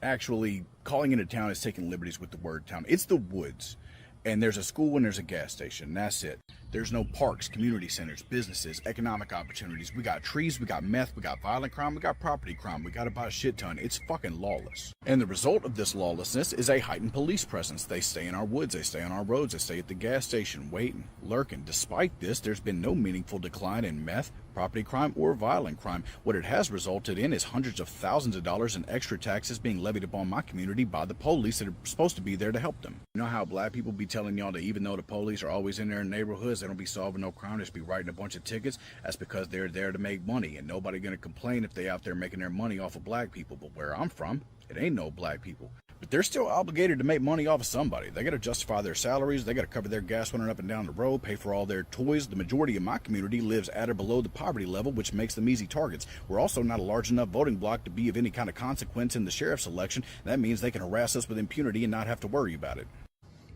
Actually, calling it a town is taking liberties with the word town. It's the woods. And there's a school and there's a gas station. That's it. There's no parks, community centers, businesses, economic opportunities. We got trees, we got meth, we got violent crime, we got property crime, we got about a shit ton. It's fucking lawless. And the result of this lawlessness is a heightened police presence. They stay in our woods, they stay on our roads, they stay at the gas station, waiting, lurking. Despite this, there's been no meaningful decline in meth, property crime, or violent crime. What it has resulted in is hundreds of thousands of dollars in extra taxes being levied upon my community by the police that are supposed to be there to help them. You know how black people be telling y'all that even though the police are always in their neighborhoods, they don't be solving no crime, they just be writing a bunch of tickets? That's because they're there to make money, and nobody gonna complain if they out there making their money off of black people. But where I'm from, it ain't no black people. But they're still obligated to make money off of somebody. They got to justify their salaries. They got to cover their gas running up and down the road, pay for all their toys. The majority of my community lives at or below the poverty level, which makes them easy targets. We're also not a large enough voting bloc to be of any kind of consequence in the sheriff's election. That means they can harass us with impunity and not have to worry about it.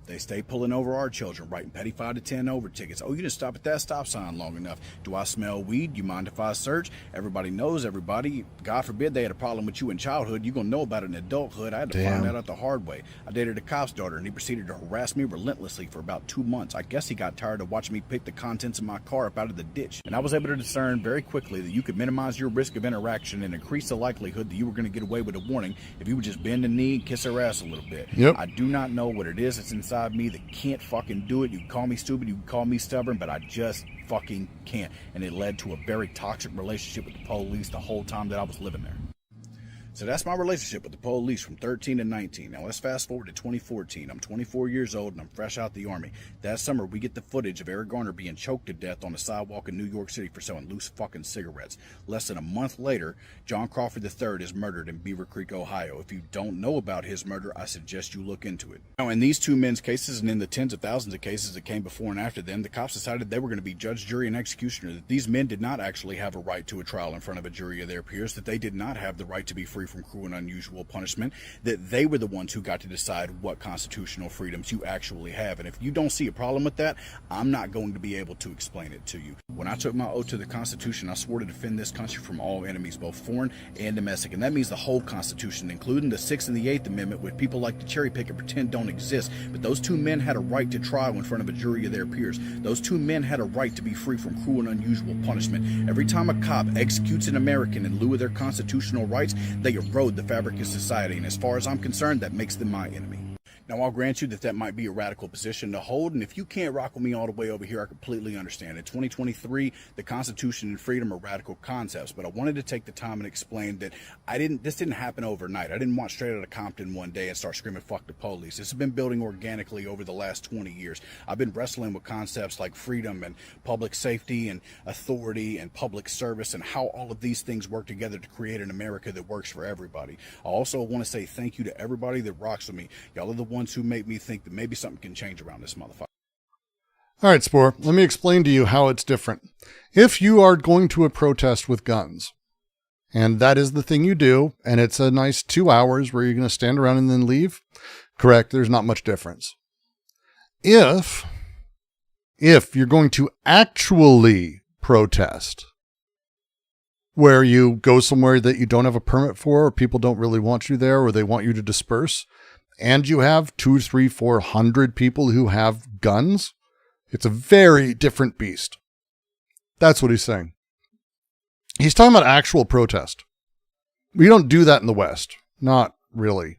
They stay pulling over our children, writing petty 5 to 10 over tickets. Oh, you didn't stop at that stop sign long enough. Do I smell weed? You mind if I search? Everybody knows everybody. God forbid they had a problem with you in childhood. You're going to know about it in adulthood. I had to find that out the hard way. I dated a cop's daughter, and he proceeded to harass me relentlessly for about 2 months. I guess he got tired of watching me pick the contents of my car up out of the ditch. And I was able to discern very quickly that you could minimize your risk of interaction and increase the likelihood that you were going to get away with a warning if you would just bend a knee and kiss her ass a little bit. Yep. I do not know what it is that's inside me that can't fucking do it. You can call me stupid, you can call me stubborn, but I just fucking can't. And it led to a very toxic relationship with the police the whole time that I was living there. So that's my relationship with the police from 13 to 19. Now let's fast forward to 2014. I'm 24 years old and I'm fresh out the army. That summer we get the footage of Eric Garner being choked to death on the sidewalk in New York City for selling loose fucking cigarettes. Less than a month later, John Crawford III is murdered in Beaver Creek, Ohio. If you don't know about his murder, I suggest you look into it. Now in these two men's cases and in the tens of thousands of cases that came before and after them, the cops decided they were going to be judge, jury, and executioner. That these men did not actually have a right to a trial in front of a jury of their peers. That they did not have the right to be free from cruel and unusual punishment, that they were the ones who got to decide what constitutional freedoms you actually have. And if you don't see a problem with that, I'm not going to be able to explain it to you. When I took my oath to the Constitution, I swore to defend this country from all enemies, both foreign and domestic. And that means the whole Constitution, including the 6th and the 8th Amendment, which people like to cherry pick and pretend don't exist. But those two men had a right to trial in front of a jury of their peers. Those two men had a right to be free from cruel and unusual punishment. Every time a cop executes an American in lieu of their constitutional rights, they erode the fabric of society, and as far as I'm concerned, that makes them my enemy. Now, I'll grant you that that might be a radical position to hold, and if you can't rock with me all the way over here, I completely understand. In 2023, the Constitution and freedom are radical concepts, but I wanted to take the time and explain that this didn't happen overnight. I didn't walk straight out of Compton one day and start screaming, fuck the police. This has been building organically over the last 20 years. I've been wrestling with concepts like freedom and public safety and authority and public service and how all of these things work together to create an America that works for everybody. I also want to say thank you to everybody that rocks with me. Y'all are the ones who make me think that maybe something can change around this motherfucker. All right, Spore, let me explain to you how it's different. If you are going to a protest with guns, and that is the thing you do, and it's a nice 2 hours where you're going to stand around and then leave, correct, there's not much difference. If you're going to actually protest, where you go somewhere that you don't have a permit for, or people don't really want you there, or they want you to disperse, and you have 200, 300, 400 people who have guns, it's a very different beast. That's what he's saying. He's talking about actual protest. We don't do that in the West. Not really.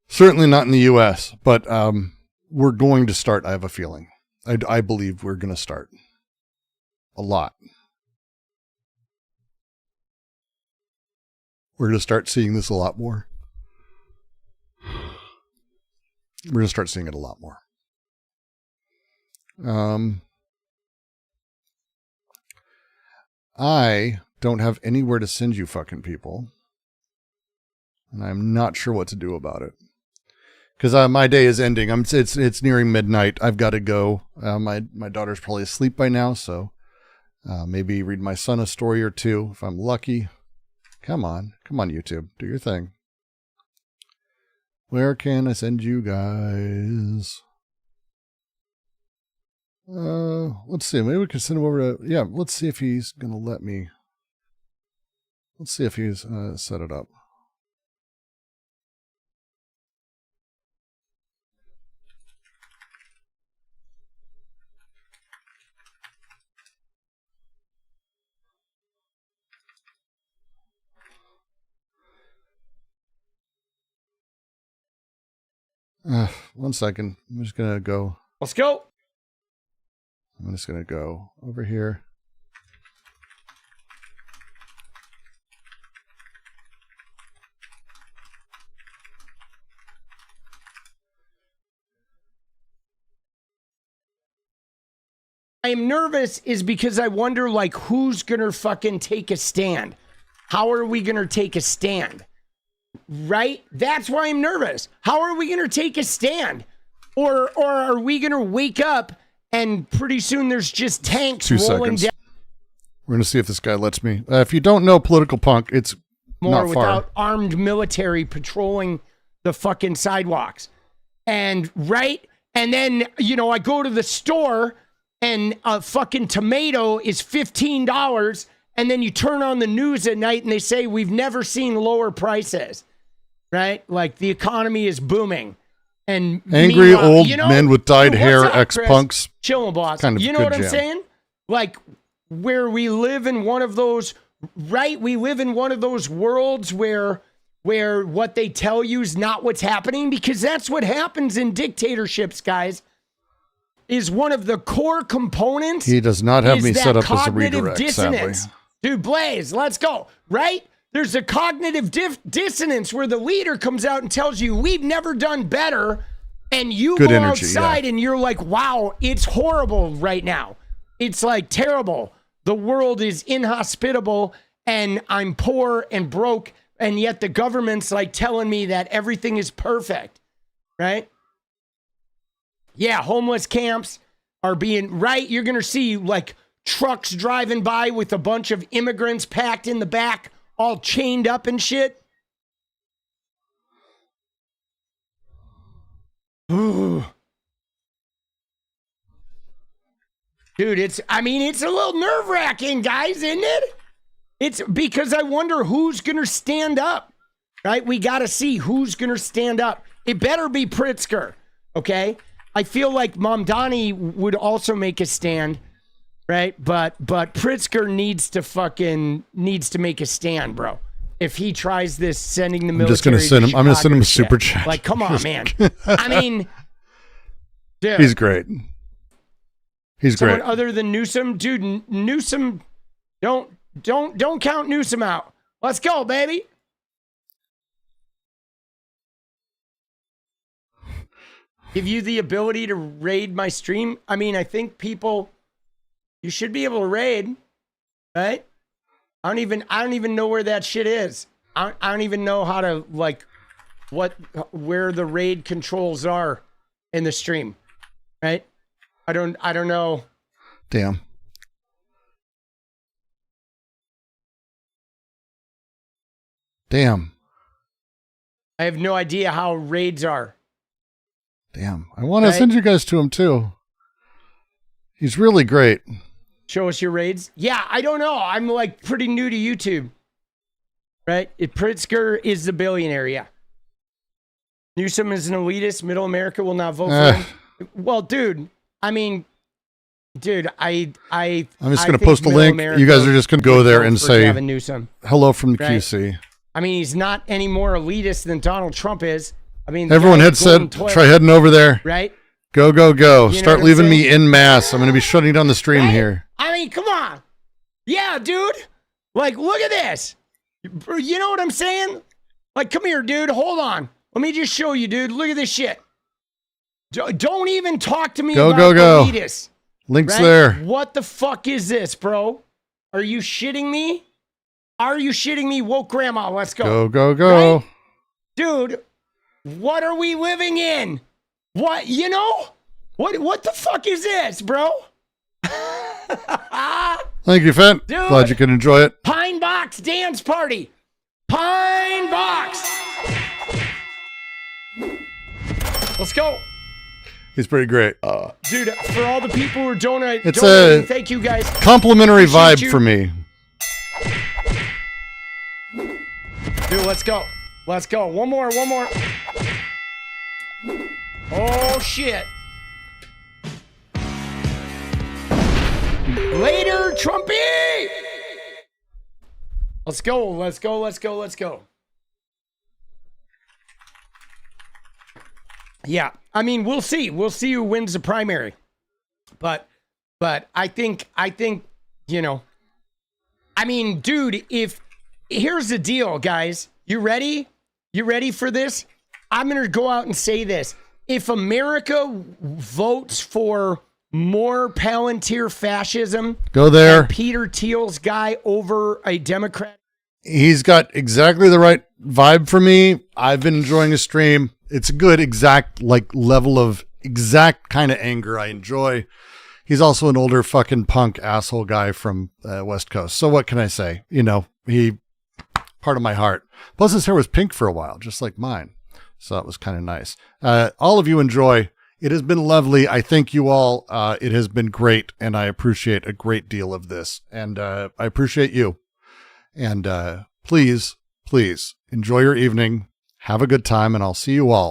Certainly not in the U.S., but we're going to start, I have a feeling. I believe we're going to start. A lot. We're going to start seeing this a lot more. We're going to start seeing it a lot more. I don't have anywhere to send you fucking people. And I'm not sure what to do about it. Because my day is ending. It's nearing midnight. I've got to go. My daughter's probably asleep by now, so maybe read my son a story or two if I'm lucky. Come on, YouTube. Do your thing. Where can I send you guys? Let's see. Maybe we can send him over to... Yeah, let's see if he's going to let me... Let's see if he's set it up. One second. I'm just going to go. Let's go. I'm just going to go over here. I'm nervous is because I wonder, like, who's going to fucking take a stand? How are we going to take a stand? Right? That's why I'm nervous. How are we going to take a stand? Or are we going to wake up and pretty soon there's just tanks rolling down? We're going to see if this guy lets me. If you don't know Political Punk, it's More not far. without armed military patrolling the fucking sidewalks. And right? And then, you know, I go to the store and a fucking tomato is $15. And then you turn on the news at night and they say, we've never seen lower prices. Right? Like the economy is booming. And angry old you know, men with dyed what's hair, up, ex-punks. Chillin' boss. Kind of you know good what I'm jam. saying? Like where we live in one of those, right? We live in one of those worlds where what they tell you is not what's happening, because that's what happens in dictatorships, guys. Is one of the core components. He does not have me set up as a cognitive redirect, dissonance. sadly. Dude, Blaze, let's go. Right? There's a cognitive dissonance where the leader comes out and tells you, we've never done better. And you Good go energy, outside yeah. and you're like, wow, it's horrible right now. It's like terrible. The world is inhospitable and I'm poor and broke. And yet the government's like telling me that everything is perfect. Right? Yeah, homeless camps are being, right? You're going to see like trucks driving by with a bunch of immigrants packed in the back, all chained up and shit. Ooh. Dude, it's a little nerve-wracking, guys, isn't it? It's because I wonder who's going to stand up, right? We got to see who's going to stand up. It better be Pritzker, okay? I feel like Mamdani would also make a stand, right? But Pritzker needs to make a stand, bro. If he tries this, sending the military, I'm just going to send him. I'm going to send him a super shit. chat. Like, come on, man. I mean, dude, he's great. He's someone great. other than Newsom, dude. Newsom, don't count Newsom out. Let's go, baby. Give you the ability to raid my stream. I mean, I think you should be able to raid, right? I don't even know where that shit is. I don't even know how to, like, where the raid controls are in the stream, right? I don't know. Damn. I have no idea how raids are. Damn. I want to send you guys to him too. He's really great. Show us your raids. Yeah, I don't know. I'm like pretty new to YouTube. Right? Pritzker is the billionaire, yeah. Newsom is an elitist. Middle America will not vote for him. Well, dude, I mean, dude, I'm just going to post a link. You guys are just going to go there and say, hello from the QC. I mean, he's not any more elitist than Donald Trump is. I mean, everyone had said, try heading over there. Right? Go, go, go. You know Start what I'm leaving saying? me en masse. I'm going to be shutting down the stream here. I mean, come on. Yeah, dude. Like, look at this. You know what I'm saying? Like, come here, dude. Hold on. Let me just show you, dude. Look at this shit. Don't even talk to me Go, about go, go. elitists. Links right? there. What the fuck is this, bro? Are you shitting me? Are you shitting me? Woke grandma, let's go. Go, go, go. Right? Dude, what are we living in? What, you know? What the fuck is this, bro? Thank you, Fent. Dude. Glad you could enjoy it. Pine Box Dance Party. Pine Box. Let's go. He's pretty great. Dude, for all the people who are donating, It's a thank you guys. complimentary Appreciate vibe you. for me. Dude, let's go. Let's go. One more. Oh, shit. Later, Trumpy! Let's go. Yeah, I mean, we'll see. We'll see who wins the primary. But I think, you know, I mean, dude, here's the deal, guys. You ready? You ready for this? I'm going to go out and say this. If America votes for more Palantir fascism, go there. And Peter Thiel's guy over a Democrat. He's got exactly the right vibe for me. I've been enjoying his stream. It's a good exact level of exact kind of anger I enjoy. He's also an older fucking punk asshole guy from West Coast. So what can I say? You know, he part of my heart. Plus his hair was pink for a while, just like mine. So that was kind of nice. All of you enjoy. It has been lovely. I thank you all. It has been great, and I appreciate a great deal of this. And I appreciate you. And please enjoy your evening. Have a good time, and I'll see you all